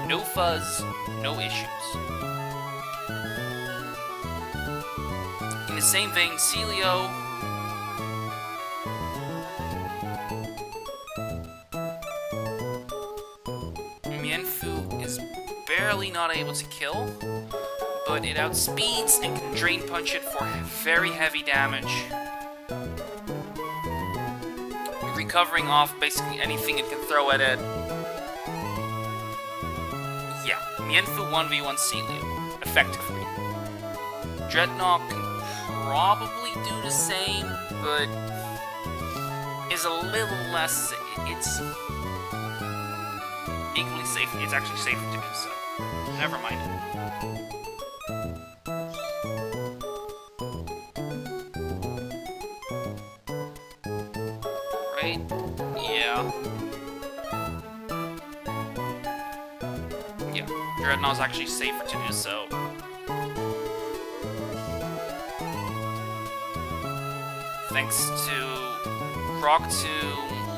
No fuzz, no issues. In the same vein, Celio Mienfu is barely not able to kill, but it outspeeds and can Drain Punch it for very heavy damage. Recovering off basically anything it can throw at it. Yeah, Mienfu 1v1 Celio, effectively. Dreadnought can probably do the same, but is a little less. It's equally safe. It's actually safer to do so. Never mind. Right? Yeah. Yeah. Dreadnought's actually safer to do so. Thanks to Rock to,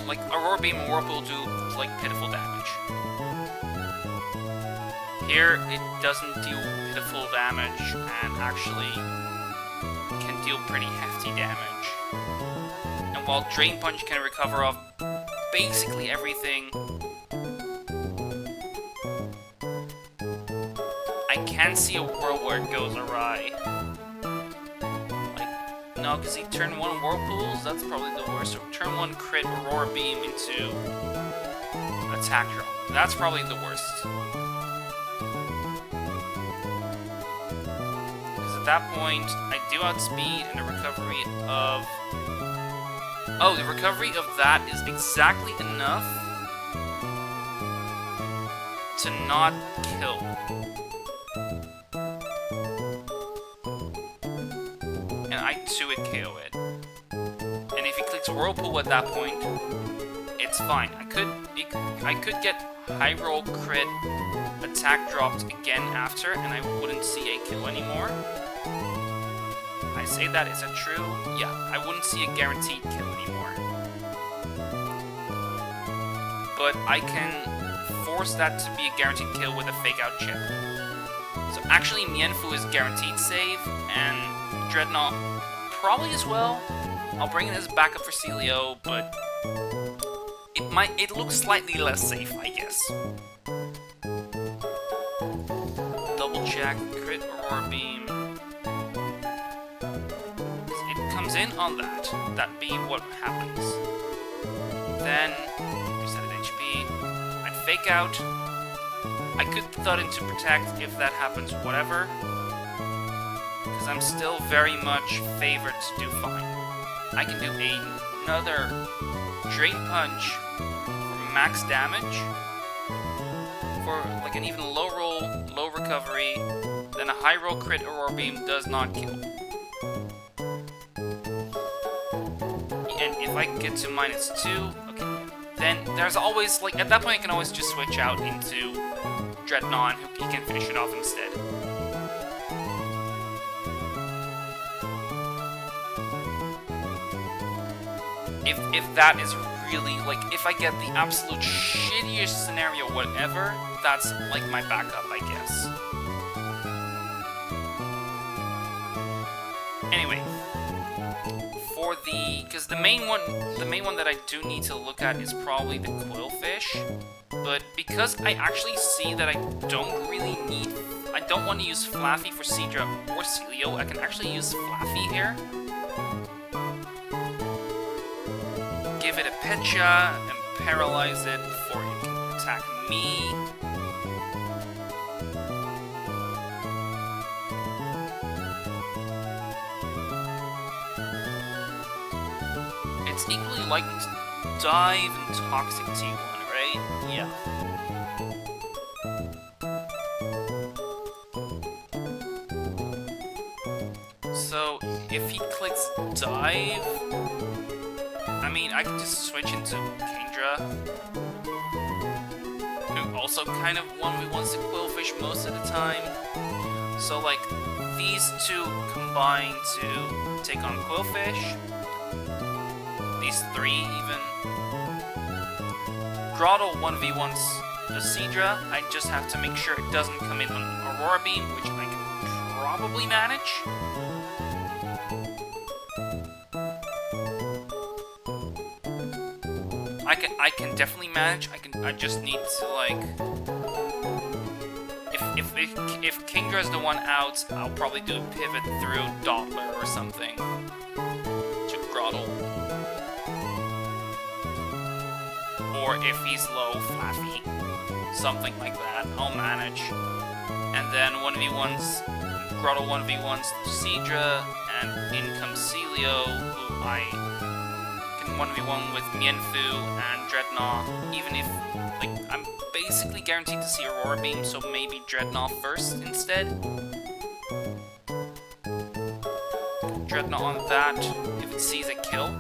like, Aurora Beam and Whirlpool do, like, pitiful damage. Here, it doesn't deal pitiful damage, and actually can deal pretty hefty damage. And while Drain Punch can recover off basically everything, I can see a world where it goes awry. No, because he turn 1 Whirlpools, that's probably the worst. So turn 1 crit Aurora Beam into attack drop. That's probably the worst. Because at that point, I do outspeed and a recovery of... Oh, the recovery of that is exactly enough to not kill. I 2-hit KO it. And if he clicks Whirlpool at that point, it's fine. I could get high roll crit attack dropped again after, and I wouldn't see a kill anymore. I say that, is that true? Yeah, I wouldn't see a guaranteed kill anymore. But I can force that to be a guaranteed kill with a fake out chip. So actually Mienfoo is guaranteed save, and Dreadnought probably as well. I'll bring it as backup for Celio, but it looks slightly less safe, I guess. Double check, crit Aurora Beam. It comes in on that. That'd be what happens. Then reset HP. I'd fake out. I could thud into protect if that happens, whatever. I'm still very much favored to do fine. I can do another Drain Punch for max damage, for like an even low roll, low recovery, then a high roll crit Aurora Beam does not kill. And if I get to -2, okay, then there's always, like, at that point I can always just switch out into Dreadnought and he can finish it off instead. If that is really, like, if I get the absolute shittiest scenario, whatever, that's, like, my backup, I guess. Anyway, for the, because the main one that I do need to look at is probably the Quillfish, but because I actually see that I don't really need, I don't want to use Flaffy for Seadra or Celio, I can actually use Flaffy here. Give it a Petcha and paralyze it before it can attack me. It's equally likely to dive and Toxic T1, right? Yeah. So, if he clicks dive, I mean, I can just switch into Kingdra, who also kind of 1v1s the Quillfish most of the time. So, like, these two combine to take on Quillfish. These three, even. Grotto 1v1s the Seadra. I just have to make sure it doesn't come in on Aurora Beam, which I can probably manage. I can definitely manage. I just need to, like, if Kingdra's the one out, I'll probably do a pivot through Doppler or something to Grotto. Or if he's low, Flaffy, something like that. I'll manage. And then 1v1s Grotto 1v1s Sidra, and in comes Celio, who I can 1v1 with Mienfu and Dreadnought, even if, like, I'm basically guaranteed to see Aurora Beam, so maybe Dreadnought first instead. Dreadnought on that, if it sees a kill,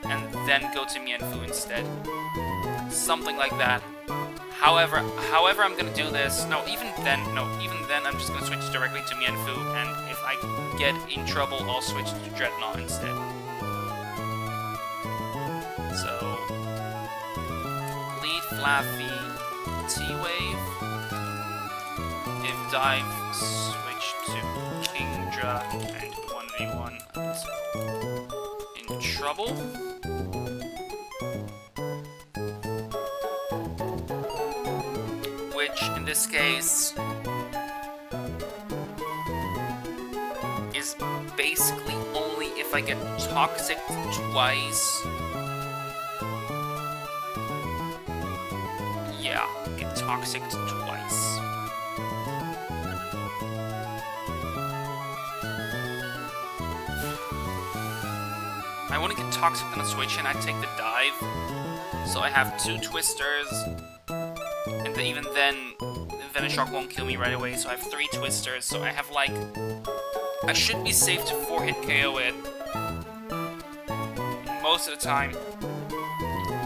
and then go to Mienfu instead. Something like that. However I'm gonna do this, even then I'm just gonna switch directly to Mienfu, and if I get in trouble, I'll switch to Dreadnought instead. So, lead Flaffy, T-Wave. If dive, switch to Kingdra, and 1v1, so in trouble. Which, in this case, is basically only if I get toxic twice. Yeah, get toxic twice. I want to get toxic on a switch and I take the dive. So I have 2 twisters. And even then, Venom Shock won't kill me right away, so I have 3 twisters, so I have like... I should be safe to 4-hit KO it. Most of the time.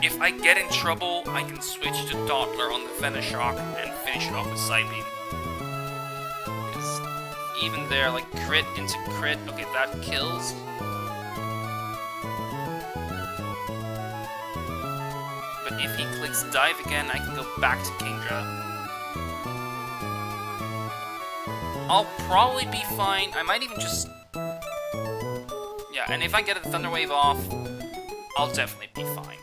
If I get in trouble, I can switch to Doppler on the Venom Shock and finish it off with Psybeam. Because even there, like crit into crit, okay, that kills. But if he clicks dive again, I can go back to Kingdra. I'll probably be fine. I might even just... Yeah, and if I get a Thunder Wave off, I'll definitely be fine.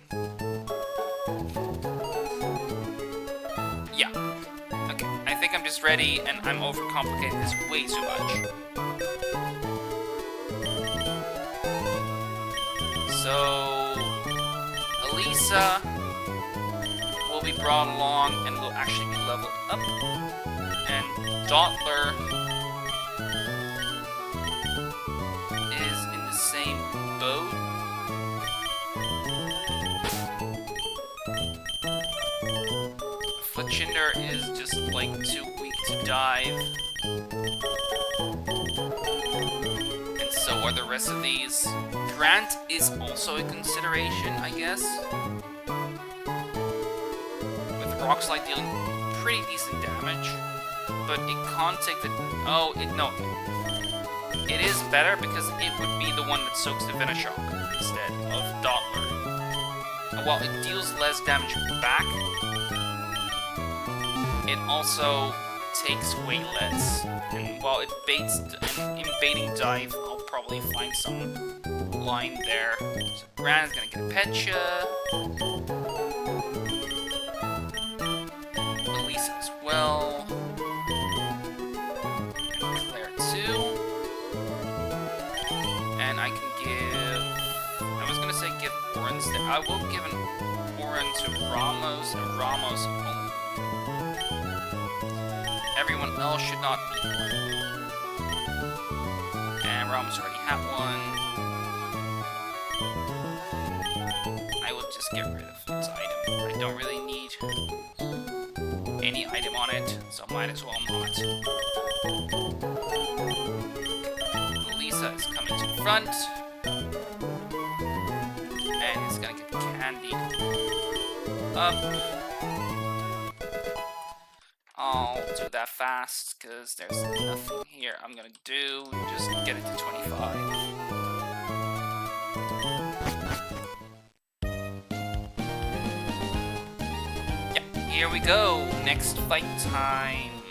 Yeah. Okay, I think I'm just ready, and I'm overcomplicating this way too much. So... Elisa will be brought along, and will actually be leveled up. And Dottler is in the same boat. Fletchinder is just like too weak to dive. And so are the rest of these. Grant is also a consideration, I guess. With Rock Slide dealing pretty decent damage. But it can't take the... Oh, no. It is better because it would be the one that soaks the Venoshock instead of Dottler. And while it deals less damage back, it also takes way less. And while it baits in baiting dive, I'll probably find some line there. So Grant is gonna get Petcha. Elisa as well. And I can give... I was gonna say give Orin... I will give an Orin to Ramos and Ramos only. Everyone else should not need one. And Ramos already had one. I will just get rid of its item. I don't really need any item on it, so might as well not. Lisa is coming to the front. And it's gonna get candied up. I'll do that fast, because there's nothing here I'm gonna do. Just get it to 25. Yeah, here we go. Next fight time.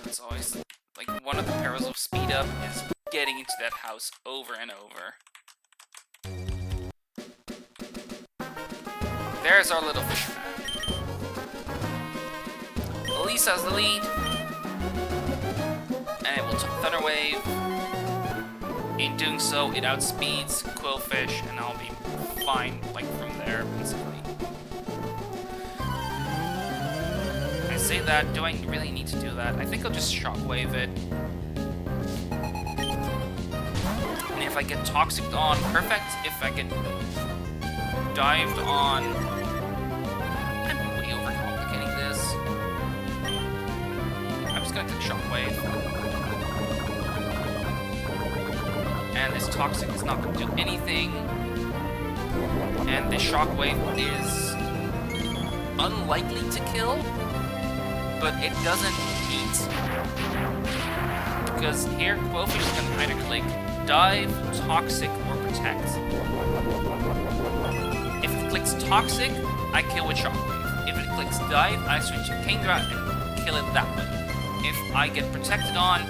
It's always, like, one of the perils of speed up is getting into that house over and over. There's our little fisherman. Elisa's the lead. And it will Thunder Wave. In doing so, it outspeeds Quillfish, and I'll be fine, like, from there, basically. that. Do I really need to do that? I think I'll just shockwave it. And if I get toxic on, perfect. If I get dived on, I'm way overcomplicating this. I'm just gonna click shockwave. And this toxic is not gonna do anything. And this shockwave is unlikely to kill, but it doesn't eat. Because here, Quillfish is going to either click Dive, Toxic, or Protect. If it clicks Toxic, I kill with Shockwave. If it clicks Dive, I switch to Kingdra and kill it that way. If I get Protected on,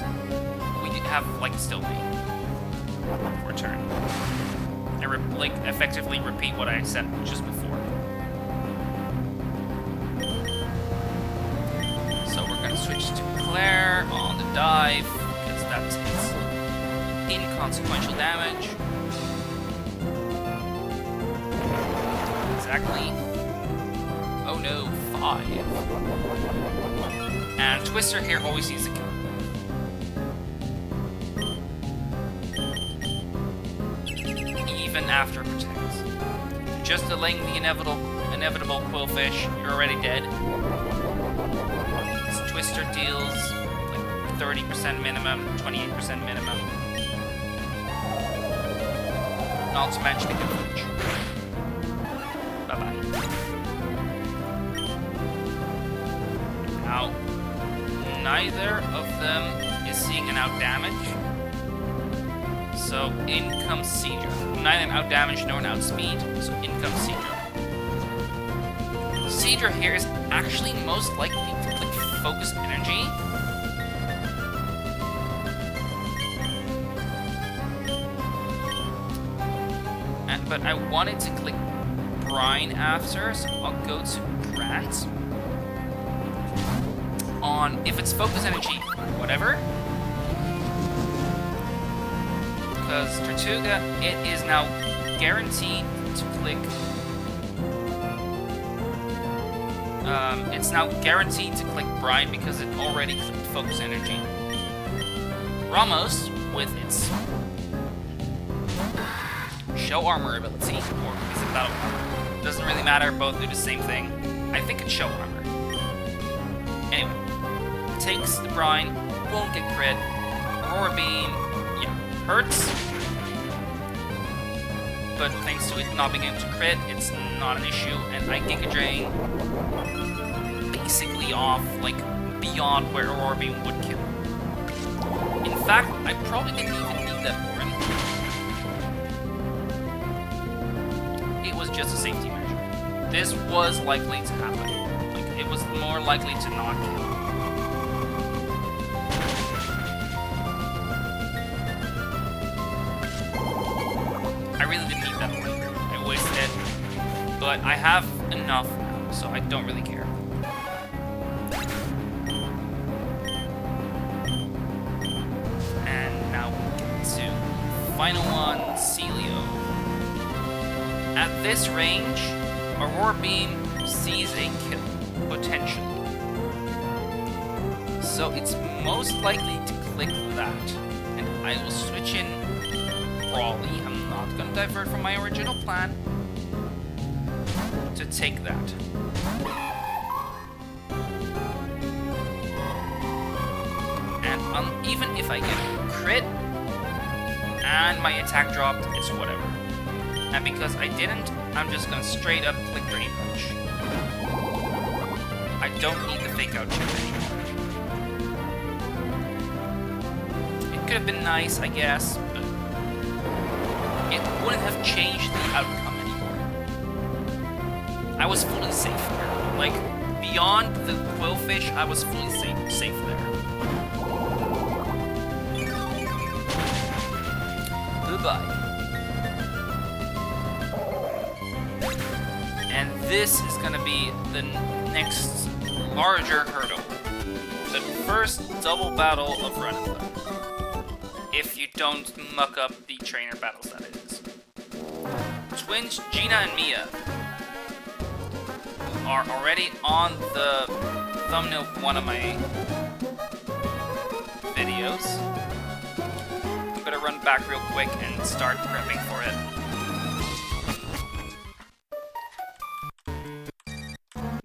we have, like, Stalemate for a turn. And, effectively repeat what I said just before. Switch to Claire on the dive, because that takes inconsequential damage. Exactly. Oh no, 5. And Twister here always needs a kill. Even after Protects. Just delaying the inevitable Quillfish, you're already dead. Twister deals like 30% minimum, 28% minimum. Not to mention the coverage. Bye-bye. Now, neither of them is seeing an out damage. So in comes Seizure. Neither an out damage nor an out speed, so in comes Seizure. Seizure here is actually most likely to click Focus Energy. But I wanted to click Brine after, so I'll go to Grant. On, if it's Focus Energy, whatever. Because Tortuga, it is now guaranteed to click... it's now guaranteed to click Brine because it already clicked Focus Energy. Ramos, with its Show Armor ability, or is it Battle Armor? Doesn't really matter, both do the same thing. I think it's Show Armor. Anyway, takes the Brine, won't get crit. Aurora Beam, yeah, hurts. But thanks to it not being able to crit, it's not an issue, and I Giga Drain basically off, like, beyond where Aurora Beam would kill. In fact, I probably didn't even need that Orin. It was just a safety measure. This was likely to happen. Like, it was more likely to not kill. I really didn't need that Orin. I wasted it. But I have enough now, so I don't really care. Final one, Celio. At this range, Aurora Beam sees a kill, potentially. So it's most likely to click that. And I will switch in Brawly. I'm not going to divert from my original plan to take that. And even if I get a crit, and my attack dropped, it's whatever. And because I didn't, I'm just gonna straight up click Drain Punch. I don't need the fake out chip anymore. It could have been nice, I guess, but it wouldn't have changed the outcome anymore. I was fully safe there. Like, beyond the Quillfish, I was fully safe there. Goodbye. And this is gonna be the next larger hurdle. The first double battle of Run and Thumb. If you don't muck up the trainer battles, that is. Twins Gina and Mia, who are already on the thumbnail of one of my videos. I'm gonna run back real quick and start prepping for it.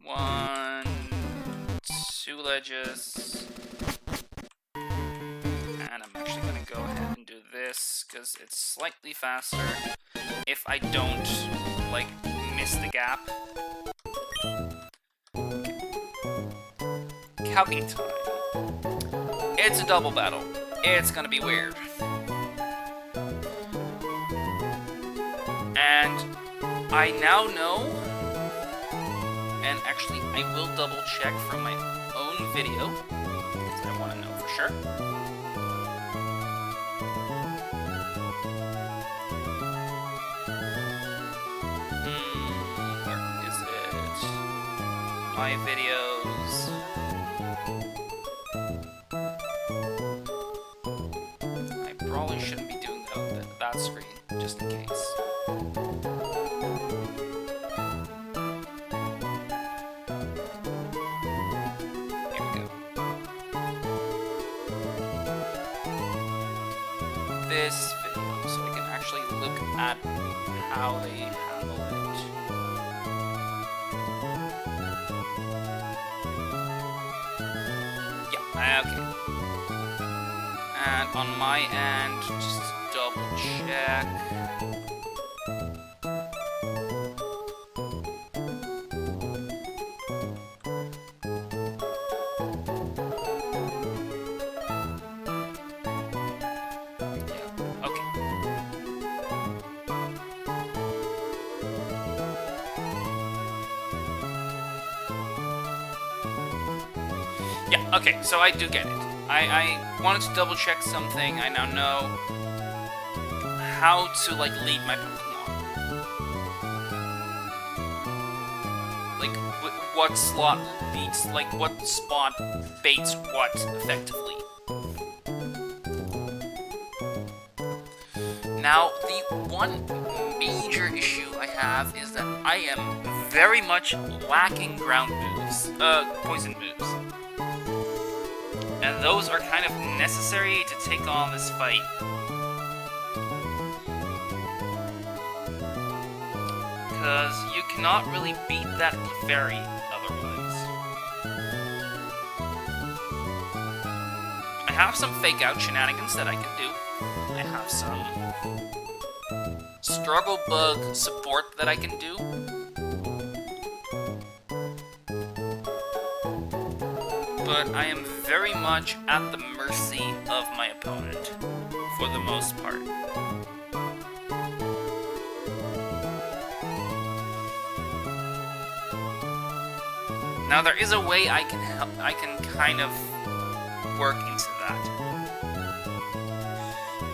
One, two ledges. And I'm actually gonna go ahead and do this because it's slightly faster if I don't, like, miss the gap. Calcing time. It's a double battle. It's gonna be weird. And I now know, and actually I will double check from my own video, because I want to know for sure. Where is it? My videos. I probably shouldn't be doing that screen, just in case. This video so I can actually look at how they handle it. Yeah, okay. And on my end, just double check. Yeah, okay, so I do get it. I wanted to double check something. I now know how to, like, lead my Pokemon. Like, what slot beats, like, what spot baits what effectively. Now, the one major issue I have is that I am very much lacking ground moves, poison moves. And those are kind of necessary to take on this fight. Because you cannot really beat that Clefairy otherwise. I have some fake out shenanigans that I can do. I have some struggle bug support that I can do. But I am very much at the mercy of my opponent, for the most part. Now there is a way I can kind of work into that.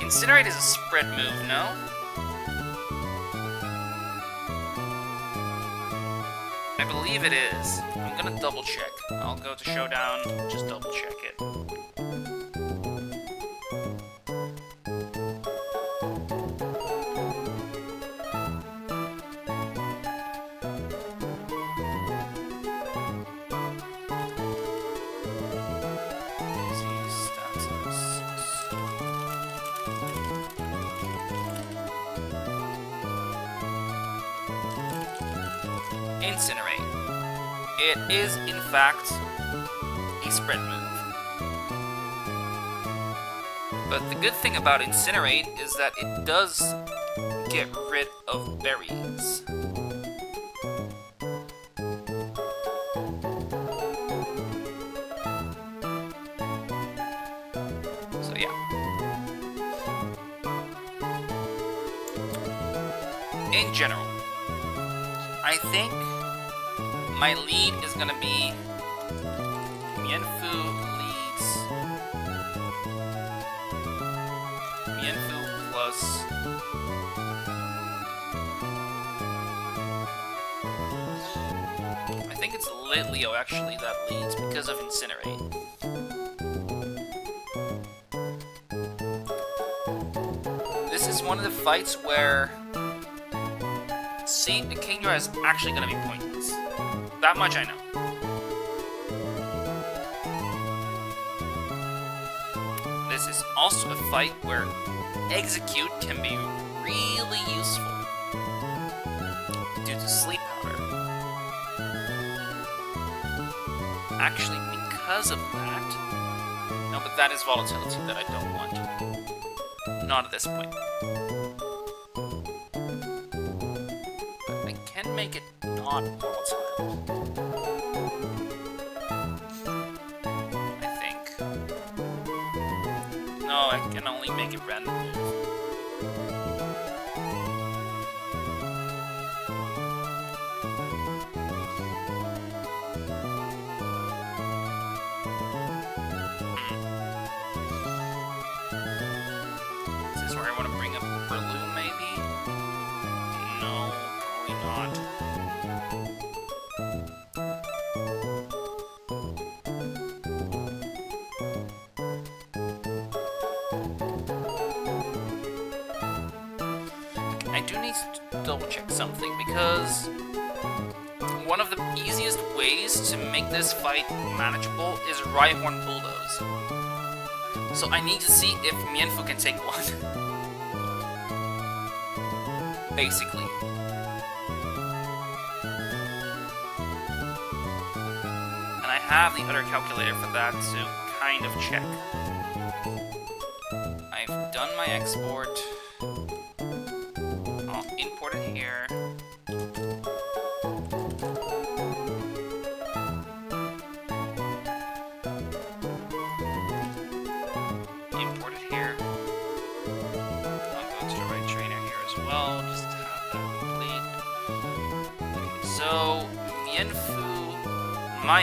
Incinerate is a spread move, no? I believe it is. I'm gonna double check. I'll go to Showdown, just double check it. Incinerate. It is, in fact, a spread move. But the good thing about Incinerate is that it does get rid of berries. So yeah. In general, I think my lead is gonna be Mienfoo leads Mienfoo plus I think it's Litleo actually that leads because of Incinerate. This is one of the fights where see, the Kingdra is actually gonna be pointless. That much I know. This is also a fight where Execute can be really useful due to Sleep Powder. Actually, because of that... No, but that is volatility that I don't want. Not at this point. But I can make it not volatile. I think. No, I can only make it random. I do need to double check something because one of the easiest ways to make this fight manageable is Rhyhorn Bulldoze. So I need to see if Mienfoo can take one. Basically. And I have the other calculator for that to kind of check. I've done my export. I'll import it here. Import it here. I'll go to the right trainer here as well, just to have that complete. Okay, so Mienfoo, my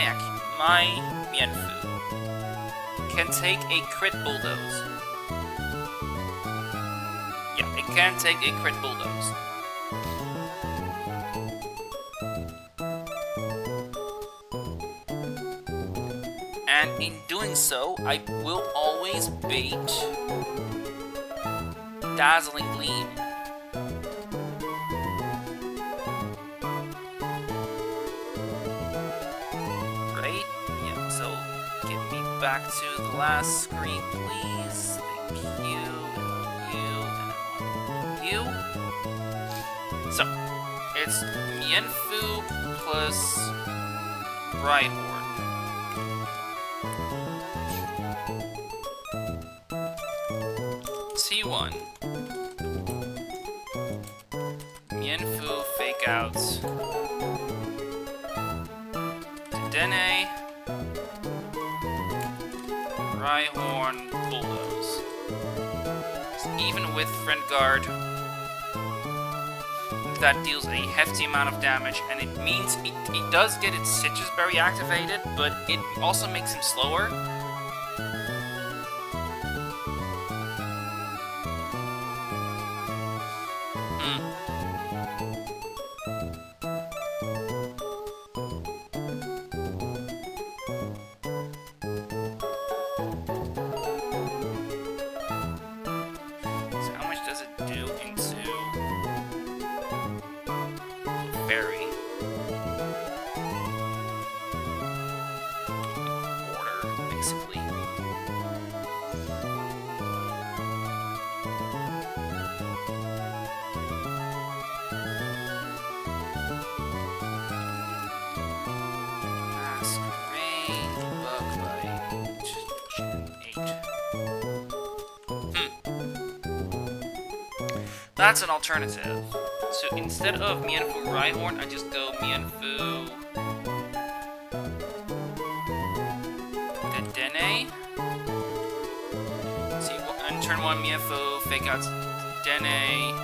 Mienfoo can take a crit bulldoze. Yeah, it can take a crit bulldoze. And in doing so, I will always bait Dazzling Gleam. Right? Yeah, so get me back to the last screen, please. Thank you, and you. So, it's Mienfoo plus Rhyhorn. T1. Mienfoo fake outs. Dene. Rhyhorn Bulldoze. Even with Friend Guard, that deals a hefty amount of damage, and it means it does get its Citrus Berry activated, but it also makes him slower. That's an alternative. So instead of Mienfoo Rhyhorn, I just go Mienfoo Dene. See, on turn 1 Mienfoo, fake out Dene.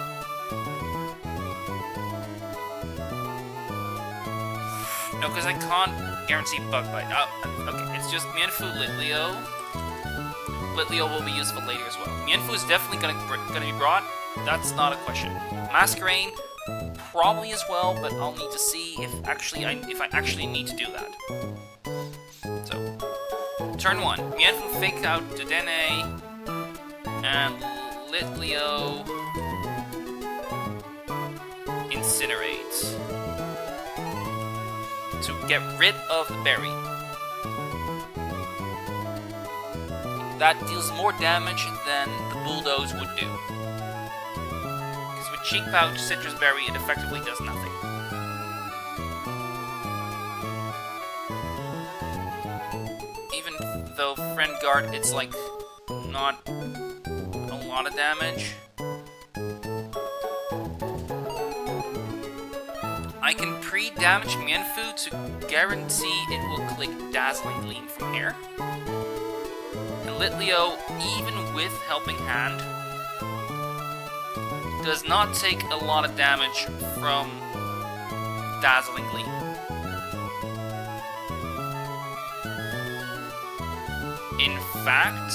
No, because I can't guarantee Bug Bite. Oh, okay, it's just Mienfoo Litleo. Litleo will be useful later as well. Mienfoo is definitely gonna be brought. That's not a question. Masquerain, probably as well, but I'll need to see if I actually need to do that. So, turn 1, Mienfoo fake out Dene and Litleo Incinerate to get rid of the berry. That deals more damage than the bulldoze would do. Because with Cheek Pouch Citrus Berry, it effectively does nothing. Even though Friend Guard, it's like not a lot of damage. I can pre-damage Mienfoo to guarantee it will click Dazzling Gleam from here. And Litleo, even with Helping Hand, does not take a lot of damage from Dazzling Gleam. In fact...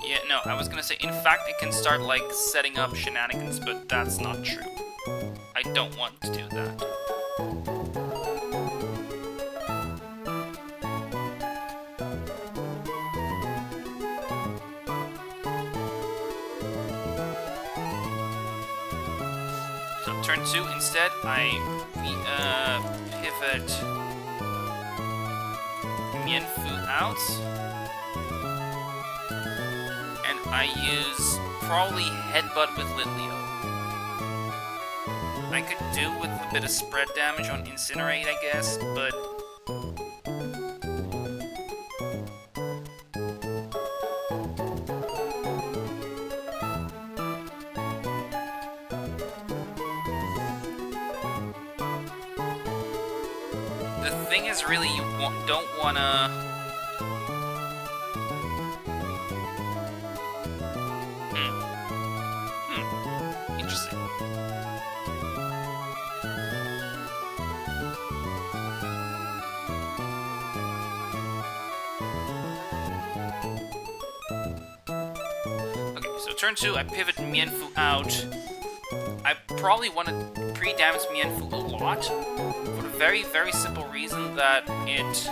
yeah, no, I was gonna say, in fact, it can start, like, setting up shenanigans, but that's not true. I don't want to do that. So, turn 2, instead, I pivot Mienfoo out. I use probably Headbutt with Litleo. I could do with a bit of spread damage on Incinerate, I guess, but... the thing is, really, you don't wanna... Interesting. Okay, so turn 2, I pivot Mienfoo out. I probably want to pre-damage Mienfoo a lot, for the very, very simple reason that it...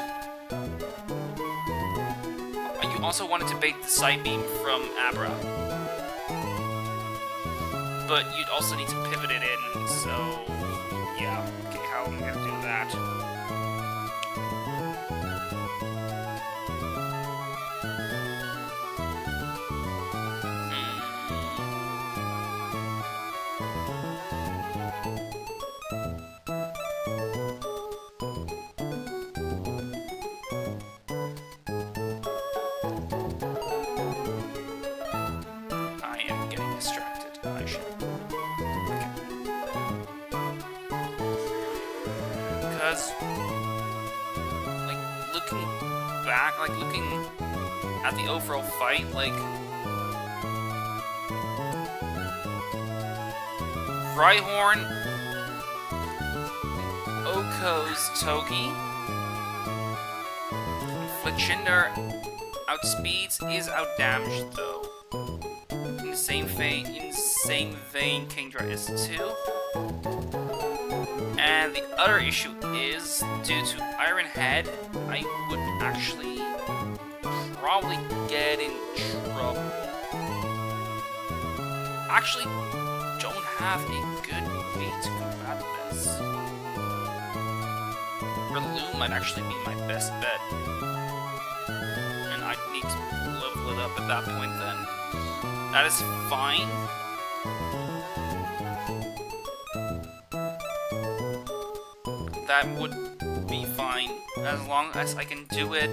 you also wanted to bait the Side Beam from Abra. But you'd also need to pivot it in, so... yeah, okay, how am I gonna do that? I am getting distracted. I should... okay. Because... like, looking back, like, looking at the overall fight, like... Rhyhorn... Oko's Togi... Fletchinder outspeeds is outdamaged, though. In the same vein, Kingdra is too. And the other issue is, due to Iron Head, I would actually probably get in trouble. Actually, don't have a good way to combat this. Breloom might actually be my best bet. And I'd need to level it up at that point then. That is fine. That would be fine, as long as I can do it.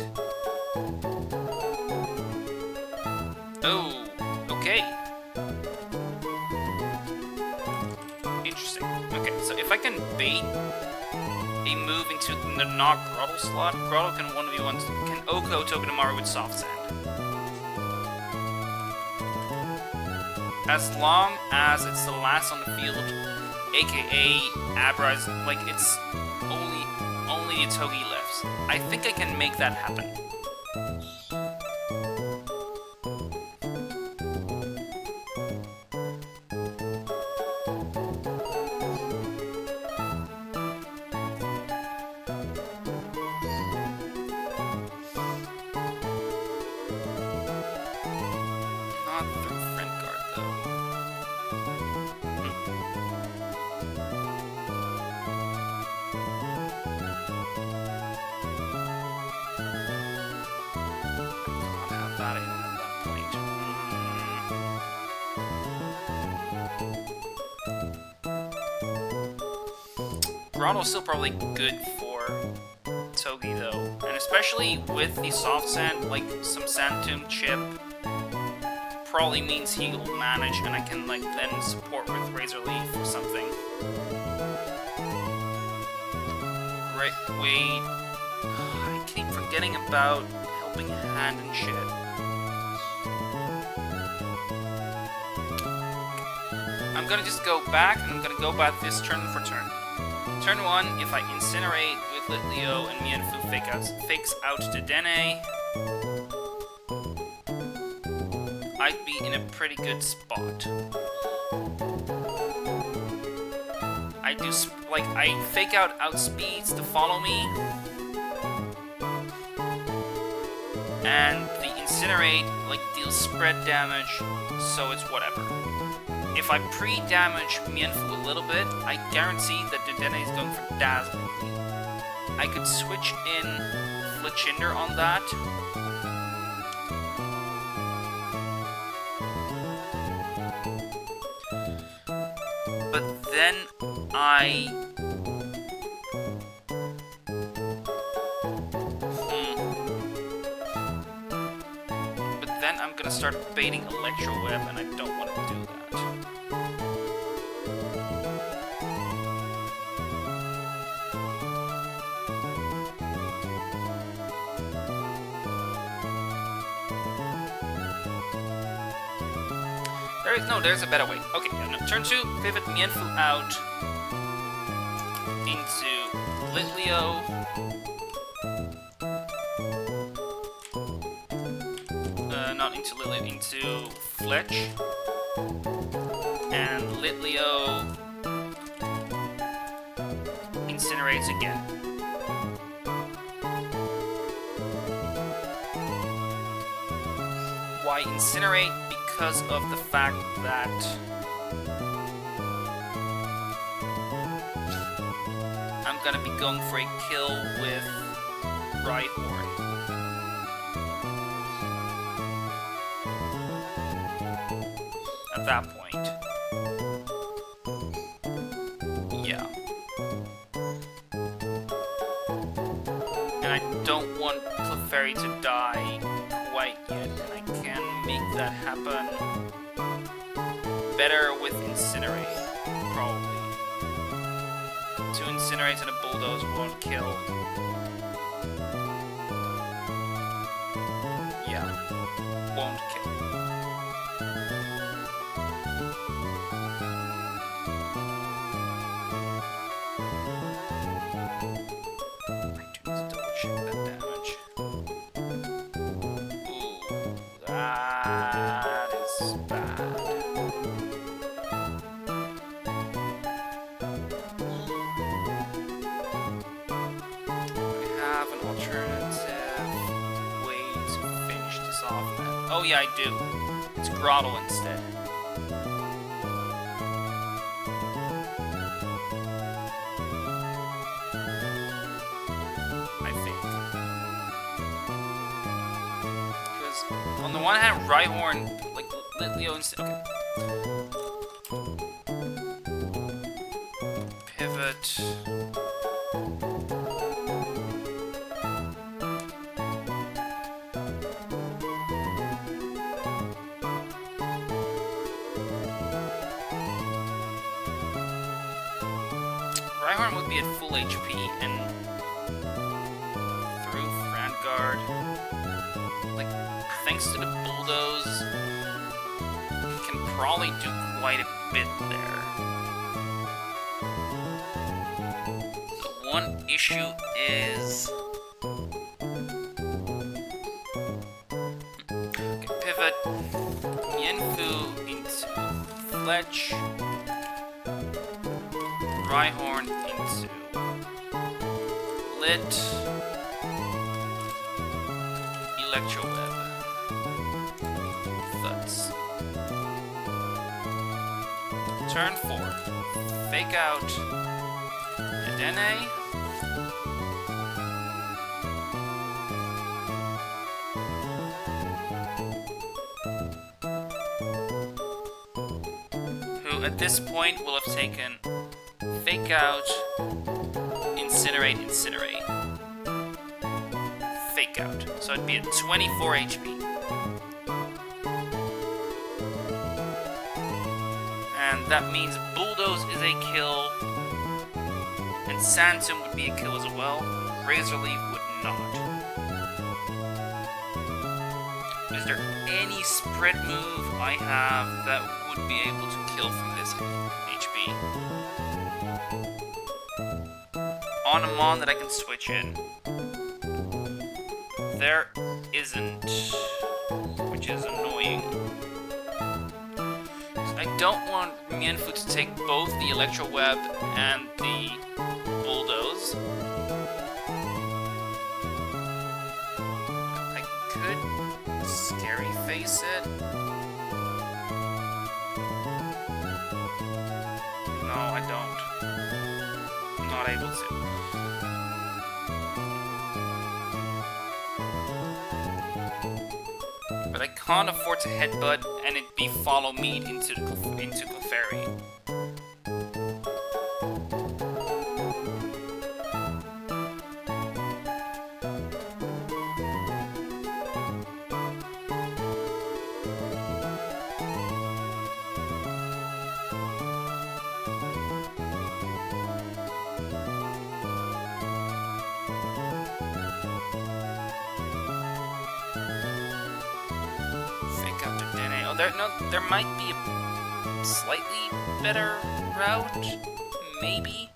Oh, okay. Interesting. Okay, so if I can bait a move into the not Grottle slot, Grottle can 1v1, can Oko Togedemaru with Soft Sand. As long as it's the last on the field, aka Abra's, like, it's only the Togi left. I think I can make that happen. Not through Friend Guard, though. Grotto's still probably good for Togi though, and especially with the soft sand, like some sand tomb chip, probably means he'll manage, and I can like then support with Razor Leaf or something. Great, wait, I keep forgetting about helping hand and shit. I'm gonna just go back, and I'm gonna go back this turn for turn. Turn 1, if I incinerate with Litleo and Mienfoo fakes out to Dene, I'd be in a pretty good spot. I fake out outspeeds to follow me, and the incinerate deals spread damage, so it's whatever. If I pre-damage Mienfoo a little bit, I guarantee that Dedenne is going for Dazzling. I could switch in Fletchinder on that. But then I'm gonna start baiting Electro Web, and I don't want to do that. There's a better way. Okay, no, turn 2, pivot Mienfoo out into Litleo. Not into Litleo, into Fletch. And Litleo incinerates again. Why incinerate? Because of the fact that I'm gonna be going for a kill with Rhyhorn. At that point. Yeah. And I don't want Clefairy to die quite yet, and I can make that happen better with Incinerate, probably. 2 Incinerates and a Bulldoze won't kill. Yeah, won't kill. I do need to double check that damage. That is bad. I have an alternative way to finish this off then. Oh yeah, I do. It's Grotto instead. On the one hand, Rhyhorn, Litleo instead. Okay. Pivot. Rhyhorn would be at full HP and through Frantguard. Thanks to the Bulldoze, can probably do quite a bit there. The one issue is... Okay, pivot Mienfoo into Fletch, Rhyhorn into Lit, Electro Web. Turn 4. Fake out Dedenne. Who at this point will have taken Fake out incinerate, incinerate. Fake out. So it'd be at 24 HP. And that means Bulldoze is a kill. And Sandstorm would be a kill as well. Razor Leaf would not. Is there any spread move I have that would be able to kill from this HP? On a Mon that I can switch in. There isn't, which is annoying. So I don't want Mienfu to take both the Electro Web and the Bulldoze. I could Scary Face it. No, I don't. I'm not able to. But I can't afford to headbutt and it'd be follow me into Clefairy. There might be a slightly better route, maybe.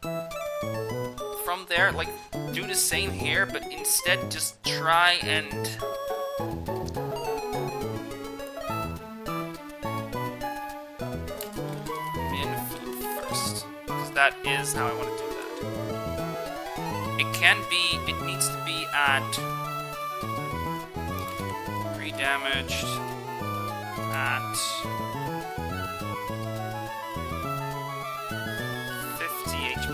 From there, like, do the same here, but instead just try and... Mienfu first, because that is how I want to do that. It needs to be at... pre-damaged... at 50 HP.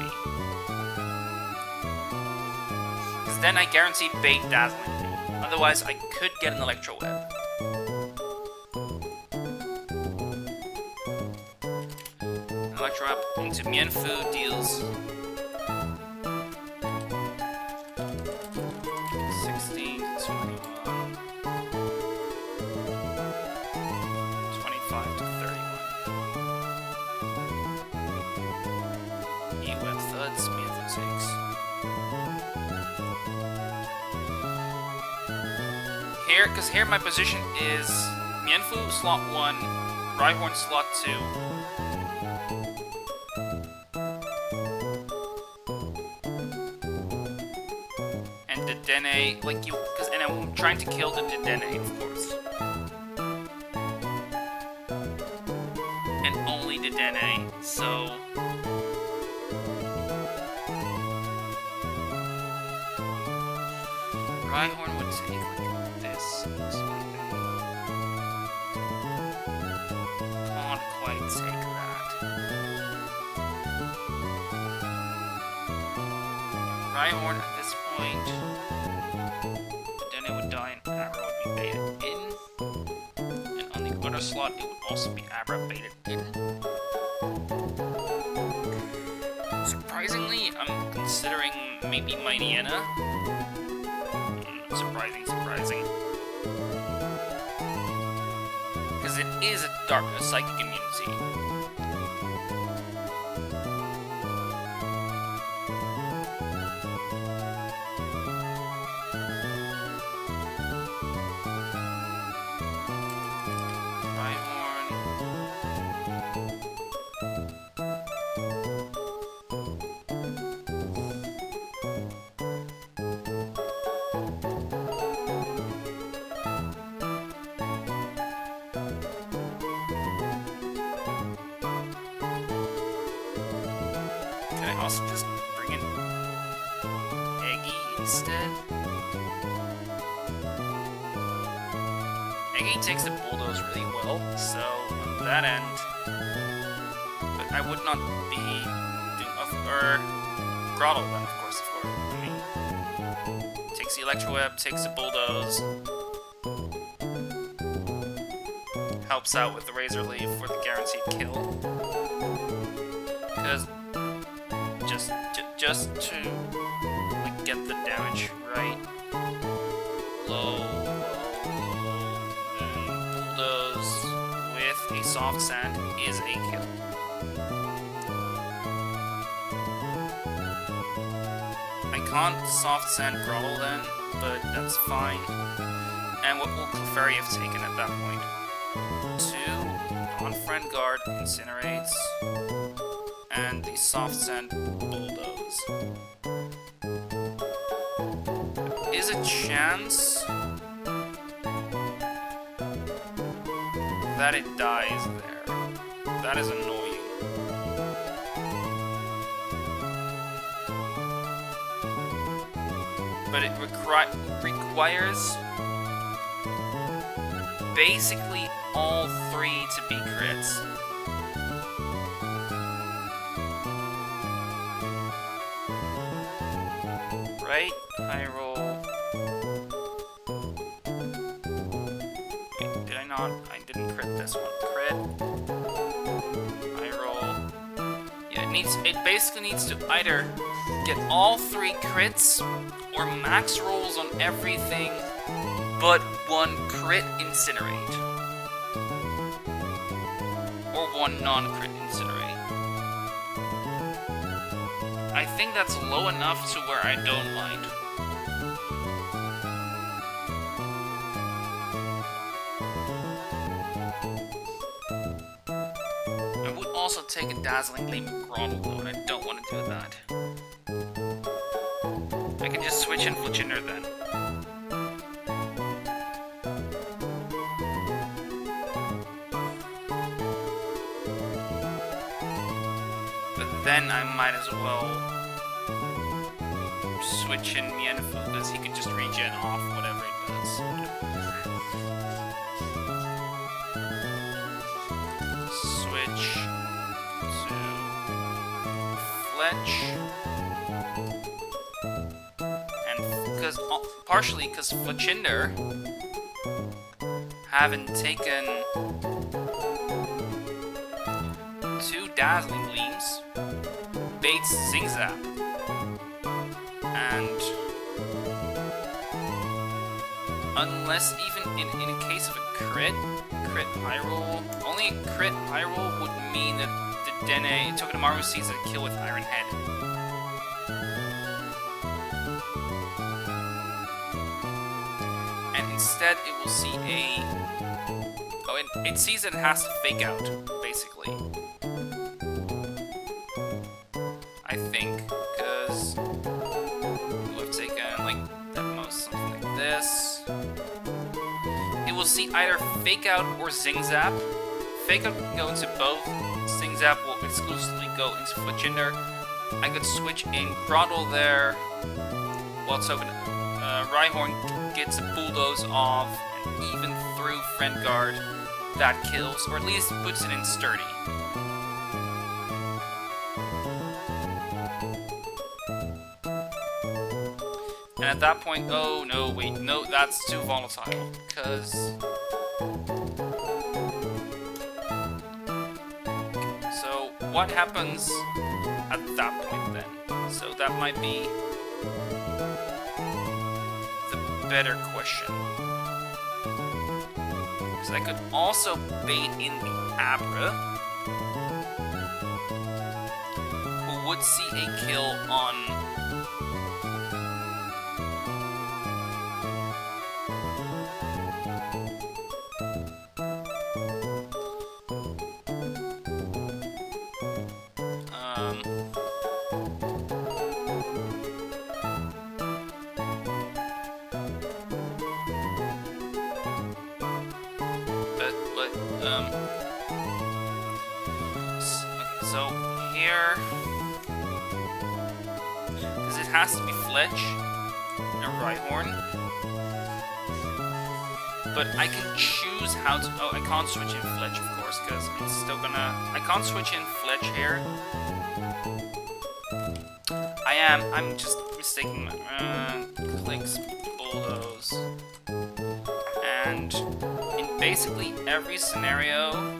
Because then I guaranteed bait dazzling me. Otherwise, I could get an Electro Web. An Electro Web into Mienfu deals 16 to 21. 25 to 31. E-Web thuds, Mienfu takes. Here, because here my position is Mienfu slot 1, Rhyhorn slot 2. And Dedenne, like you, and I'm trying to kill the Dedenne, of course. Dedenne, so Rhyhorn would take like this sort of thing. Can't quite take that. Rhyhorn at this point, Dedenne would die and Abra would be baited in. And on the other slot, it would also be Abra baited in. Surprisingly, I'm considering maybe Mightyena. Surprising. Because it is a psychic immunity. Also just bring in Eggy instead. Eggy takes the Bulldoze really well, so on that end, but I would not be doing Grottle then, of course, for me. Takes the Electro Web, takes the Bulldoze, helps out with the Razor Leaf for the guaranteed kill. Because just to damage, right? Low, then bulldoze with a soft sand is a kill. I can't soft sand Brawly then, but that's fine. And what will Clefairy have taken at that point? 2 on friend guard incinerates, and the soft sand bulldoze. There is a chance that it dies there. That is annoying. But it requires basically all 3 to be crits. Right? I roll. Wait, did I not? I didn't crit this one. Crit. I roll. Yeah, it basically needs to either get all 3 crits or max rolls on everything but 1 crit incinerate. Or 1 non-crit incinerate. I think that's low enough to where I don't mind. I would also take a Dazzling Gleam of Grottle though, and I don't want to do that. I can just switch in Fletchinder then. But then I might as well switch in Mienfoo, because he can just regen off whatever he does. Switch to Fletch. Partially because Fletchinder, having taken 2 Dazzling Gleams, baits Zing Zap, and unless even in a case of a crit high roll, only a crit high roll would mean that the Dene Togedemaru sees a kill with Iron Head. Instead, it will see a... Oh, it sees that it has to fake out, basically. I think, because... We'll have taken, like, at most something like this. It will see either fake out or Zing Zap. Fake out can go into both. Zing Zap will exclusively go into Fletchinder. I could switch in Grottle there. While Token... Rhyhorn gets a bulldoze off, and even through friend guard, that kills, or at least puts it in sturdy. And at that point, oh no, wait, no, that's too volatile, because... So, what happens at that point then? So that might be better question. Because I could also bait in the Abra, who would see a kill on so here, because it has to be Fletch and Rhyhorn, but I can choose how to, oh, I can't switch in Fletch, of course, because it's still gonna, I can't switch in Fletch here. I'm just mistaking my, clicks, bulldoze, and in basically every scenario,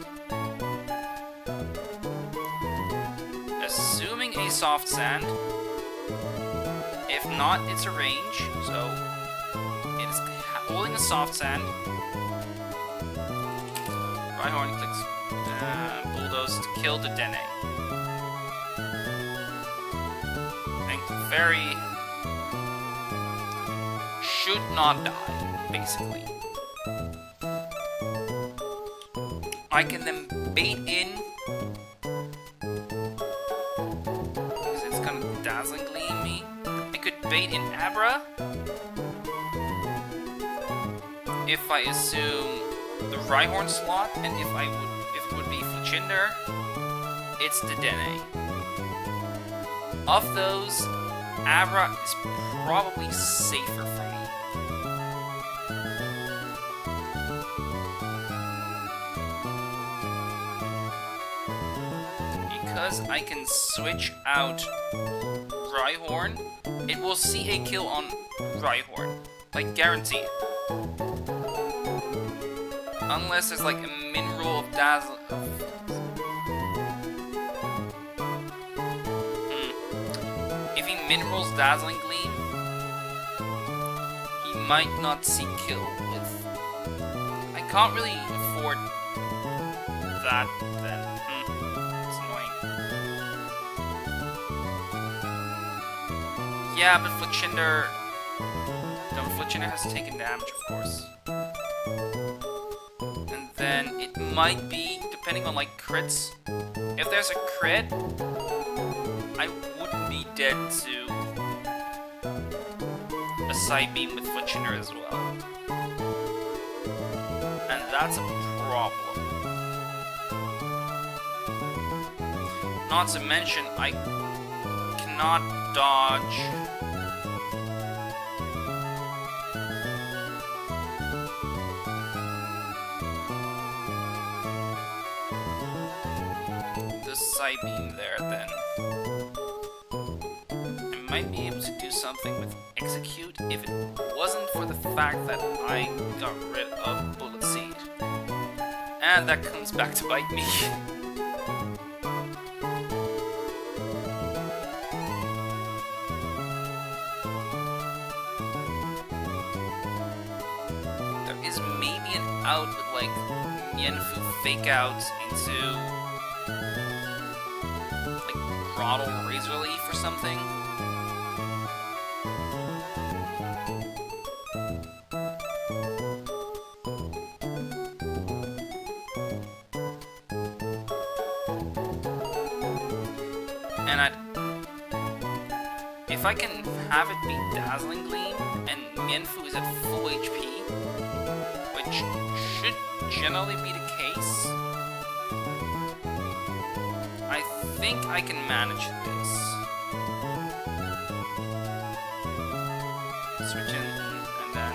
assuming a soft sand, if If not, it's a range, so it is holding a soft sand. Rhyhorn clicks Bulldoze to kill the Dene. And Clefairy should not die, basically. I can then bait in, because it's gonna Dazzling Gleam me. I could bait in Abra if I assume the Rhyhorn slot, and if it would be Fletchinder, it's the Dene. Of those, Abra is probably safer for me. Because I can switch out Rhyhorn, it will see a kill on Rhyhorn, like guaranteed. Unless there's like a mineral of Dazzle. If he minerals Dazzling Gleam, he might not see kill with. I can't really afford that then. It's annoying. Yeah, but Fletchinder. No, Fletchinder has taken damage, of course. Then it might be, depending on like crits. If there's a crit, I wouldn't be dead to a side beam with Fletchinder as well. And that's a problem. Not to mention, I cannot dodge side beam there, then I might be able to do something with Execute if it wasn't for the fact that I got rid of Bullet Seed. And that comes back to bite me. There is maybe an out with like Mienfoo fake outs into Throttle Razor Leaf or something. And if I can have it be Dazzling Gleam and Mienfoo is at full HP, which should generally be the case, I think I can manage this. Switch in, and then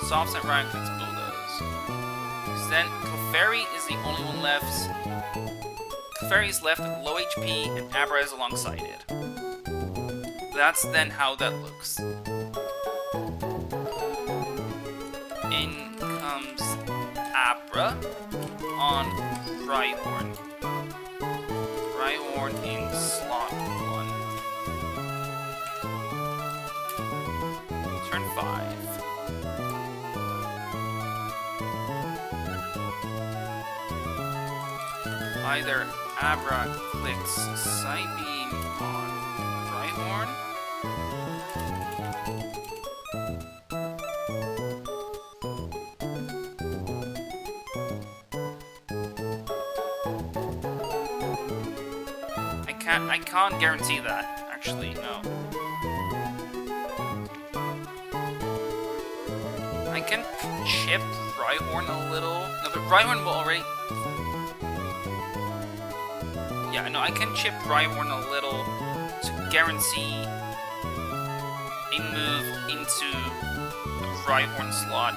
Soft Sand Ryan clicks Bulldoze. Because then Clefairy is the only one left. Clefairy is left with low HP, and Abra is alongside it. That's then how that looks. In comes Abra on Rhyhorn. Rhyhorn in slot 1. Turn 5. Either Abra clicks Side Beam on Rhyhorn, I can't guarantee that, actually, no. I can chip Rhyhorn a little. No, but Rhyhorn will already... Yeah, no, I can chip Rhyhorn a little to guarantee a move into the Rhyhorn slot,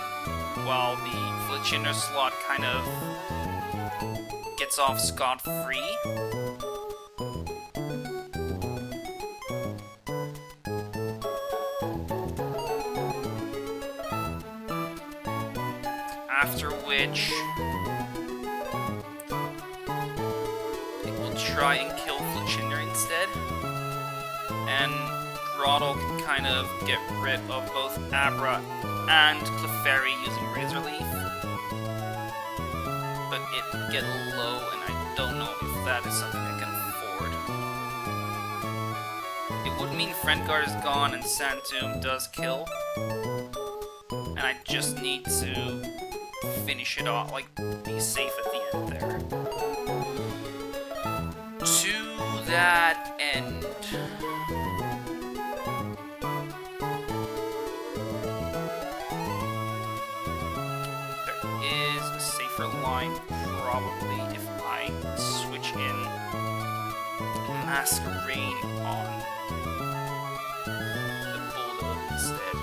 while the Fletchinder slot kind of gets off scot-free. After which, it will try and kill Fletchinder instead, and Throttle can kind of get rid of both Abra and Clefairy using Razor Leaf. But it would get low, and I don't know if that is something I can afford. It would mean Friend Guard is gone and Sand Tomb does kill. And I just need to finish it off, like, be safe at the end there. To that end... there is a safer line, probably, if I switch in Masquerade on the Bulldog instead.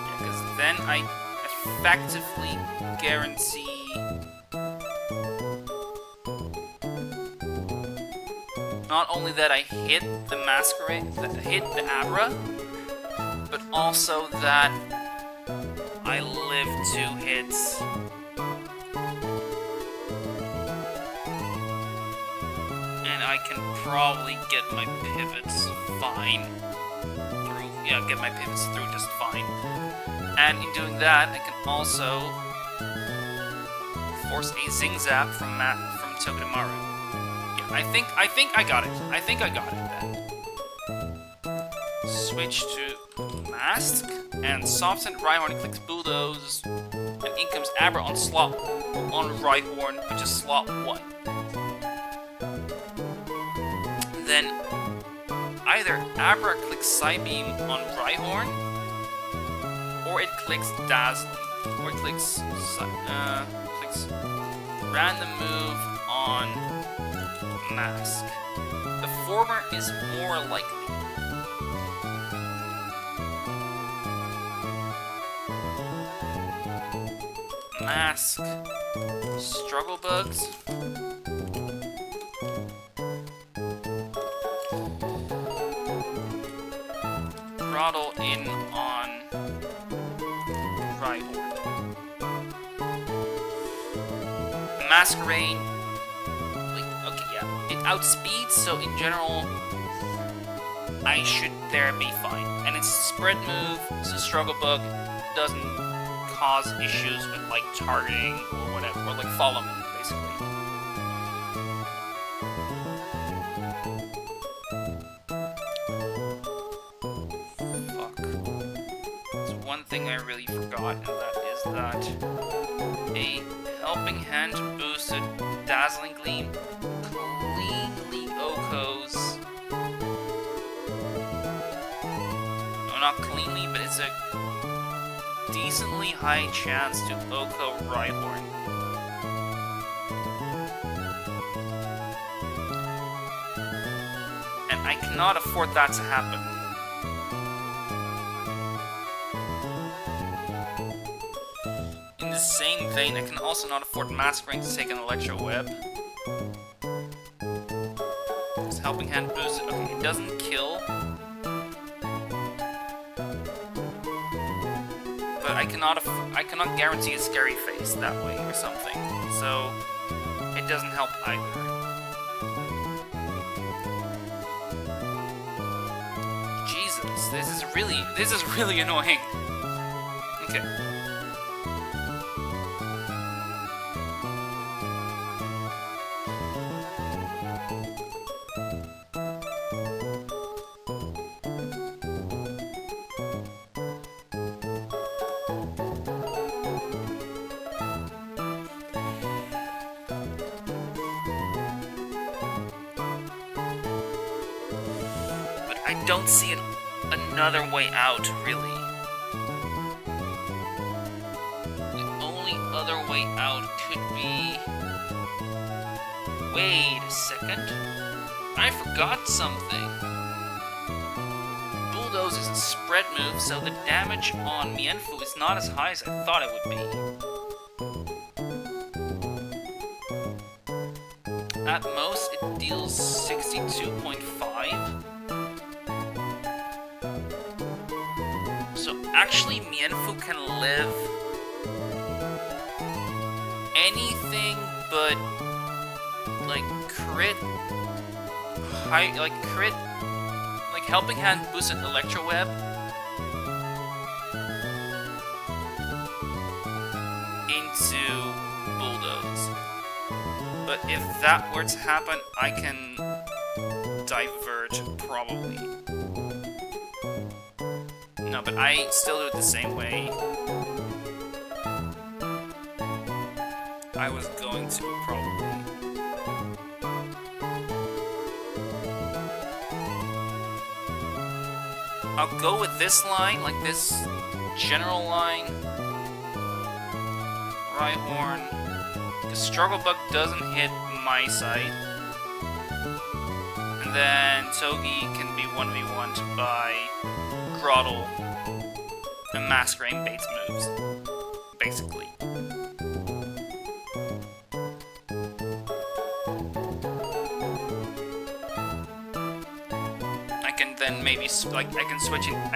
Yeah, because then I effectively guarantee not only that I hit the Masquerade, that hit the Abra, but also that I live 2 hits. And I can probably get my pivots fine through, yeah, get my pivots through just fine. And in doing that, I can also force a Zing Zap from Togedemaru. Yeah, I think I got it. I think I got it then. Switch to Mask, and Soft-Send Rhyhorn clicks Bulldoze, and in comes Abra on Rhyhorn, which is slot 1. Then either Abra clicks Psybeam on Rhyhorn, or it clicks Dazzling, or it clicks Random Move on Mask. The former is more likely. Mask, Struggle Bugs. Throttle in on Rhyhorn. Masquerade. Okay, yeah. It outspeeds, so in general, I should there be fine. And it's a spread move, so Struggle Bug doesn't cause issues with like targeting or whatever, or like follow me, basically. Fuck. There's one thing I really forgot, and that is that a Helping Hand boosted Dazzling Gleam cleanly OHKOs. No, not cleanly, but it's a decently high chance to OHKO Rhyhorn. And I cannot afford that to happen. In the same vein, I can also not afford Masquerade to take an Electro Web. Because Helping Hand boosted, okay, it doesn't kill. But I cannot guarantee a Scary Face that way or something. So it doesn't help either. Jesus, this is really annoying. Okay. I don't see another way out, really. The only other way out could be... Wait a second. I forgot something. Bulldoze is a spread move, so the damage on Mienfoo is not as high as I thought it would be. At most, it deals 62.5. So actually, Mienfoo can live anything but like crit, Helping Hand boosted Electro Web into Bulldoze. But if that were to happen, I can Diverge, probably. No, but I still do it the same way I was going to, probably. I'll go with this line, like this general line. Rhyhorn. Because Struggle Bug doesn't hit my side. And then Togi can be 1v1'd by Grottle and Masquerain Bates moves, basically. I can then maybe I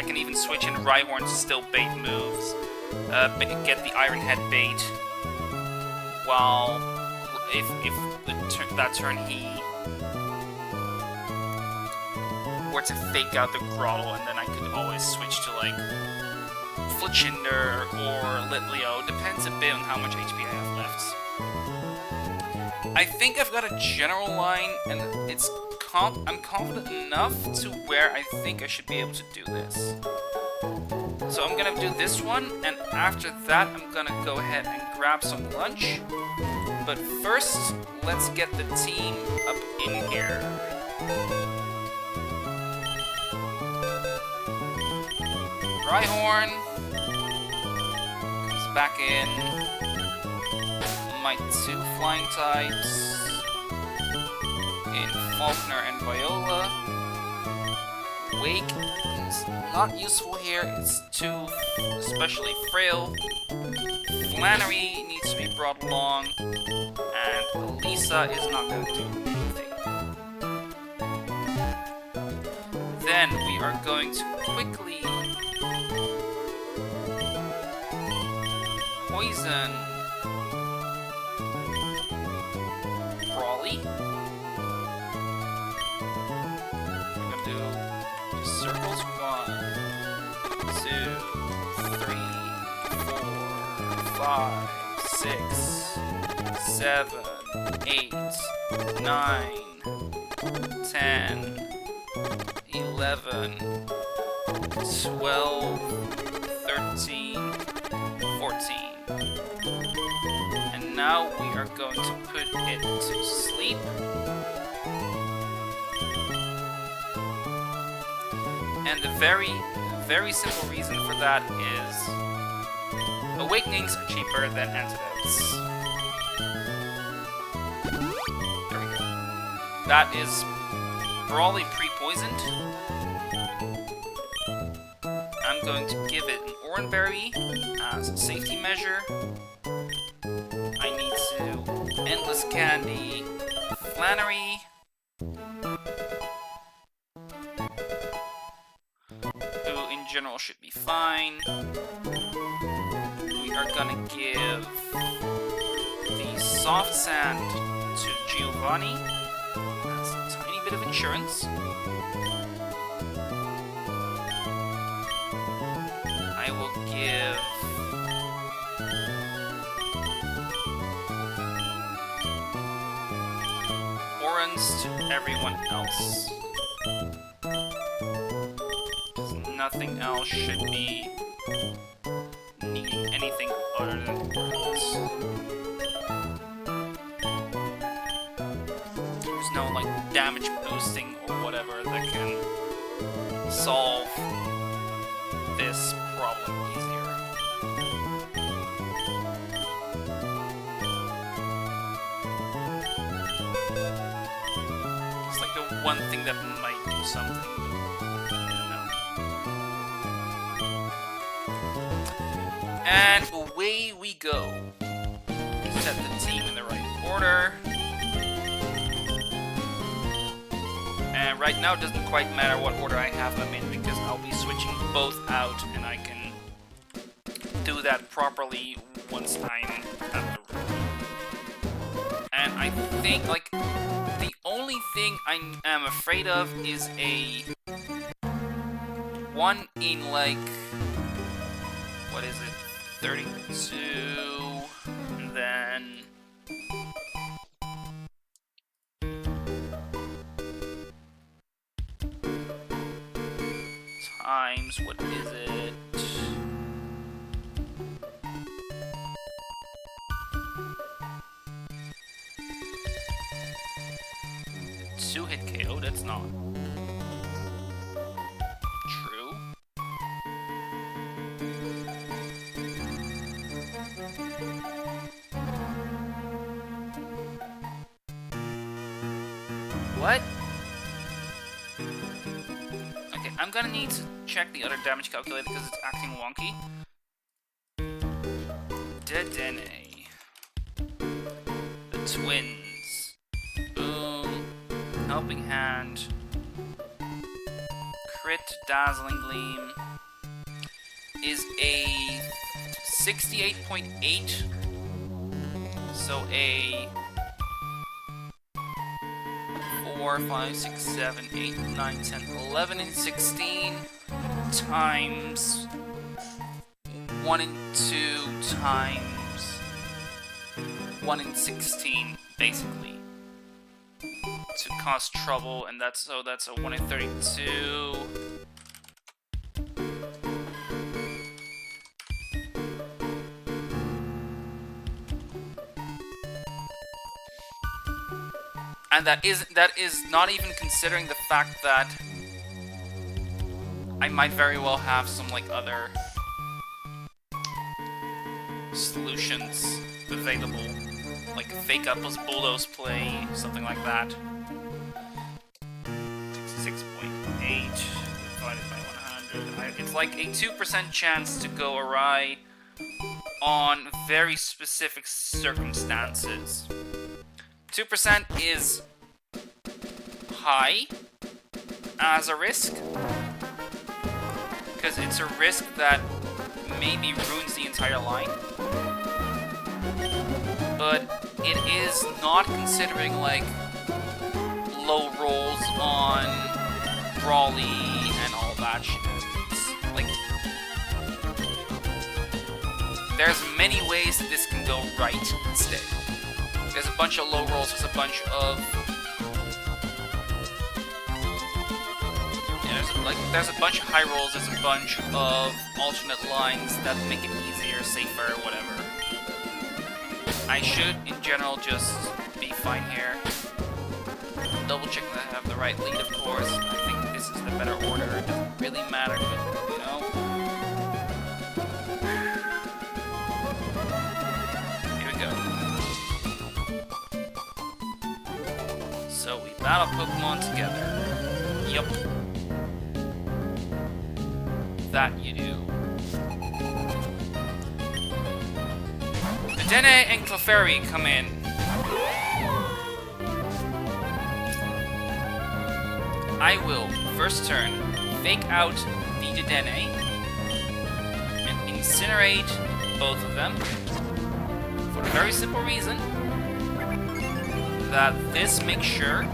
can even switch in Rhyhorn to still bait moves, get the Iron Head bait, while if that turn he were to fake out the Grottle, and then I could always switch to like Fletchinder or Litleo. Depends a bit on how much HP I have left. I think I've got a general line, and I'm confident enough to where I think I should be able to do this. So I'm gonna do this one, and after that I'm gonna go ahead and grab some lunch. But first, let's get the team up in here. Rhyhorn comes back in. My two flying types in Faulkner and Viola. Wake is not useful here, it's too especially frail. Flannery needs to be brought along, and Elisa is not going to do anything. Then we are going to quickly poison Brawly. We're going to do circles 1, 2, 3, 4, 5, 6, 7, 8, 9, 10, 11, 12, 13, 14. And now we are going to put it to sleep. And the very simple reason for that is awakenings are cheaper than antidotes. There we go. That is Brawly pre-poisoned. I'm going to give it an Oranberry as a safety measure. I need to Endless Candy Flannery. Who in general should be fine. We are gonna give the Soft Sand to Giovanni. That's a tiny bit of insurance. I will give Orans to everyone else. Nothing else should be needing anything other than Orans. There's no like damage boosting or whatever that can solve this problem easier. It's like the one thing that might do something. And away we go. Set the team in the right order. And right now it doesn't quite matter what order I have them in because I'll be switching both out and I can do that properly once I'm at the room. And I think, like, the only thing I am afraid of is a one in like, what is it, 32, and then times, what is it? Two-hit KO, that's not true. What? Okay, I'm gonna need to check the other damage calculator because it's acting wonky. Dedenne. The twins. Boom. Helping Hand. Crit Dazzling Gleam. Is a 68.8. So a 4, 5, 6, 7, 8, 9, 10, 11, and 16 times 1 and 2 times 1 and 16, basically, to cause trouble, and that's a 1 in 32. And that is not even considering the fact that I might very well have some like other solutions available, like fake Apple's Bulldoze play, something like that. 6.8 divided by 100. It's like a 2% chance to go awry on very specific circumstances. 2% is high as a risk, because it's a risk that maybe ruins the entire line. But it is not considering like low rolls on Brawly and all that shit. It's like there's many ways that this can go right instead. There's a bunch of low rolls, there's a bunch of... Yeah, there's a bunch of high rolls, there's a bunch of alternate lines that make it easier, safer, whatever. I should, in general, just be fine here. Double check that I have the right lead, of course. I think this is the better order. It doesn't really matter, but, you know. Here we go. So we battle Pokemon together. Yup. That you do. Dedenne and Clefairy come in. I will, first turn, fake out the Dedenne and incinerate both of them for the very simple reason that this makes sure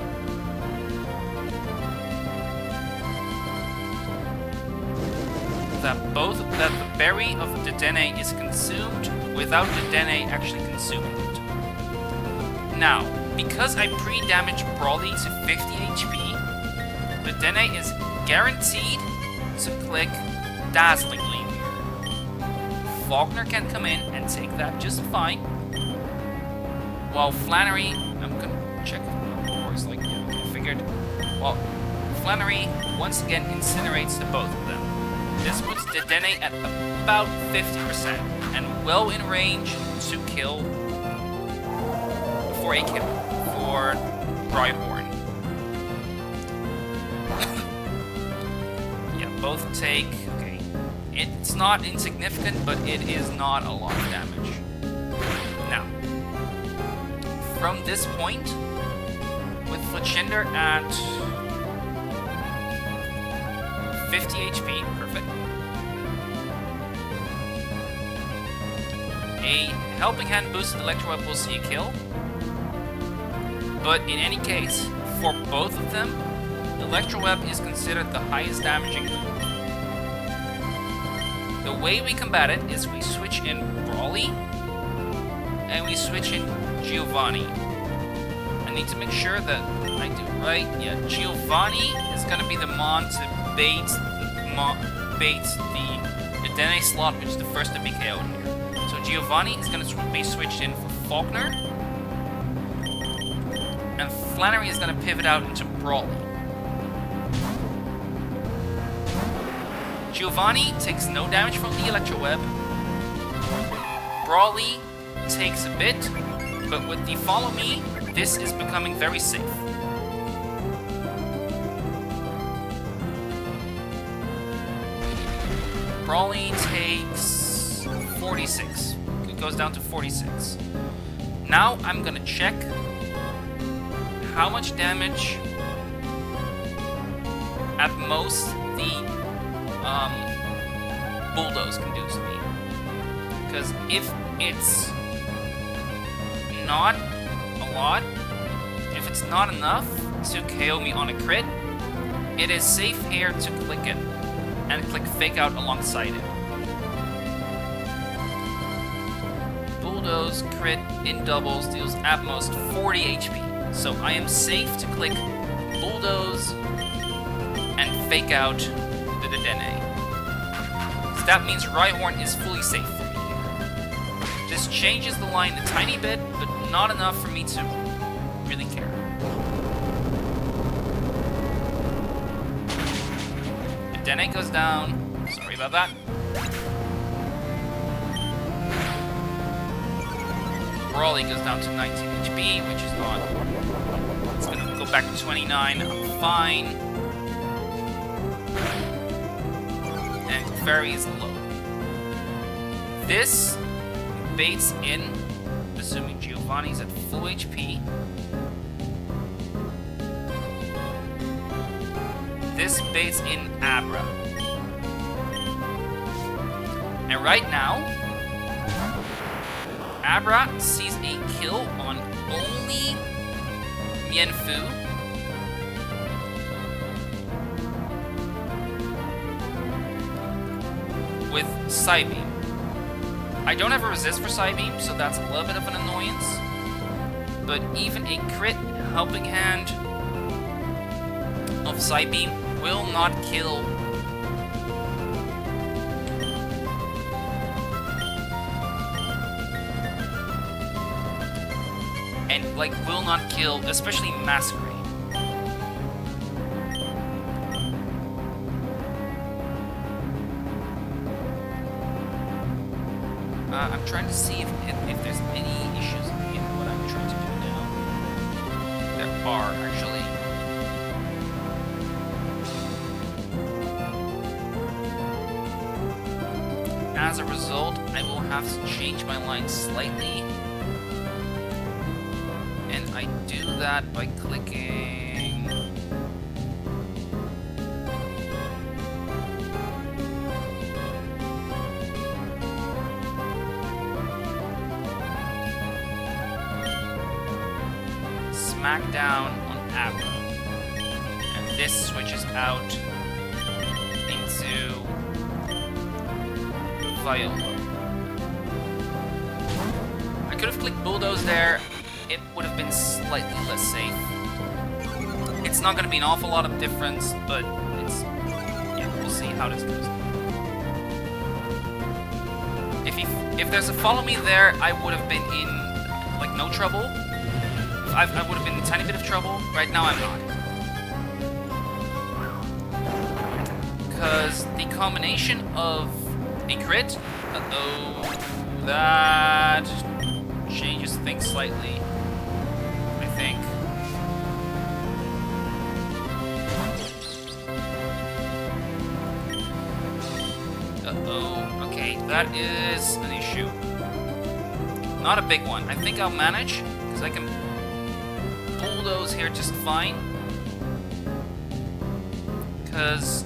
that the berry of Dedenne is consumed without Dedenne actually consuming it. Now, because I pre-damaged Brawly to 50 HP, Dedenne is guaranteed to click Dazzling Gleam here. Faulkner can come in and take that just fine. While Flannery, I'm gonna check of course, like I figured. Well, Flannery once again incinerates the both of them. This puts Dedenne at about 50% and well in range to kill for a kill for Rhyhorn. Yeah, both take. Okay, it's not insignificant, but it is not a lot of damage. Now, from this point, with Fletchinder at 50 HP, perfect. A Helping Hand boosted Electro Web will see a kill. But in any case, for both of them, Electro Web is considered the highest damaging move. The way we combat it is we switch in Brawly and we switch in Giovanni. I need to make sure that I do right. Yeah, Giovanni is gonna be the mon to bait the Dene slot, which is the first to be KO'd here. So Giovanni is gonna be switched in for Faulkner, and Flannery is gonna pivot out into Brawly. Giovanni takes no damage from the Electro Web. Brawly takes a bit, but with the Follow Me, this is becoming very safe. Brawly takes 46. It goes down to 46. Now I'm gonna check how much damage at most the Bulldoze can do to me. Because if it's not a lot, if it's not enough to KO me on a crit, it is safe here to click it and click Fake Out alongside it. Bulldoze crit in doubles deals at most 40 HP. So I am safe to click Bulldoze and Fake Out the Dene. So that means Rhyhorn is fully safe for me here. This changes the line a tiny bit, but not enough for me to really care. The Dene goes down. Sorry about that. Brawly goes down to 19 HP, which is not... It's gonna go back to 29. I'm fine. And Clefairy is low. This baits in, assuming Giovanni's at full HP. This baits in Abra. And right now, Abra sees a kill on only Mienfoo. With Psybeam. I don't have a resist for Psybeam, so that's a little bit of an annoyance. But even a crit helping hand of Psybeam will not kill and like will not kill, especially Masquerade. I'm trying to see if there's any issues in what I'm trying to do now. There are, actually. As a result, I will have to change my line slightly. And I do that by clicking... Smackdown on Abra. And this switches out into Viola. I could have clicked Bulldoze there. It would have been slightly less safe. It's not going to be an awful lot of difference, but it's... yeah, we'll see how this goes. If there's a Follow Me there, I would have been in, like, no trouble. I would have been in a tiny bit of trouble. Right now, I'm not. Because the combination of a crit... Uh-oh. That changes things slightly, I think. Uh-oh. Okay, that is an issue. Not a big one. I think I'll manage, because I can... Bulldoze here just fine, because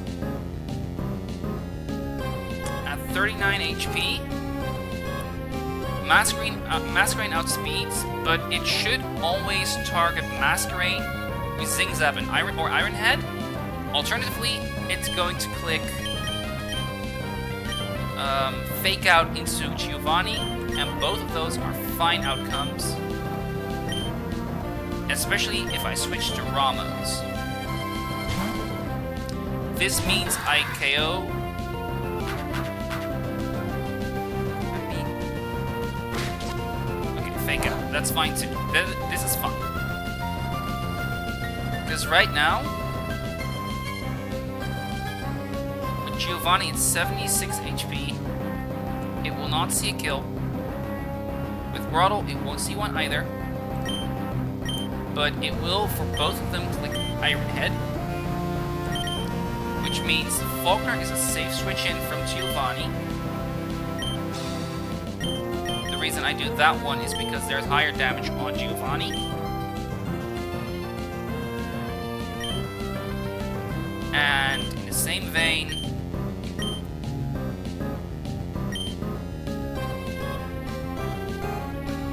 at 39 HP, Masquerade outspeeds, but it should always target Masquerade with Zing Zap and Iron Head. Alternatively, it's going to click Fake Out into Giovanni, and both of those are fine outcomes. Especially if I switch to Ramos. This means I KO. Okay, Fake Out. That's fine too. This is fine. Because right now, with Giovanni at 76 HP, it will not see a kill. With Brawly, it won't see one either. But it will, for both of them, click Iron Head. Which means Faulkner is a safe switch in from Giovanni. The reason I do that one is because there's higher damage on Giovanni. And in the same vein,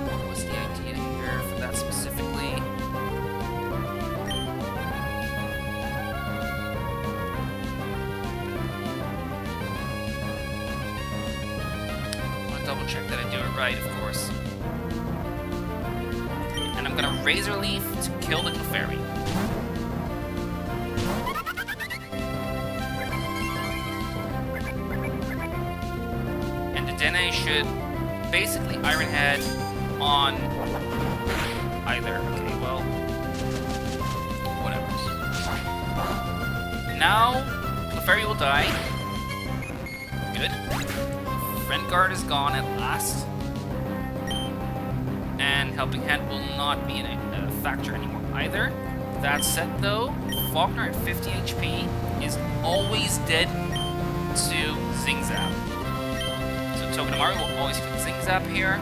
what was the idea here for that specifically? I want to double check that I do it right, of course. And I'm gonna Razor Leaf to kill the Clefairy. Dene should basically Iron Head on either. Okay, well, whatever. Now, Clefairy will die. Good. Friend Guard is gone at last. And Helping Hand will not be a factor anymore either. That said though, Faulkner at 50 HP is always dead to Zing Zap. Togedemaru will always get Zing Zap here.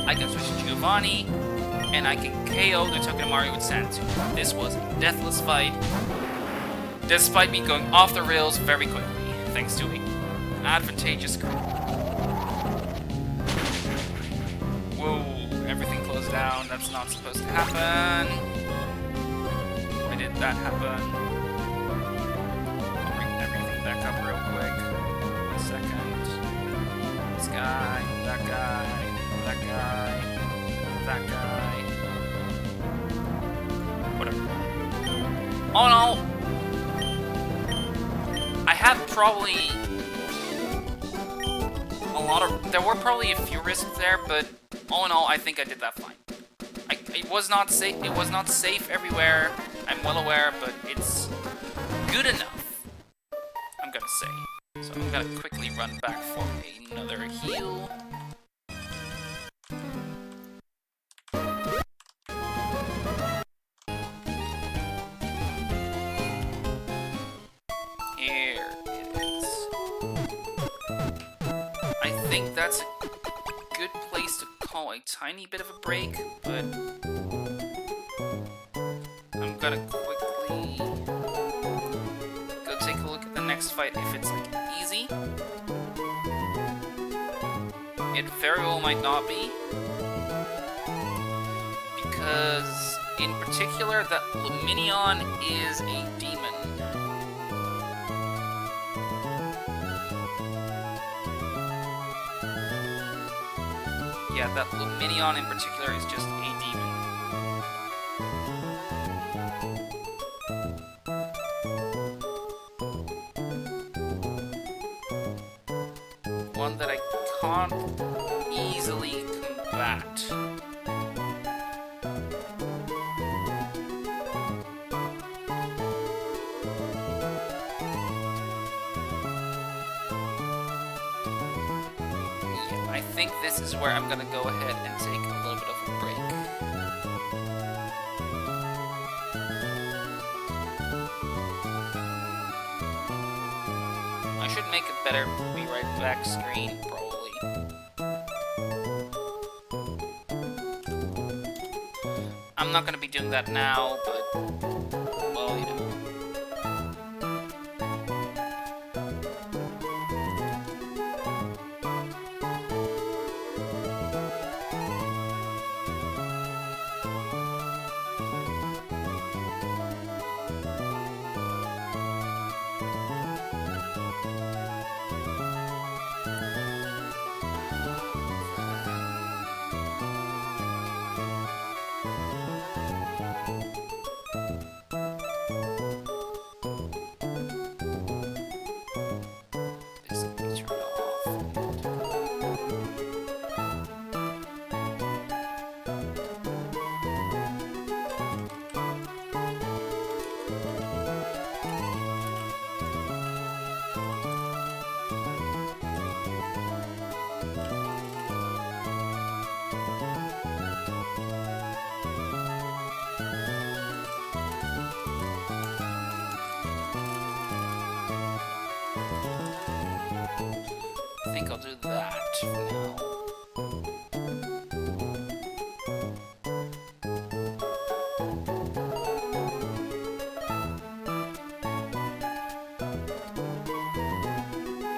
I can switch to Giovanni, and I can KO the Togedemaru with Sand Tooth. This was a deathless fight, despite me going off the rails very quickly, thanks to an advantageous crit. Whoa, everything closed down. That's not supposed to happen. Why did that happen? I'll bring everything back up real quick. 1 second. Guy, that guy, that guy, that guy. Whatever. All in all, I had probably there were probably a few risks there, but all in all, I think I did that fine. It was not safe. It was not safe everywhere. I'm well aware, but it's good enough. I'm gonna say. So I'm gonna quickly run back for another heal. Here it is. I think that's a good place to call a tiny bit of a break, but I'm gonna quickly go take a look at the next fight if it's like easy. It very well might not be, because in particular that Luminion is a demon. Yeah, that Luminion in particular is just a demon. One that I can't easily combat. Yeah, I think this is where I'm gonna go ahead and take a little bit of a break. I should make a better be right back screen, probably. I'm not gonna be doing that now, but, well, you know.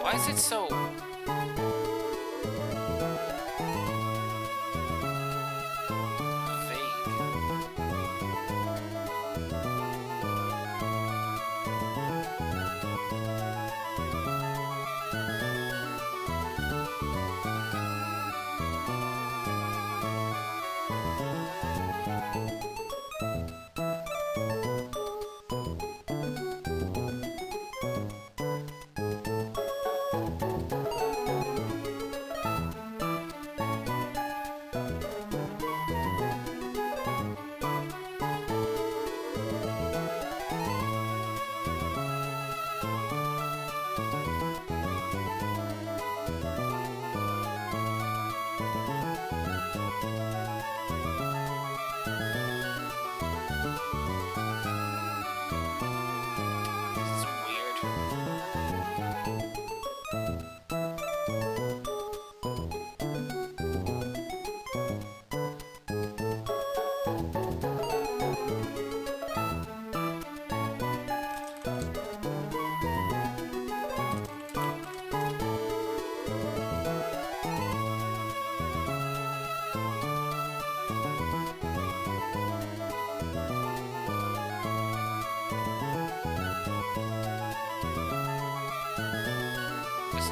Why is it so...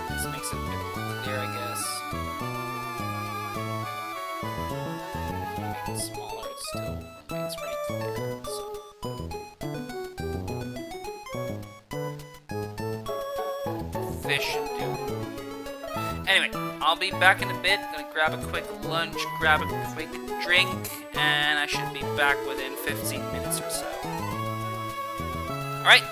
This makes it a bit more clear, I guess. Make it smaller, it still remains pretty clear. So. Fish should do. Anyway, I'll be back in a bit. Gonna grab a quick lunch, grab a quick drink, and I should be back within 15 minutes or so. Alright.